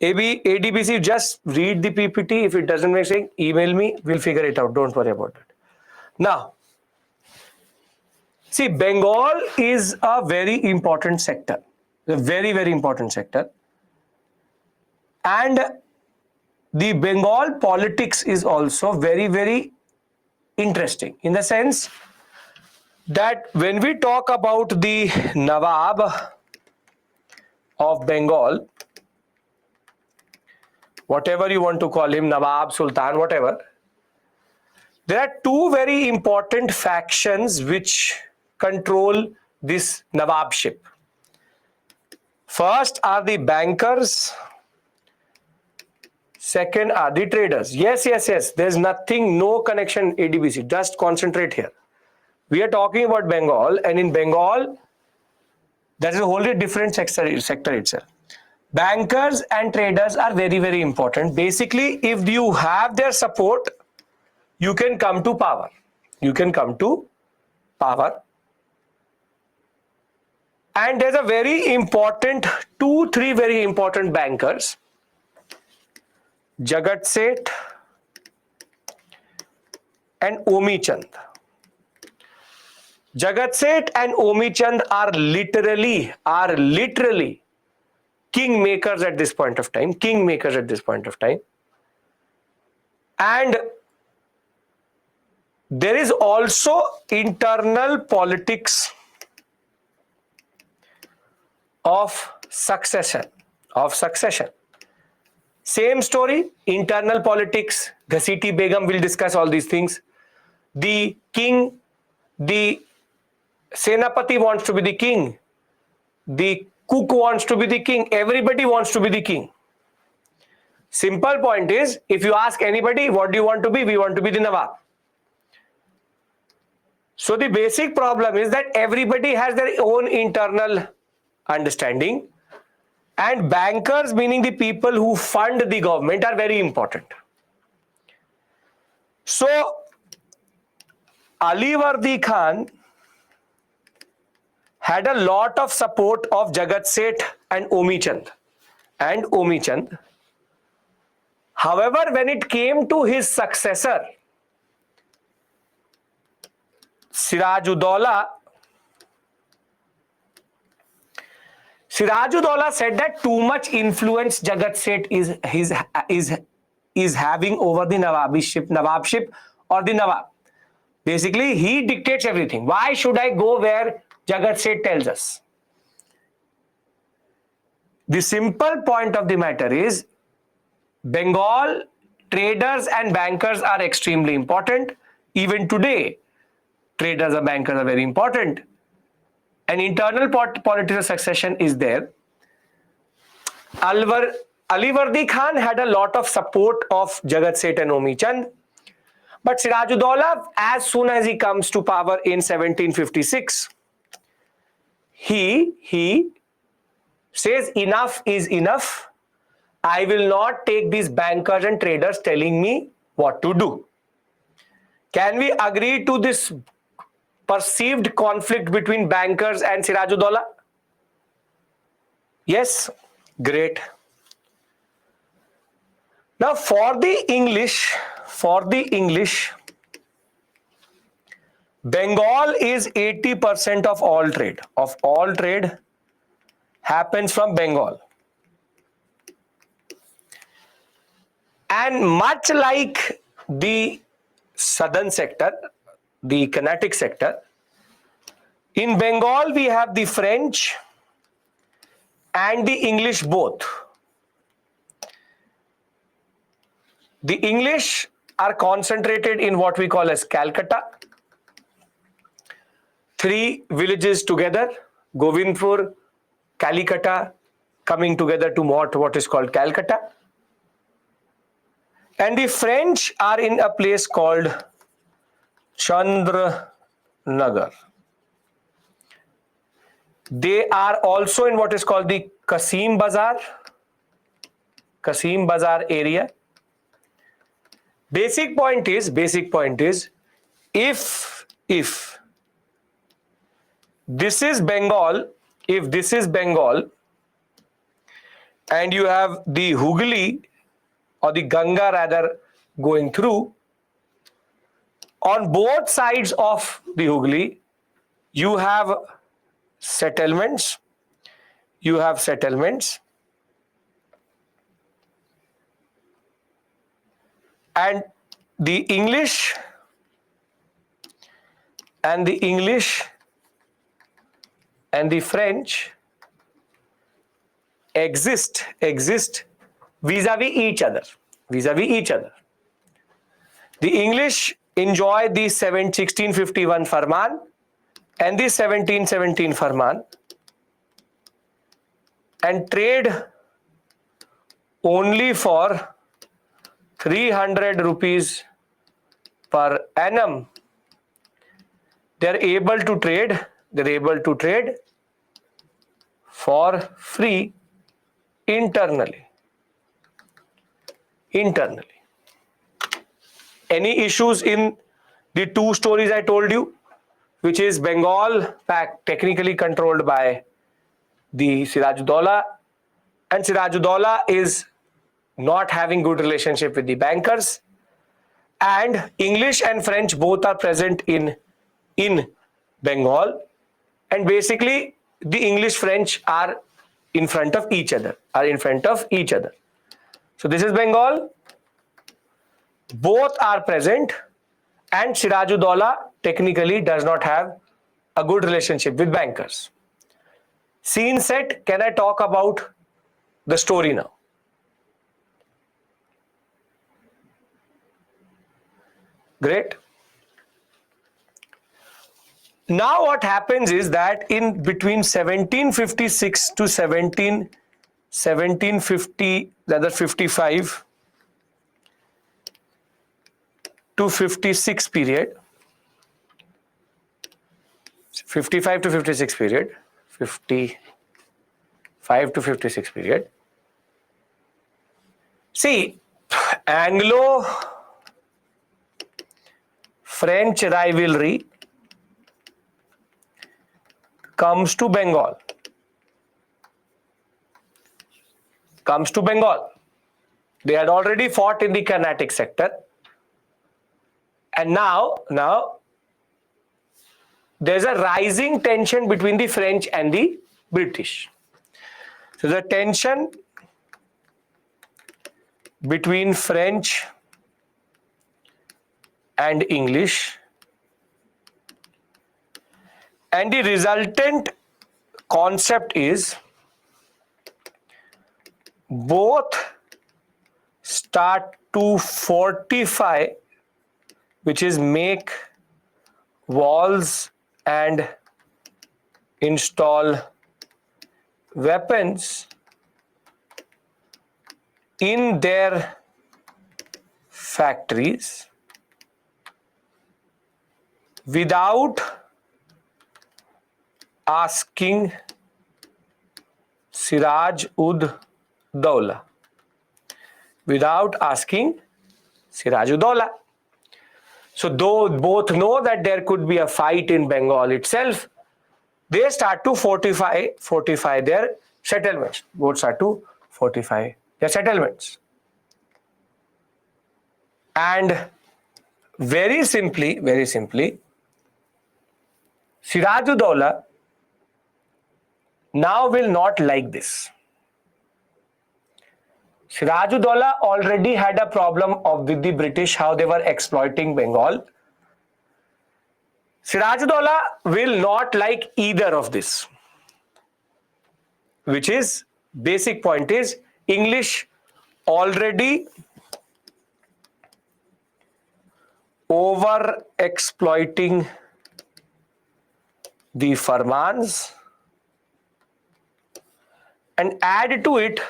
ADBC, just read the PPT. If it doesn't make sense, email me. We'll figure it out. Don't worry about it. Now, see, Bengal is a very important sector. A very, very important sector. And the Bengal politics is also very, very interesting in the sense that when we talk about the Nawab of Bengal, whatever you want to call him, Nawab, Sultan, whatever, there are two very important factions which control this Nawabship. First are the bankers, second are the traders. Yes. There's nothing, no connection, ADBC. Just concentrate here. We are talking about Bengal, and in Bengal, that is a wholly different sector itself. Bankers and traders are very, very important. Basically, if you have their support, you can come to power. You can come to power. And there's a very important, 2-3 very important bankers. Jagat Seth and Omi Chand. Jagat Seth and Omi Chand are literally kingmakers at this point of time. And there is also internal politics of succession. Same story, internal politics. Ghasiti Begum will discuss all these things. The king, the Senapati wants to be the king. The cook wants to be the king. Everybody wants to be the king. Simple point is, if you ask anybody, what do you want to be? We want to be the Nawab. So the basic problem is that everybody has their own internal understanding, and bankers, meaning the people who fund the government, are very important. So Alivardi Khan had a lot of support of Jagat Seth and Omi Chand. However, when it came to his successor, Sirajuddaula said that too much influence Jagat Seth is having over the Nawabship or the Nawab. Basically, he dictates everything. Why should I go where Jagat Seth tells us? The simple point of the matter is, Bengal traders and bankers are extremely important. Even today, traders and bankers are very important. An internal political succession is there. Alivardi Khan had a lot of support of Jagat Seth and Omi Chand. But Sirajuddaula, as soon as he comes to power in 1756, he says enough is enough. I will not take these bankers and traders telling me what to do. Can we agree to this perceived conflict between bankers and Sirajuddaula? Yes, great. Now for the English, Bengal is 80% of all trade. Of all trade happens from Bengal. And much like the southern sector, the Carnatic sector, in Bengal we have the French and the English both. The English are concentrated in what we call as Calcutta. 3 villages together, Govindpur, Calicut, coming together to what is called Calcutta. And the French are in a place called Chandranagar. They are also in what is called the Kasim Bazar area. Basic point is, if this is Bengal, and you have the Hooghly or the Ganga rather going through, on both sides of the Hooghly, you have settlements. And the English and the French exist vis-a-vis each other. The English enjoy the 1651 Farman and the 1717 Farman and trade only for 300 rupees per annum. They're able to trade for free internally. Any issues in the 2 stories I told you, which is Bengal technically controlled by the Sirajuddaula, and Sirajuddaula is not having good relationship with the bankers, and English and French both are present in Bengal, and basically the English French are in front of each other. So this is Bengal. Both are present, and Sirajuddaula technically does not have a good relationship with bankers. Scene set. Can I talk about the story now? Great. Now what happens is that in between 1756 to 1750, rather 55 to 56 period, 55 to 56 period, 55 to 56 period. See, Anglo-French rivalry comes to Bengal. They had already fought in the Carnatic sector. And now there's a rising tension between the French and the British. So the tension between French and English, and the resultant concept is both start to fortify, which is make walls and install weapons in their factories without asking Siraj-ud-Dawla without asking Siraj-ud-Dawla. So though both know that there could be a fight in Bengal itself, they start to fortify their settlements. Both start to fortify their settlements. And very simply, Siraj-ud-Dawla now will not like this. Siraj-ud-Dawla already had a problem with the British, how they were exploiting Bengal. Siraj-ud-Dawla will not like either of this. Which is, basic point is, English already over exploiting the Farmans, and add to it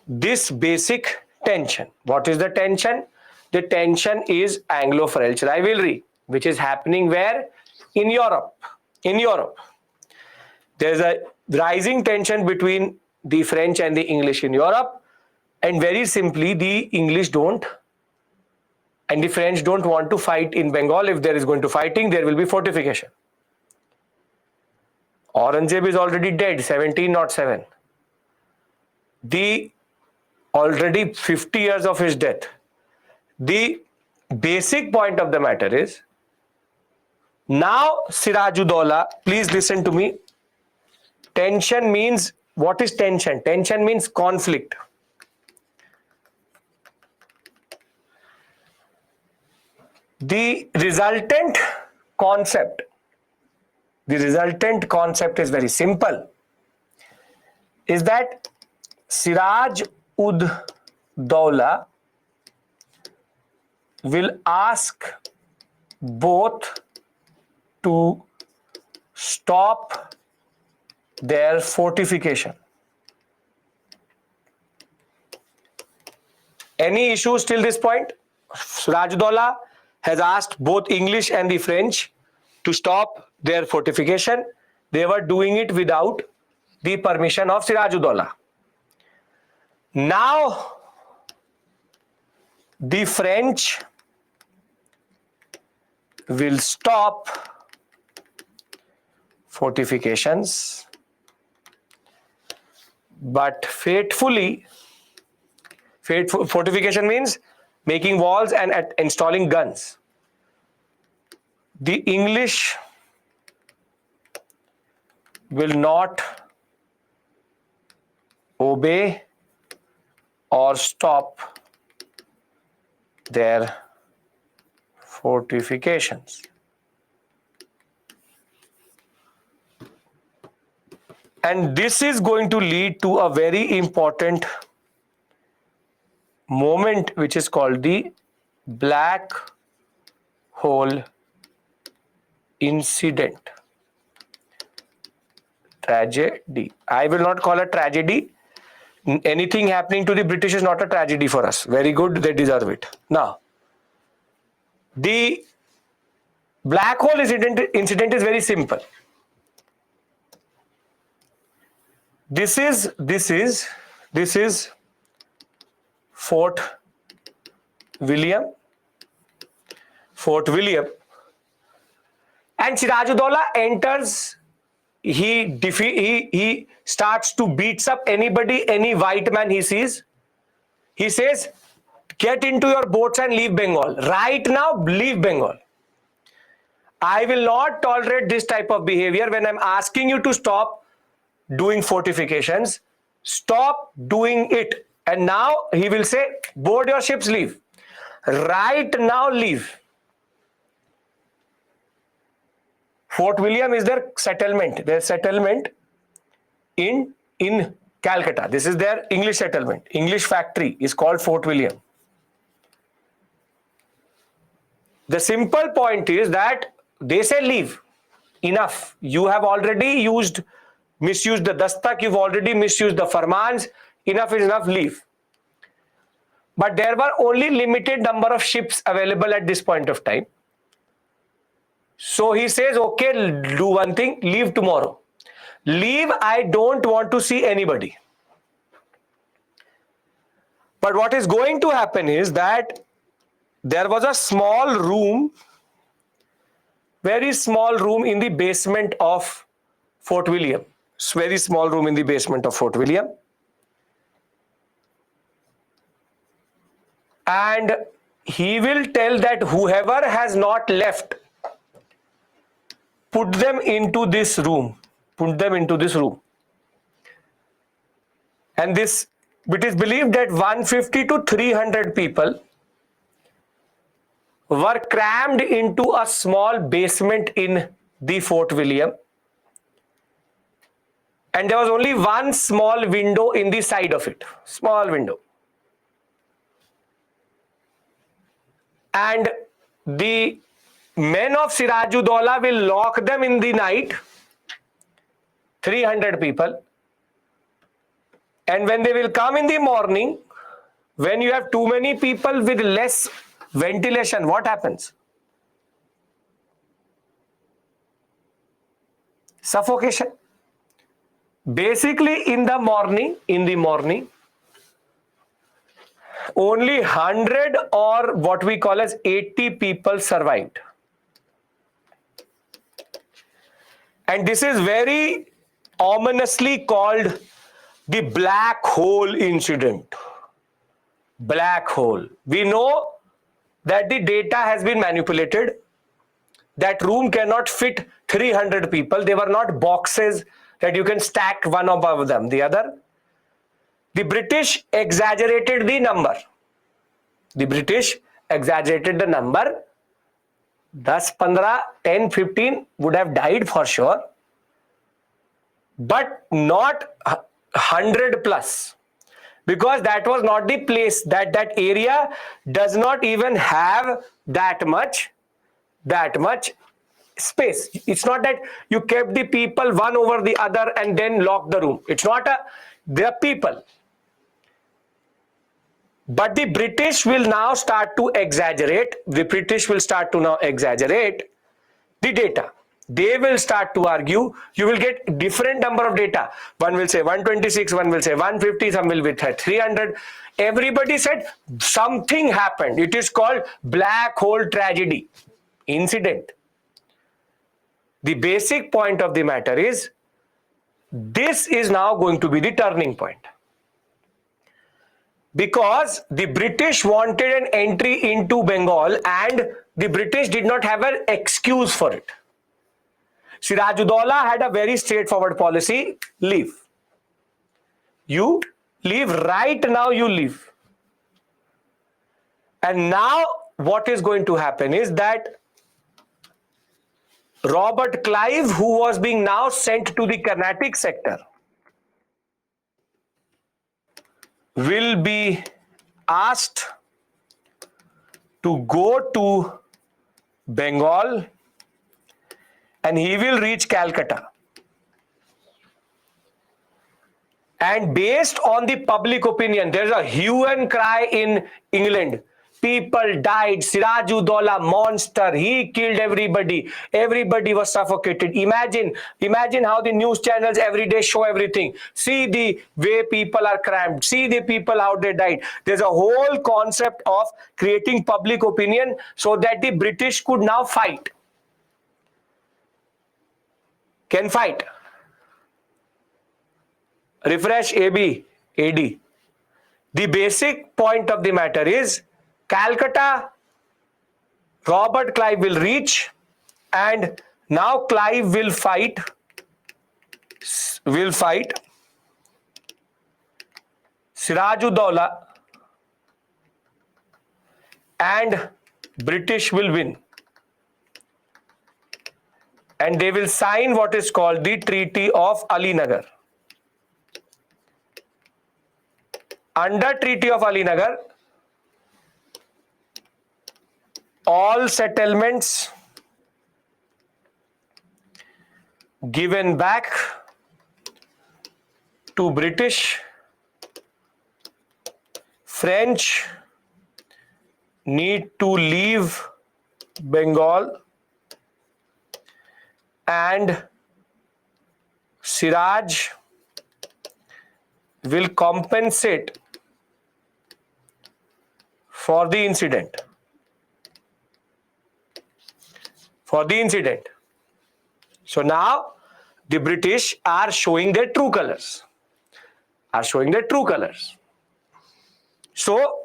this basic tension. What is the tension? The tension is Anglo-French rivalry, which is happening where? In Europe. In Europe. There's a rising tension between the French and the English in Europe, and very simply the English don't and the French don't want to fight in Bengal. If there is going to fighting, there will be fortification. Aurangzeb is already dead, 1707. The already 50 years of his death. The basic point of the matter is, now Siraj-ud-Dawla, please listen to me. Tension means, what is tension? Tension means conflict. The resultant concept is very simple, is that Siraj-ud-Dawla will ask both to stop their fortification. Any issues till this point? Siraj-ud-Dawla has asked both English and the French to stop their fortification. They were doing it without the permission of Siraj-ud-Dawla. Now, the French will stop fortifications, but fatefully, fortification means making walls and installing guns. The English will not obey or stop their fortifications. And this is going to lead to a very important moment, which is called the Black Hole Incident. Tragedy. I will not call it tragedy. Anything happening to the British is not a tragedy for us. Very good, they deserve it. Now, the Black Hole incident is very simple. This is Fort William. And Siraj-ud-Dawla enters. He starts to beats up anybody, any white man he sees. He says, get into your boats and leave Bengal. Right now, leave Bengal. I will not tolerate this type of behavior. When I'm asking you to stop doing fortifications, stop doing it. And now he will say, board your ships, leave. Right now, leave. Fort William is their settlement. Their settlement in Calcutta. This is their English settlement. English factory is called Fort William. The simple point is that they say leave. Enough. You have already misused the Dastak. You've already misused the Farmans. Enough is enough. Leave. But there were only limited number of ships available at this point of time. So he says, okay, do one thing, leave tomorrow. leave, I don't want to see anybody. But what is going to happen is that there was a small room, very small room in the basement of Fort William. Very small room in the basement of Fort William. And he will tell that whoever has not left, put them into this room. Put them into this room. And this, it is believed that 150 to 300 people were crammed into a small basement in the Fort William. And there was only one small window in the side of it. Small window. And the men of Sirajuddaula will lock them in the night, 300 people. And when they will come in the morning, when you have too many people with less ventilation, what happens? Suffocation. Basically, in the morning, only 100 or what we call as 80 people survived. And this is very ominously called the black hole incident. Black hole. We know that the data has been manipulated. That room cannot fit 300 people. They were not boxes that you can stack one above them the other. The British exaggerated the number. The British exaggerated the number. 10, 15, 10, 15 would have died for sure. But not 100 plus. Because that was not the place. That area does not even have that much space. It's not that you kept the people one over the other and then locked the room. It's not they're people. But the British will now start to exaggerate. The British will start to now exaggerate the data. They will start to argue. You will get different number of data. One will say 126, one will say 150, some will be 300. Everybody said something happened. It is called black hole tragedy incident. The basic point of the matter is, this is now going to be the turning point. Because the British wanted an entry into Bengal and the British did not have an excuse for it. Sirajuddaula had a very straightforward policy: leave. You leave right now, you leave. And now what is going to happen is that Robert Clive, who was being now sent to the Carnatic sector, will be asked to go to Bengal and he will reach Calcutta. And based on the public opinion, there's a hue and cry in England. People died. Sirajuddaula, monster. He killed everybody. Everybody was suffocated. Imagine how the news channels every day show everything. See the way people are crammed. See the people how they died. There's a whole concept of creating public opinion so that the British could now fight. Can fight. Refresh AB, AD. The basic point of the matter is, Calcutta, Robert Clive will reach, and now Clive will fight Sirajuddaula, and British will win. And they will sign what is called the Treaty of Alinagar. Under Treaty of Alinagar, all settlements given back to British. French need to leave Bengal and Siraj will compensate for the incident. So now the British are showing their true colors. So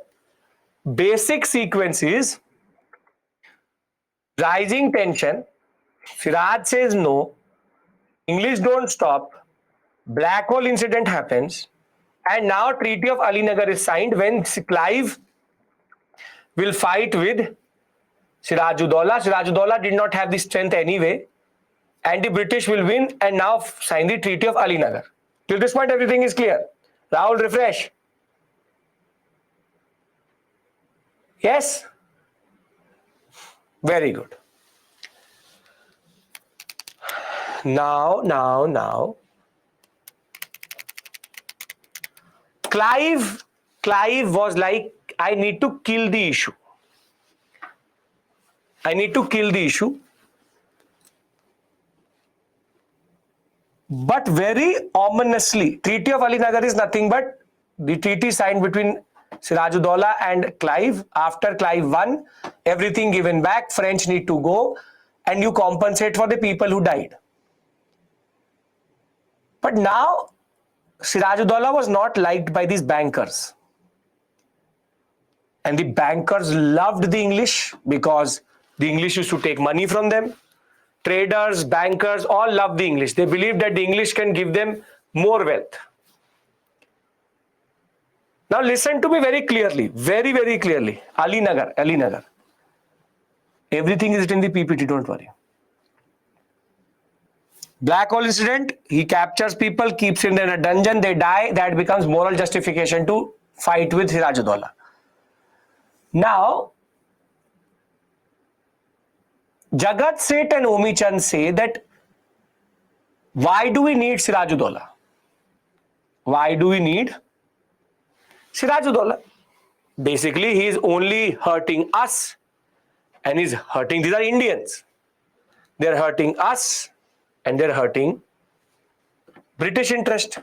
basic sequence is rising tension. Siraj says no. English don't stop. Black hole incident happens. And now Treaty of Alinagar is signed when Clive will fight with Sirajuddaula. Sirajuddaula did not have the strength anyway. And the British will win and now sign the Treaty of Alinagar. Till this point, everything is clear. Rahul, refresh. Yes? Very good. Now. Clive was like, I need to kill the issue. But very ominously, Treaty of Alinagar is nothing but the treaty signed between Sirajuddaula and Clive. After Clive won, everything given back, French need to go and you compensate for the people who died. But now, Sirajuddaula was not liked by these bankers. And the bankers loved the English because the English used to take money from them. Traders, bankers, all loved the English. They believed that the English can give them more wealth. Now listen to me very clearly, very clearly. Alinagar. Everything is written in the PPT, don't worry. Black hole incident, he captures people, keeps them in a dungeon, they die, that becomes moral justification to fight with Sirajuddaula. Now, Jagat Seth and Omi Chand say that why do we need Sirajuddaula? Basically, he is only hurting us and he's hurting, these are Indians. They're hurting us and they're hurting British interest.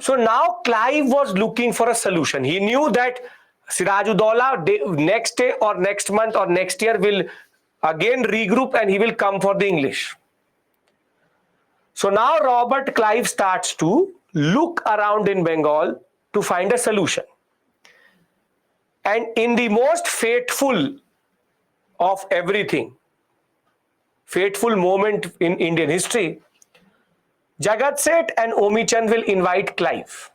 So now Clive was looking for a solution. He knew that Sirajuddaula next day or next month or next year will again regroup and he will come for the English. So now Robert Clive starts to look around in Bengal to find a solution. And in the most fateful of everything, fateful moment in Indian history, Jagat Seth and Omi Chand will invite Clive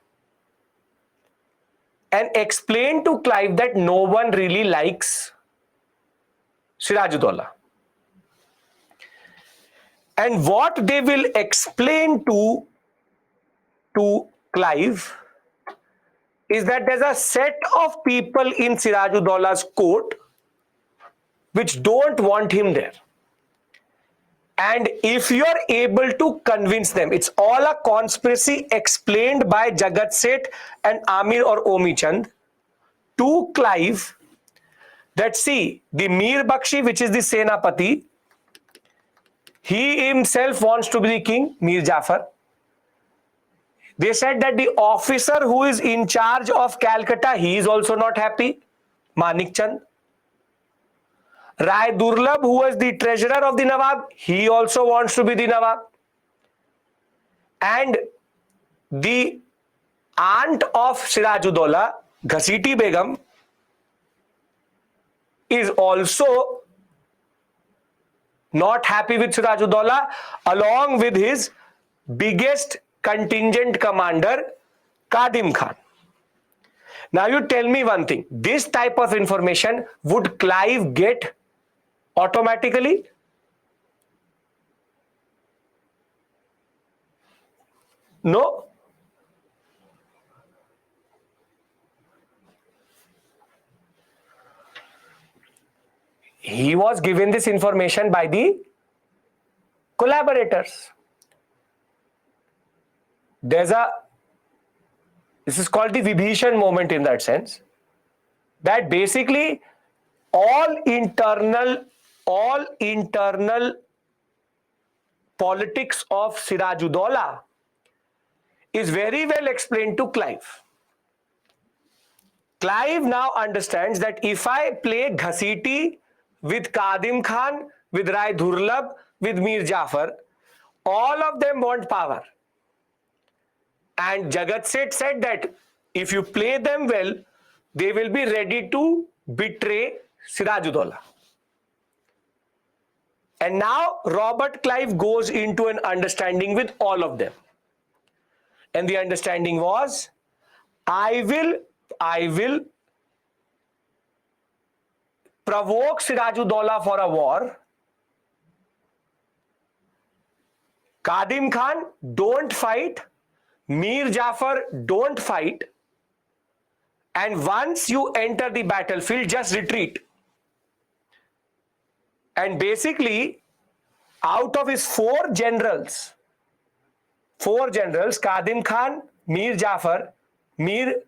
and explain to Clive that no one really likes Sirajuddaula. And what they will explain to Clive is that there's a set of people in Sirajuddaula's court which don't want him there. And if you are able to convince them, it's all a conspiracy explained by Jagat Seth and Amir or Omi Chand to Clive that see, the Mir Bakshi, which is the Senapati, he himself wants to be the king, Mir Jafar. They said that the officer who is in charge of Calcutta, he is also not happy, Manik Chand. Rai Durlabh, who was the treasurer of the Nawab, he also wants to be the Nawab. And the aunt of Sirajuddaula, Ghasiti Begum, is also not happy with Sirajuddaula, along with his biggest contingent commander, Kadim Khan. Now you tell me one thing, this type of information would Clive get automatically? No. He was given this information by the collaborators. This is called the Vibhishan moment in that sense, that basically all internal politics of Sirajuddaula is very well explained to Clive. Clive now understands that if I play Ghasiti with Kadim Khan, with Rai Durlab, with Mir Jafar, all of them want power. And Jagat Seth said that if you play them well, they will be ready to betray Sirajuddaula. And now Robert Clive goes into an understanding with all of them. And the understanding was, I will provoke Sirajuddaula for a war. Kadim Khan, don't fight. Mir Jafar, don't fight. And once you enter the battlefield, just retreat. And basically, out of his four generals, Kadim Khan, Mir Jafar, Mir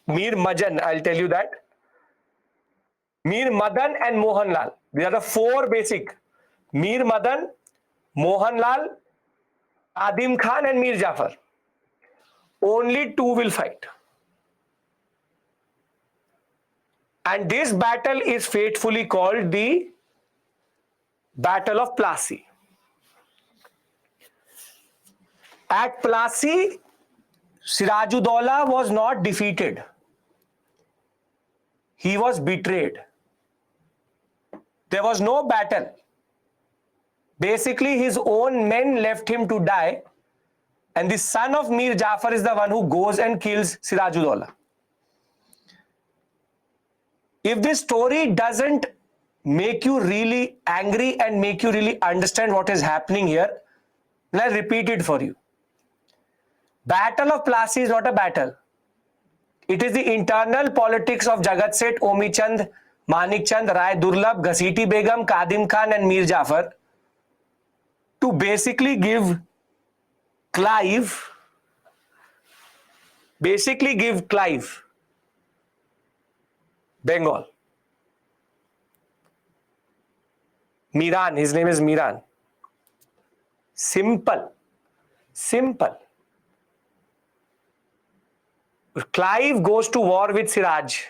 Majan, I'll tell you that, Mir Madan and Mohanlal. These are the four basic. Mir Madan, Mohanlal, Kadim Khan and Mir Jafar. Only two will fight. And this battle is faithfully called the Battle of Plassey. At Plassey, Sirajuddaula was not defeated. He was betrayed. There was no battle. Basically, his own men left him to die, and the son of Mir Jafar is the one who goes and kills Sirajuddaula. If this story doesn't make you really angry and make you really understand what is happening here, then I'll repeat it for you. Battle of Plassey is not a battle. It is the internal politics of Jagat Seth, Omi Chand, Manik Chand, Rai Durlab, Ghasiti Begum, Kadim Khan and Mir Jafar to basically give Clive Bengal. Miran, his name is Miran. Simple. Clive goes to war with Siraj.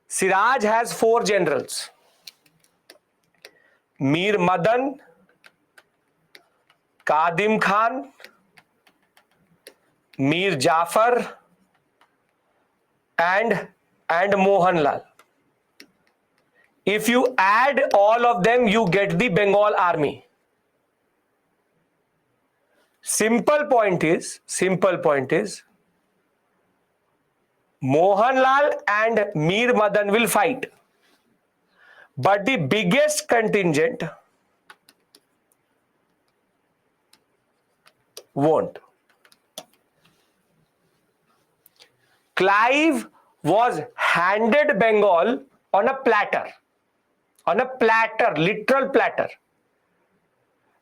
Siraj has four generals: Mir Madan, Kadim Khan, Mir Jafar, and Mohanlal. If you add all of them, you get the Bengal army. Simple point is, Mohanlal and Mir Madan will fight. But the biggest contingent won't. Clive was handed Bengal on a platter, literal platter.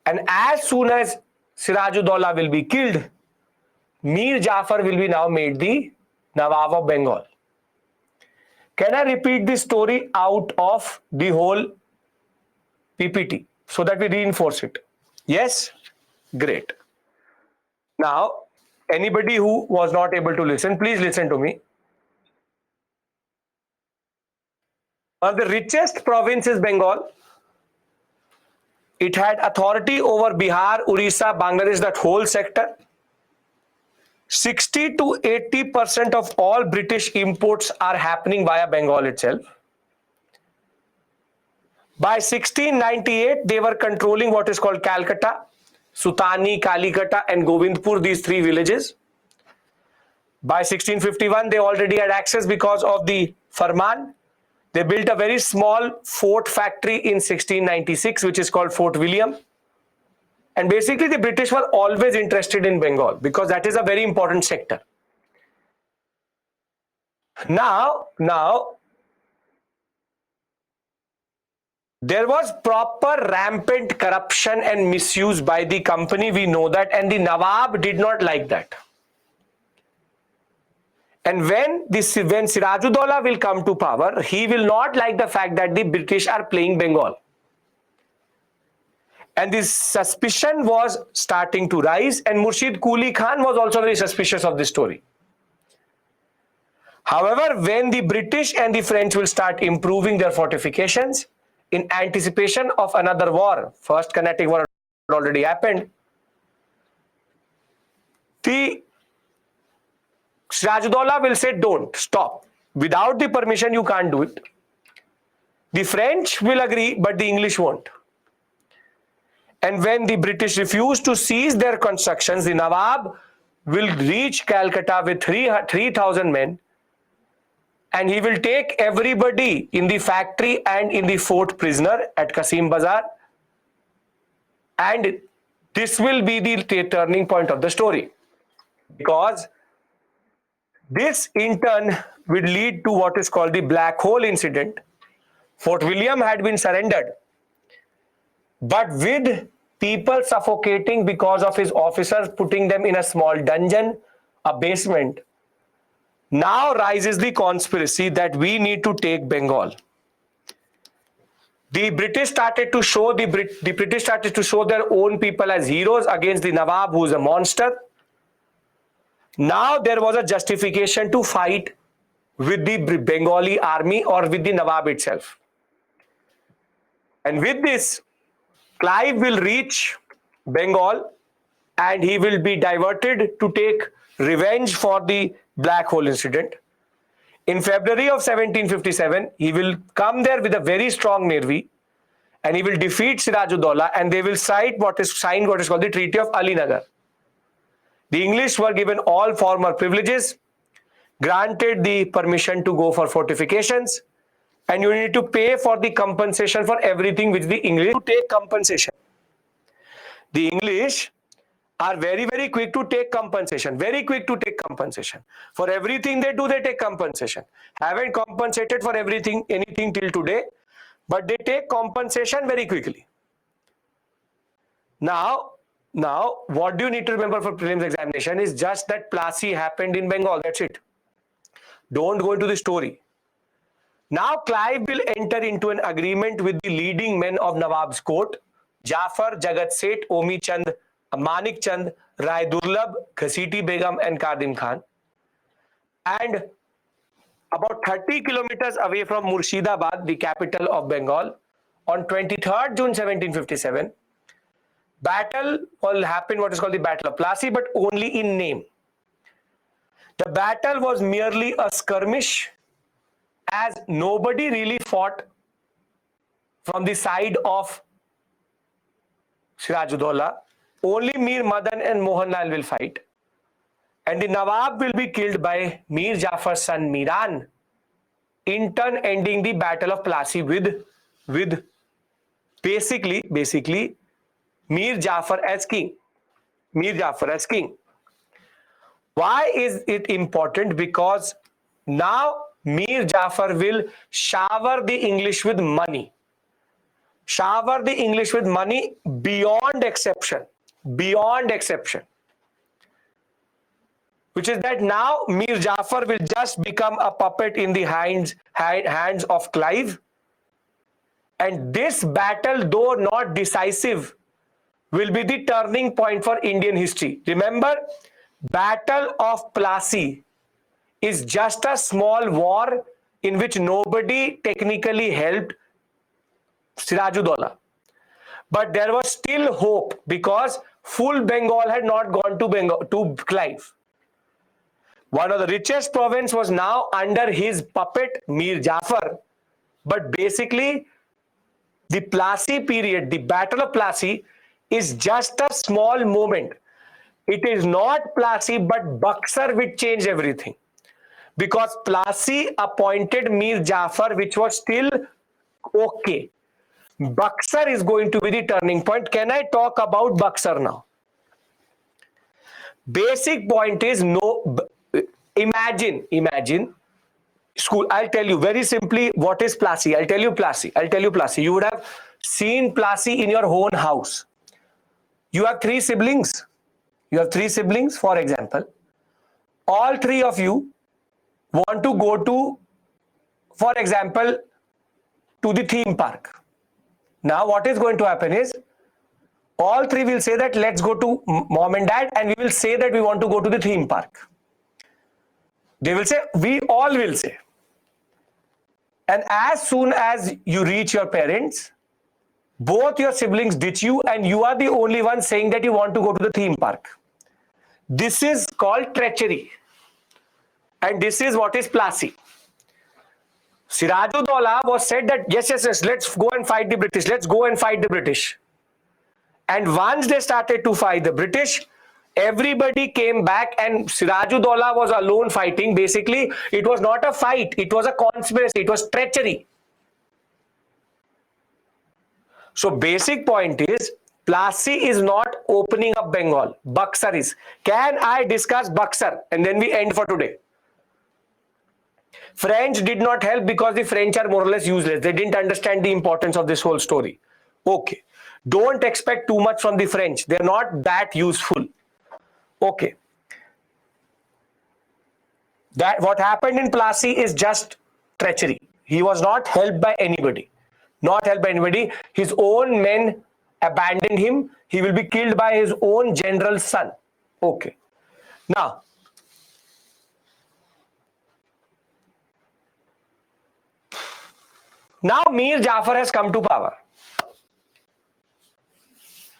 And as soon as Sirajuddaula will be killed, Mir Jafar will be now made the Nawab of Bengal. Can I repeat this story out of the whole PPT so that we reinforce it? Yes? Great. Now, anybody who was not able to listen, please listen to me. One of the richest province is Bengal. It had authority over Bihar, Orissa, Bangladesh, that whole sector. 60 to 80% of all British imports are happening via Bengal itself. By 1698, they were controlling what is called Calcutta, Sutani, Kalikata, and Govindpur, these three villages. By 1651, they already had access because of the Farman. They built a very small fort factory in 1696, which is called Fort William. And basically, the British were always interested in Bengal because that is a very important sector. Now, there was proper rampant corruption and misuse by the company. We know that, and the Nawab did not like that. And when Sirajuddaula will come to power, he will not like the fact that the British are playing Bengal. And this suspicion was starting to rise, and Murshid Quli Khan was also very suspicious of this story. However, when the British and the French will start improving their fortifications in anticipation of another war, First Carnatic War had already happened, the Sirajuddaula will say, don't, stop. Without the permission, you can't do it. The French will agree, but the English won't. And when the British refuse to cease their constructions, the Nawab will reach Calcutta with 3,000 men, and he will take everybody in the factory and in the fort prisoner at Qasim Bazar. And this will be the turning point of the story, because this in turn will lead to what is called the Black Hole incident. Fort William had been surrendered, but with people suffocating because of his officers putting them in a small dungeon, a basement, now rises the conspiracy that we need to take Bengal. The British started to show their own people as heroes against the Nawab, who is a monster. Now there was a justification to fight with the Bengali army or with the Nawab itself. And with this, Clive will reach Bengal and he will be diverted to take revenge for the Black Hole incident. In February of 1757, he will come there with a very strong navy and he will defeat Sirajuddaula, and they will sign what is called the Treaty of Alinagar. The English were given all former privileges, granted the permission to go for fortifications, and you need to pay for the compensation for everything which the English to take compensation. The English are very, very quick to take compensation, very quick to take compensation. For everything they do, they take compensation. Haven't compensated for anything till today, but they take compensation very quickly. Now, what do you need to remember for prelims examination is just that Plassey happened in Bengal, that's it. Don't go into the story. Now Clive will enter into an agreement with the leading men of Nawab's court, Jafar, Jagat Seth, Omi Chand, Manik Chand, Rai Durlab, Ghasiti Begum and Kadim Khan. And about 30 kilometers away from Murshidabad, the capital of Bengal, on 23rd June 1757, battle will happen, what is called the Battle of Plassey, but only in name. The battle was merely a skirmish, as nobody really fought from the side of Sirajuddaula. Only Mir Madan and Mohanlal will fight. And the Nawab will be killed by Mir Jafar's son Miran, in turn ending the Battle of Plassey with basically Mir Jafar as king. Mir Jafar as king. Why is it important? Because now Mir Jafar will shower the English with money. Shower the English with money beyond exception. Beyond exception. Which is that now Mir Jafar will just become a puppet in the hands of Clive. And this battle, though not decisive, will be the turning point for Indian history. Remember, Battle of Plassey is just a small war in which nobody technically helped Sirajuddaula. But there was still hope because full Bengal had not gone to Clive. One of the richest province was now under his puppet Mir Jafar. But basically, the Plassey period, the Battle of Plassey, is just a small moment. It is not Plassey but Buxar which changed everything. Because Plassey appointed Mir Jafar, which was still okay. Buxar is going to be the turning point. Can I talk about Buxar now? Basic point is imagine school. I'll tell you very simply what is Plassey. I'll tell you Plassey. You would have seen Plassey in your own house. You have three siblings. For example. All three of you want to go to, for example, to the theme park. Now what is going to happen is All three will say that let's go to mom and dad, and we will say that we want to go to the theme park. They will say, we all will say. And as soon as you reach your parents, both your siblings ditch you and you are the only one saying that you want to go to the theme park. This is called treachery. And this is what is Plassey. Sirajuddaulah was said that yes, let's go and fight the British. Let's go and fight the British. And once they started to fight the British, everybody came back and Sirajuddaulah was alone fighting. Basically, it was not a fight. It was a conspiracy. It was treachery. So basic point is, Plassey is not opening up Bengal. Buxar is. Can I discuss Buxar? And then we end for today. French did not help because the French are more or less useless. They didn't understand the importance of this whole story. Okay. Don't expect too much from the French. They're not that useful. Okay. That what happened in Plassey is just treachery. He was not helped by anybody. Not helped by anybody. His own men abandoned him. He will be killed by his own general's son. Okay. Now, Mir Jafar has come to power.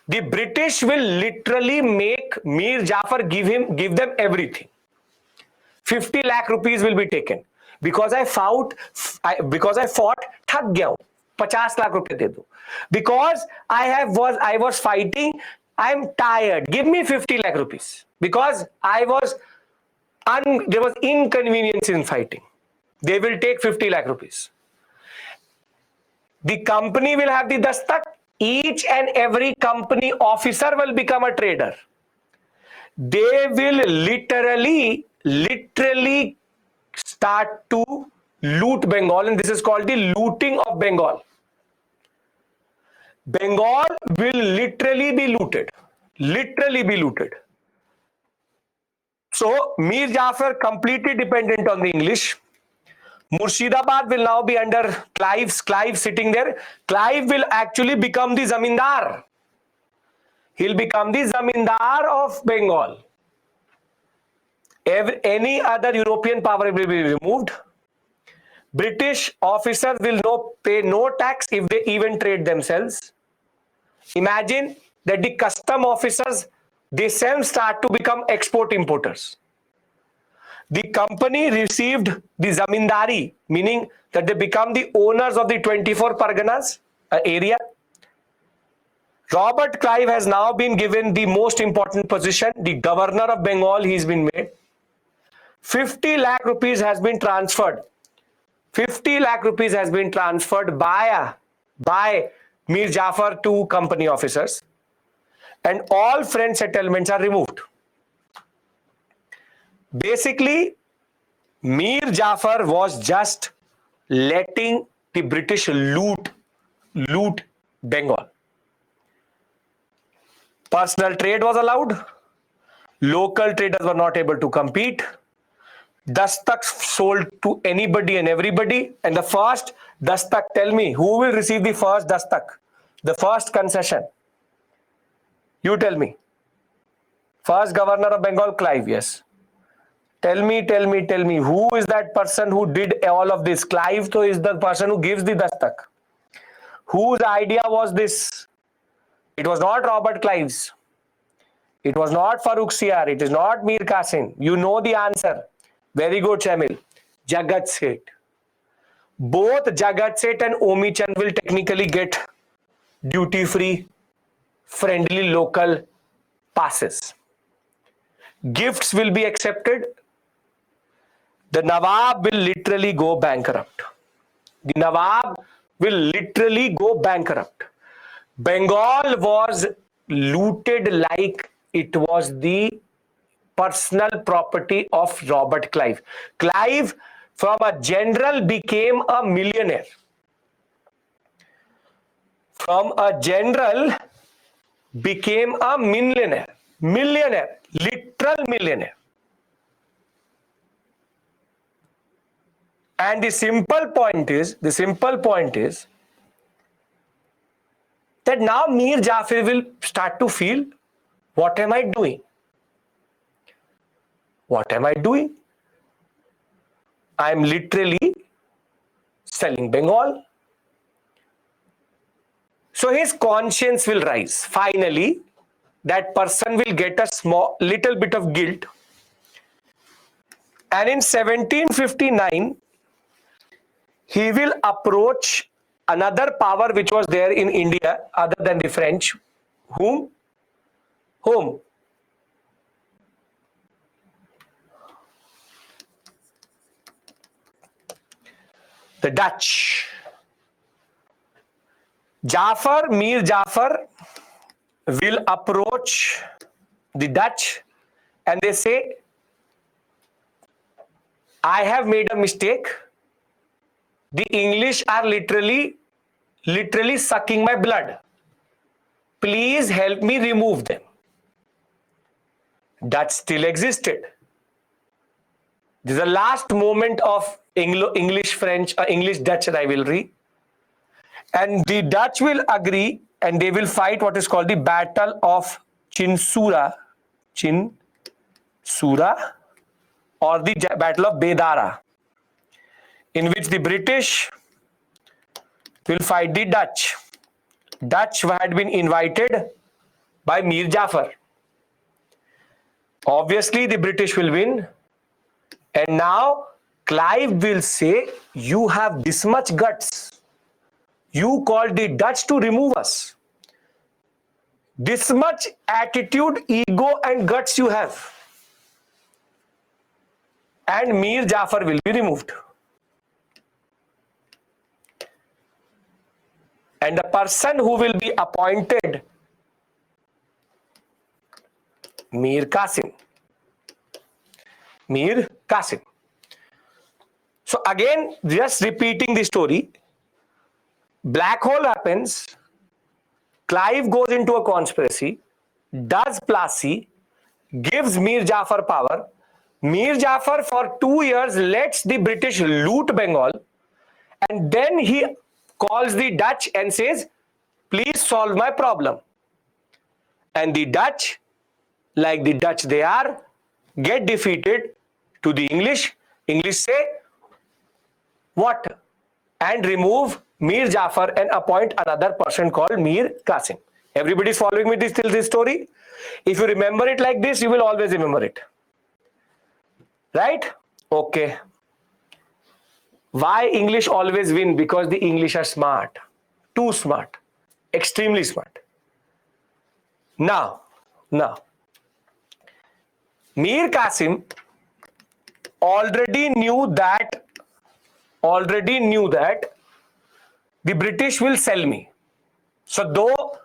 The British will literally make Mir Jafar give them everything. 50 lakh rupees will be taken. Because I fought, thak gaya hu. 50 lakh rupees de do. Because I was fighting, I'm tired. Give me 50 lakh rupees. Because there was inconvenience in fighting. They will take 50 lakh rupees. The company will have the dastak. Each and every company officer will become a trader. They will literally start to loot Bengal, and this is called the looting of Bengal. Bengal will literally be looted. Literally be looted. So, Mir Jafar completely dependent on the English. Murshidabad will now be under Clive sitting there. Clive will actually become the Zamindar. He'll become the Zamindar of Bengal. Any other European power will be removed. British officers will pay no tax if they even trade themselves. Imagine that the custom officers themselves start to become export importers. The company received the Zamindari, meaning that they become the owners of the 24 Parganas area. Robert Clive has now been given the most important position, the governor of Bengal. He's been made. 50 lakh rupees has been transferred. 50 lakh rupees has been transferred by Mir Jafar to company officers, and all French settlements are removed. Basically, Mir Jafar was just letting the British loot Bengal. Personal trade was allowed. Local traders were not able to compete. Dastaks sold to anybody and everybody. And the first dastak, tell me, who will receive the first dastak? The first concession? You tell me. First governor of Bengal, Clive, yes. Tell me, who is that person who did all of this? Clive is the person who gives the dastak. Whose idea was this? It was not Robert Clive's. It was not Farooq Siyar. It is not Mir Qasim. You know the answer. Very good, Shamil. Jagat Seth. Both Jagat Seth and Omi Chand will technically get duty-free, friendly local passes. Gifts will be accepted. The Nawab will literally go bankrupt. The Nawab will literally go bankrupt. Bengal was looted like it was the personal property of Robert Clive. Clive, from a general, became a millionaire. From a general, became a millionaire. Millionaire. Literal millionaire. And the simple point is that now Mir Jafar will start to feel, what am I doing? What am I doing? I'm literally selling Bengal. So his conscience will rise. Finally, that person will get a little bit of guilt. And in 1759, he will approach another power which was there in India other than the French. Whom? The Dutch. Mir Jafar will approach the Dutch and they say, I have made a mistake. The English are literally sucking my blood. Please help me remove them. Dutch still existed. This is the last moment of English-Dutch rivalry. And the Dutch will agree and they will fight what is called the Battle of Chinsura or the Battle of Bedara, in which the British will fight the Dutch. Dutch had been invited by Mir Jafar. Obviously, the British will win. And now Clive will say, you have this much guts. You called the Dutch to remove us. This much attitude, ego and guts you have. And Mir Jafar will be removed. And the person who will be appointed, Mir Qasim. So again, just repeating the story. Black hole happens. Clive goes into a conspiracy, does Plassey, gives Mir Jafar power. Mir Jafar for 2 years lets the British loot Bengal, and then he calls the Dutch and says, please solve my problem. And the Dutch, like the Dutch they are, get defeated to the English. English say, what? And remove Mir Jafar and appoint another person called Mir Qasim. Everybody is following me till this story? If you remember it like this, you will always remember it. Right? Okay. Why English always win? Because the English are smart. Too smart. Extremely smart. Now, Mir Qasim already knew that the British will sell me. So though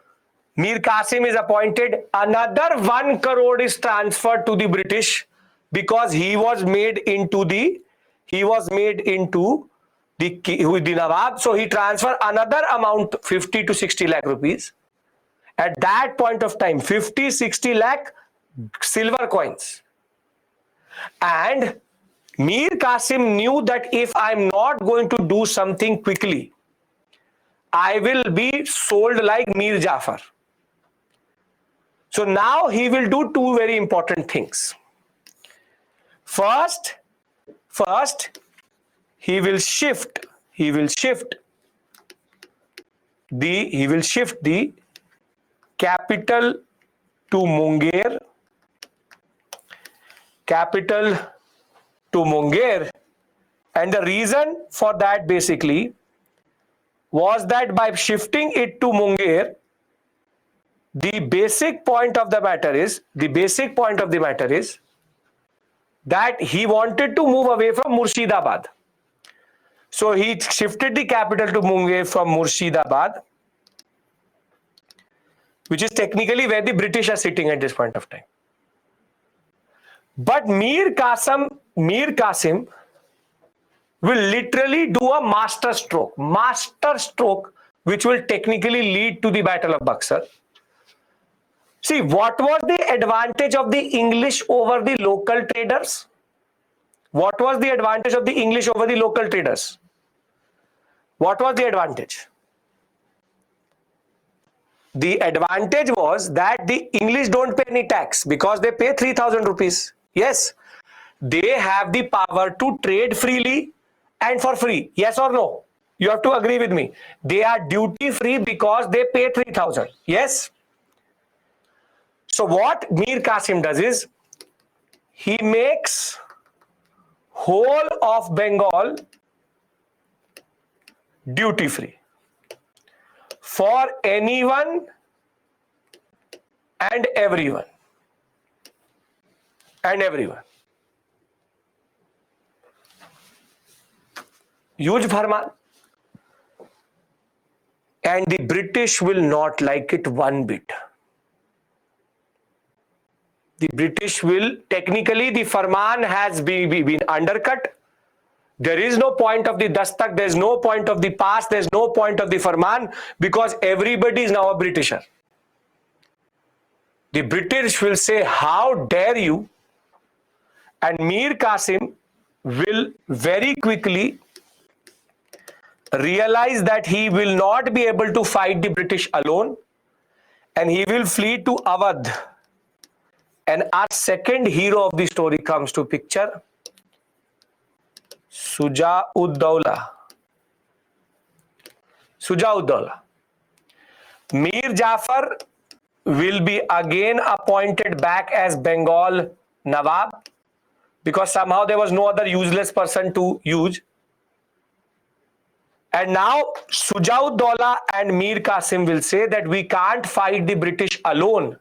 Mir Qasim is appointed, another 1 crore is transferred to the British because he was made into the Nawab. So he transferred another amount, 50 to 60 lakh rupees. At that point of time, 50-60 lakh silver coins. And Mir Qasim knew that if I'm not going to do something quickly, I will be sold like Mir Jafar. So now he will do 2 very important things. First, he will shift the capital to Munger. And the reason for that basically was that by shifting it to Munger, the basic point of the matter is that he wanted to move away from Murshidabad. So he shifted the capital to Munger from Murshidabad, which is technically where the British are sitting at this point of time. But Mir Qasim will literally do a master stroke, which will technically lead to the Battle of Buxar. See, what was the advantage of the English over the local traders? What was the advantage of the English over the local traders? What was the advantage? The advantage was that the English don't pay any tax because they pay 3,000 rupees. Yes, they have the power to trade freely and for free. Yes or no? You have to agree with me. They are duty free because they pay 3,000. Yes. So what Mir Qasim does is he makes whole of Bengal duty free for anyone and everyone. And everyone. Huge farman. And the British will not like it one bit. The British will, technically the farman has been undercut. There is no point of the dastak, there is no point of the pass, there is no point of the farman because everybody is now a Britisher. The British will say, how dare you? And Mir Qasim will very quickly realize that he will not be able to fight the British alone and he will flee to Awadh. And our second hero of the story comes to picture, Shuja-ud-Dawla. Shuja-ud-Dawla. Mir Jafar will be again appointed back as Bengal Nawab because somehow there was no other useless person to use. And now Shuja-ud-Dawla and Mir Qasim will say that we can't fight the British alone.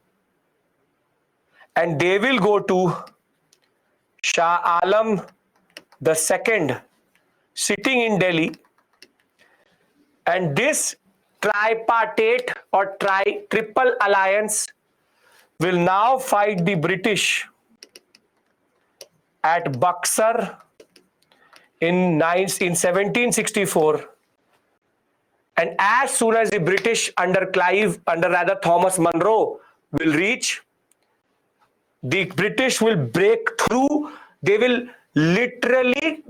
And they will go to Shah Alam II sitting in Delhi. And this tripartite or triple alliance will now fight the British at Buxar in 1764. And as soon as the British under Thomas Munro will reach, the British will break through. They will literally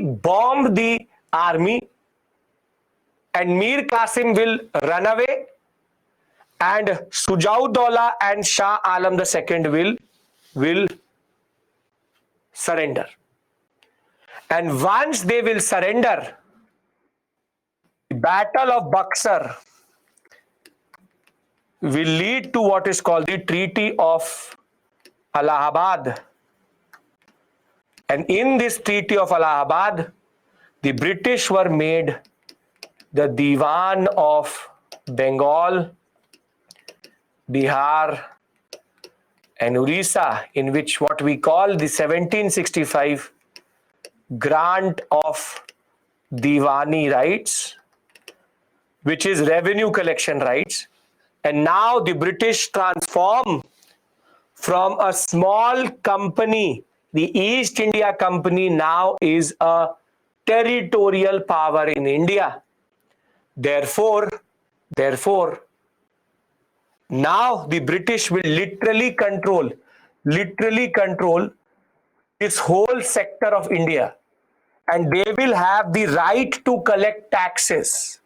bomb the army, and Mir Qasim will run away, and Shuja-ud-Dawla and Shah Alam II will surrender. And once they will surrender, the Battle of Buxar will lead to what is called the Treaty of Allahabad. And in this Treaty of Allahabad, the British were made the Diwan of Bengal, Bihar, and Orissa, in which what we call the 1765 grant of Diwani rights, which is revenue collection rights. And now the British transform from a small company. The East India Company now is a territorial power in India. Therefore, now the British will literally control this whole sector of India, and they will have the right to collect taxes.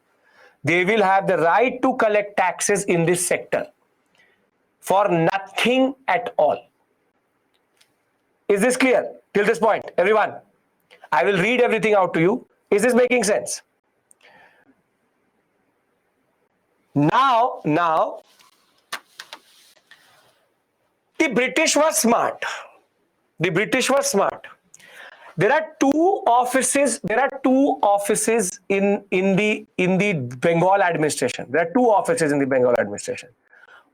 They will have the right to collect taxes in this sector for nothing at all. Is this clear till this point, everyone? I will read everything out to you. Is this making sense? Now, the British were smart. The British were smart. There are two offices. There are two offices in the Bengal administration. There are two offices in the Bengal administration.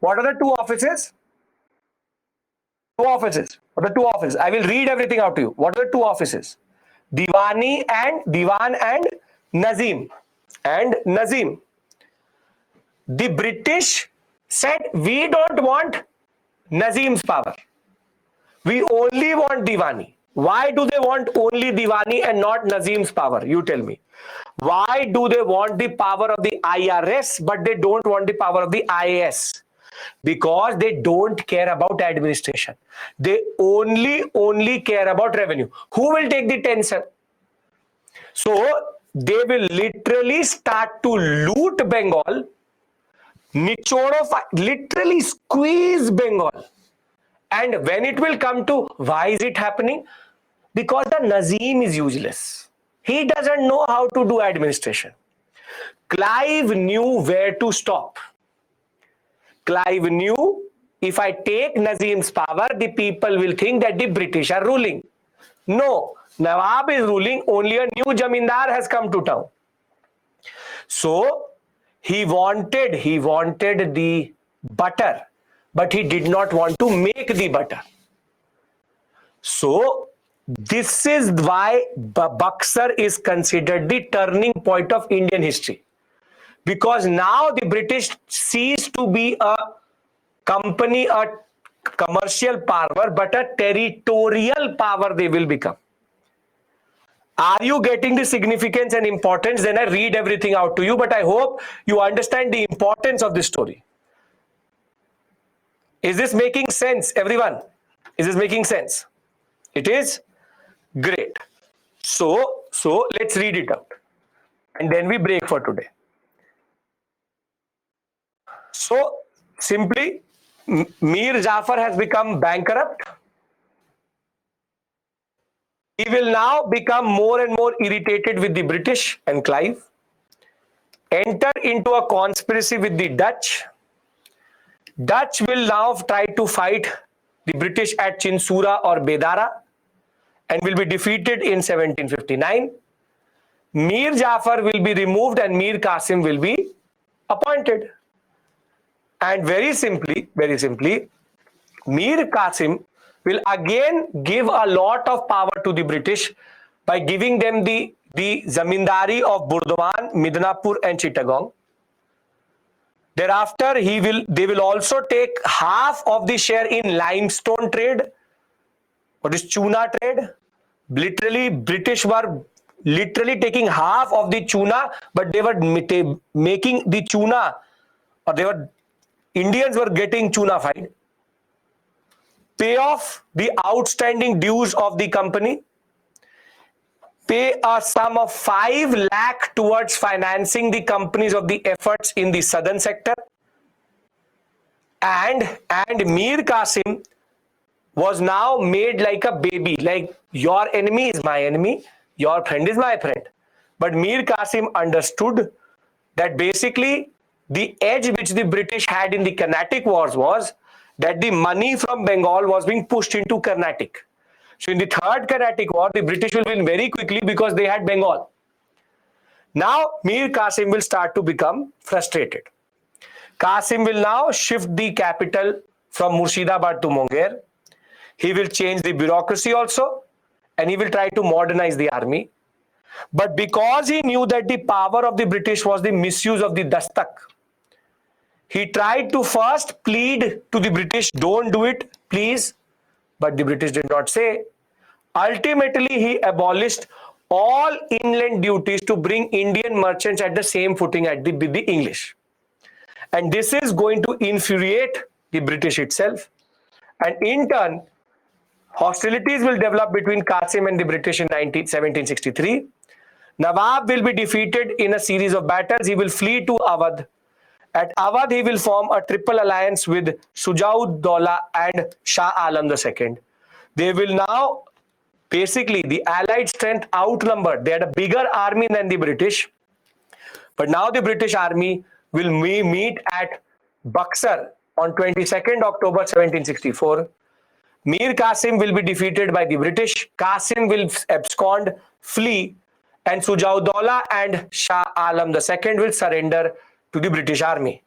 What are the two offices? Two offices. What are the two offices? I will read everything out to you. What are the two offices? Diwan and Nazim. The British said, we don't want Nazim's power. We only want Diwani. Why do they want only Diwani and not Nazim's power? You tell me. Why do they want the power of the IRS but they don't want the power of the IAS? Because they don't care about administration. They only care about revenue. Who will take the tension? So they will literally start to loot Bengal, Nichodo fight, literally squeeze Bengal. And when it will come to why is it happening? Because the Nazim is useless. He doesn't know how to do administration. Clive knew where to stop. Clive knew if I take Nazim's power, the people will think that the British are ruling. No, Nawab is ruling, only a new Jamindar has come to town. So he wanted the butter, but he did not want to make the butter. So this is why Buxar is considered the turning point of Indian history. Because now the British cease to be a company, a commercial power, but a territorial power they will become. Are you getting the significance and importance? Then I read everything out to you, but I hope you understand the importance of this story. Is this making sense, everyone? Is this making sense? It is? Great. So let's read it out. And then we break for today. So simply, Mir Jafar has become bankrupt. He will now become more and more irritated with the British and Clive. Enter into a conspiracy with the Dutch. Dutch will now try to fight the British at Chinsura or Bedara and will be defeated in 1759. Mir Jafar will be removed and Mir Qasim will be appointed. And very simply, Mir Qasim will again give a lot of power to the British by giving them the zamindari of Burdwan, Midnapur and Chittagong. Thereafter, they will also take half of the share in limestone trade, or this Chuna trade. Literally, British were literally taking half of the Chuna, but they were making the Chuna, or Indians were getting Chuna fine. Pay off the outstanding dues of the company. Pay a sum of 5 lakh towards financing the companies of the efforts in the southern sector. And Mir Qasim was now made like a baby, like your enemy is my enemy, your friend is my friend. But Mir Qasim understood that basically the edge which the British had in the Carnatic Wars was that the money from Bengal was being pushed into Carnatic. So in the third Carnatic War, the British will win very quickly because they had Bengal. Now Mir Qasim will start to become frustrated. Qasim will now shift the capital from Murshidabad to Munger. He will change the bureaucracy also, and he will try to modernize the army. But because he knew that the power of the British was the misuse of the Dastak, he tried to first plead to the British, don't do it, please. But the British did not say. Ultimately, he abolished all inland duties to bring Indian merchants at the same footing with the English. And this is going to infuriate the British itself. And in turn, hostilities will develop between Qasim and the British in 1763. Nawab will be defeated in a series of battles. He will flee to Awadh. At Awadh, he will form a triple alliance with Shuja-ud-Dawla and Shah Alam II. They will now, basically, the Allied strength outnumbered. They had a bigger army than the British. But now the British army will meet at Buxar on 22nd October 1764. Mir Qasim will be defeated by the British. Qasim will abscond, flee, and Shuja-ud-Dawla and Shah Alam II will surrender to the British army.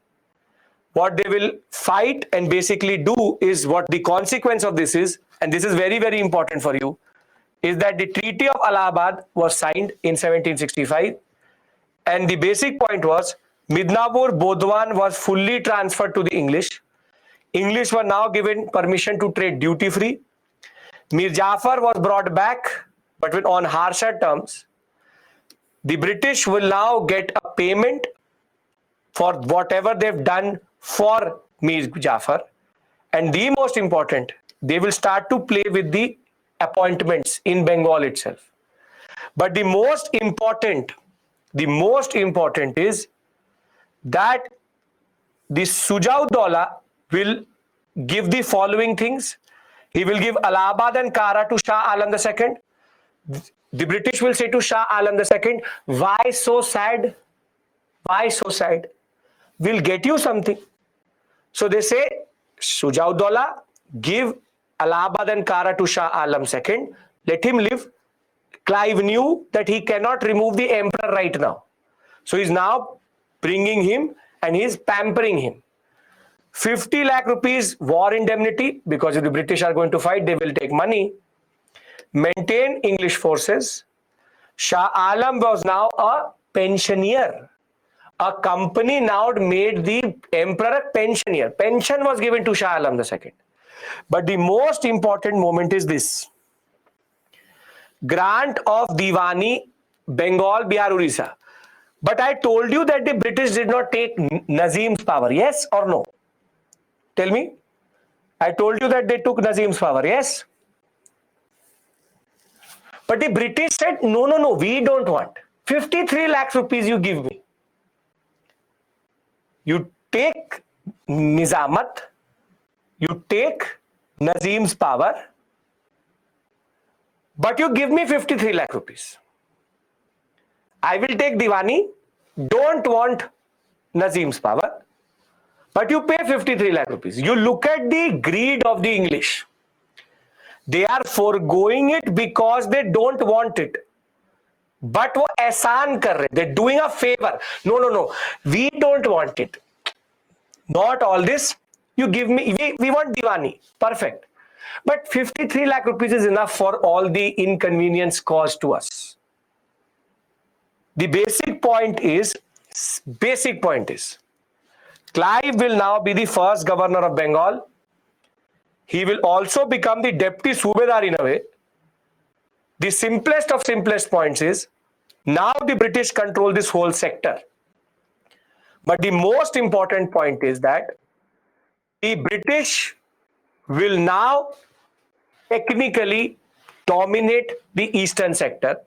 What they will fight and basically do is, what the consequence of this is, and this is very, very important for you, is that the Treaty of Allahabad was signed in 1765, and the basic point was Midnapur, Burdwan was fully transferred to the English. English were now given permission to trade duty-free. Mir Jafar was brought back, but on harsher terms. The British will now get a payment for whatever they've done for Mir Jafar. And the most important, they will start to play with the appointments in Bengal itself. But the most important is that the Sujauddaulah will give the following things. He will give Allahabad and Kara to Shah Alam II. The British will say to Shah Alam II, why so sad? Why so sad? We'll get you something. So they say, Sujauddaulah, give Allahabad and Kara to Shah Alam II. Let him live. Clive knew that he cannot remove the emperor right now. So he's now bringing him and he's pampering him. 50 lakh rupees war indemnity, because if the British are going to fight, they will take money. Maintain English forces. Shah Alam was now a pensioner. A company now made the emperor a pensioner. Pension was given to Shah Alam II. But the most important moment is this. Grant of Diwani, Bengal, Bihar, Orissa. But I told you that the British did not take Nazim's power. Yes or no? Tell me. I told you that they took Nazim's power. Yes? But the British said, no, we don't want. 53 lakhs rupees you give me. You take Nizamat, you take Nazim's power, but you give me 53 lakh rupees. I will take Diwani, don't want Nazim's power, but you pay 53 lakh rupees. You look at the greed of the English. They are foregoing it because they don't want it. But वो एहसान कर रहे, they're doing a favor. No, we don't want it. Not all this. You give me, we want Diwani. Perfect. But 53 lakh rupees is enough for all the inconvenience caused to us. The basic point is, Clive will now be the first governor of Bengal. He will also become the deputy Subedar in a way. The simplest of simplest points is, now the British control this whole sector. But the most important point is that the British will now technically dominate the eastern sector.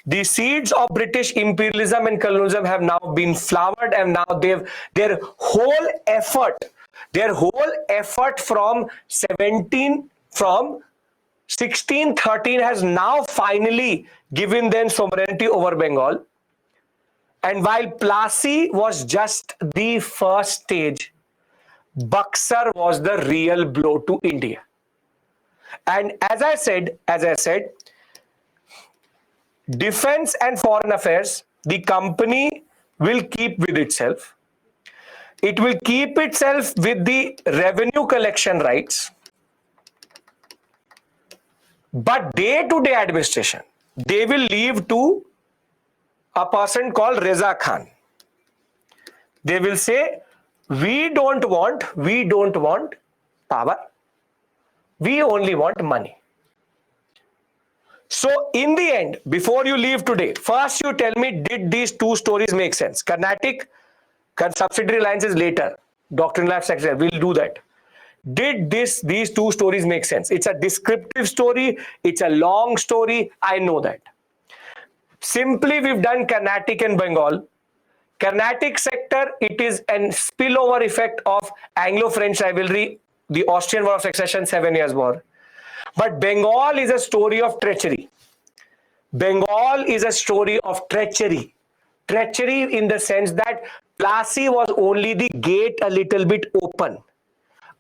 The seeds of British imperialism and colonialism have now been flowered, and now their whole effort from 1613 has now finally given them sovereignty over Bengal. And while Plassey was just the first stage, Buxar was the real blow to India. And as I said, defense and foreign affairs, the company will keep with itself. It will keep itself with the revenue collection rights. But day-to-day administration, they will leave to a person called Reza Khan. They will say, we don't want power. We only want money. So in the end, before you leave today, first you tell me, did these two stories make sense? Carnatic, subsidiary alliances later. Doctrinal life sector, we'll do that. Did these two stories make sense? It's a descriptive story. It's a long story. I know that. Simply, we've done Carnatic and Bengal. Carnatic sector, it is a spillover effect of Anglo-French rivalry, the Austrian War of Succession, 7 Years' War. But Bengal is a story of treachery. Bengal is a story of treachery. Treachery in the sense that Plassey was only the gate a little bit open.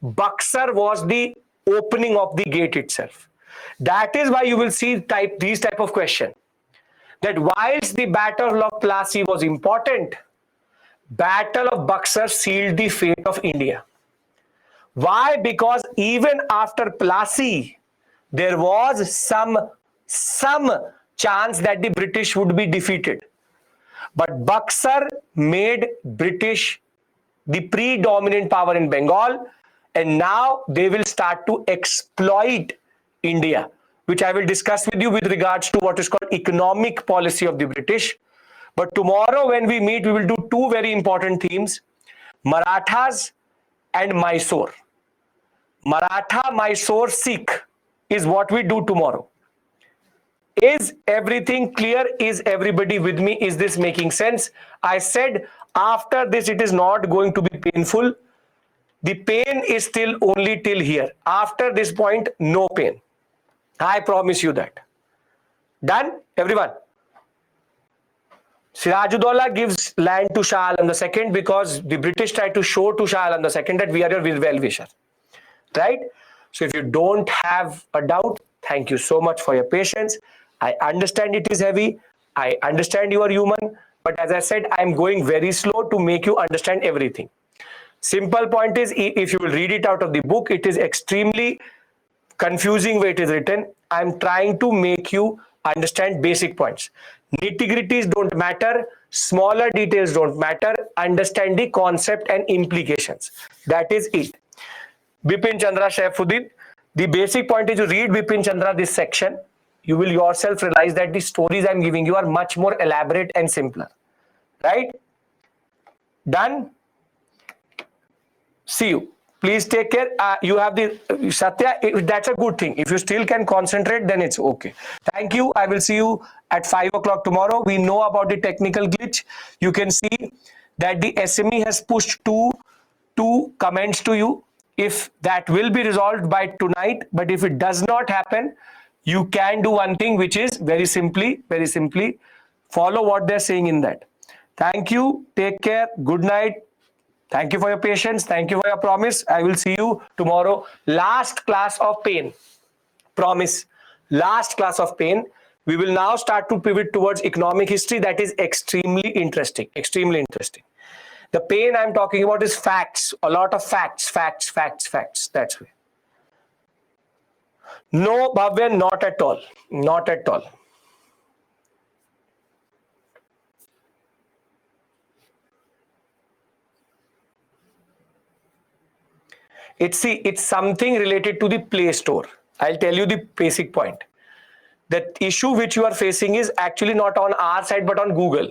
Buxar was the opening of the gate itself. That is why you will see these type of question. That whilst the Battle of Plassey was important, Battle of Buxar sealed the fate of India. Why? Because even after Plassey, there was some chance that the British would be defeated. But Buxar made British the predominant power in Bengal, and now they will start to exploit India, which I will discuss with you with regards to what is called economic policy of the British. But tomorrow when we meet, we will do two very important themes, Marathas and Mysore. Maratha, Mysore, Sikh is what we do tomorrow. Is everything clear? Is everybody with me? Is this making sense? I said After this, it is not going to be painful. The pain is still only till here. After this point, no pain. I promise you that. Done, everyone? Sirajuddaula gives land to Shah Alam II because the British tried to show to Shah Alam II that we are your well-wisher. Right? So if you don't have a doubt, thank you so much for your patience. I understand it is heavy. I understand you are human. But as I said, I am going very slow to make you understand everything. Simple point is, if you will read it out of the book, it is extremely confusing way it is written. I am trying to make you understand basic points. Nitty-gritties don't matter. Smaller details don't matter. Understand the concept and implications. That is it. Bipin Chandra Saifuddin. The basic point is, you read Bipin Chandra this section, you will yourself realize that the stories I am giving you are much more elaborate and simpler. Right? Done? See you. Please take care. You have the Satya. That's a good thing. If you still can concentrate, then it's okay. Thank you. I will see you at 5 o'clock tomorrow. We know about the technical glitch. You can see that the SME has pushed two comments to you. If that will be resolved by tonight, but if it does not happen, you can do one thing, which is very simply follow what they're saying in that. Thank you. Take care. Good night. Thank you for your patience. Thank you for your promise. I will see you tomorrow. Last class of pain. Promise. Last class of pain. We will now start to pivot towards economic history. That is extremely interesting. Extremely interesting. The pain I'm talking about is facts. A lot of facts. That's way. No, Bhavya, not at all. Not at all. It's something related to the Play Store. I'll tell you the basic point. The issue which you are facing is actually not on our side, but on Google.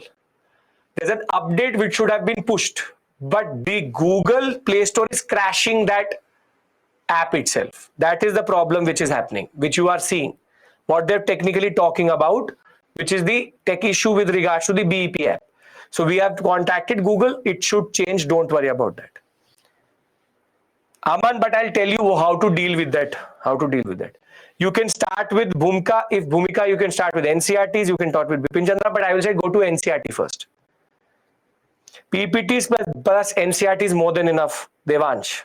There's an update which should have been pushed, but the Google Play Store is crashing that app itself. That is the problem which is happening, which you are seeing. What they're technically talking about, which is the tech issue with regards to the BEP app. So we have contacted Google. It should change. Don't worry about that. Aman, but I'll tell you how to deal with that. You can start with Bhumika. If Bhumika, you can start with NCRTs. You can start with Bipin Chandra, but I will say go to NCRT first. PPTs plus NCRT is more than enough, Devansh.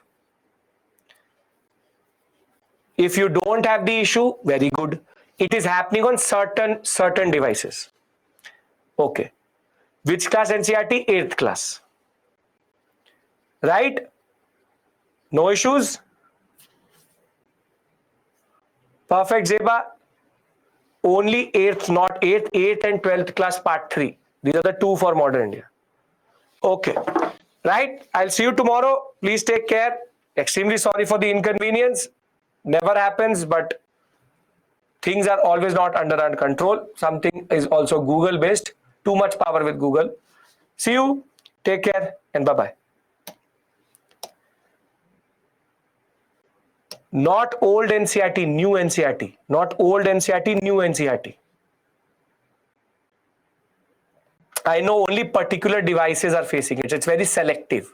If you don't have the issue, very good. It is happening on certain devices. Okay. Which class NCRT? 8th class. Right? No issues? Perfect, Zeba. Only 8th, not 8th, 8th and 12th class part 3. These are the two for modern India. Okay. Right? I'll see you tomorrow. Please take care. Extremely sorry for the inconvenience. Never happens, but things are always not under our control. Something is also Google based. Too much power with Google. See you. Take care and bye-bye. Not old NCRT, new NCRT. Not old NCRT, new NCRT. I know only particular devices are facing it. It's very selective.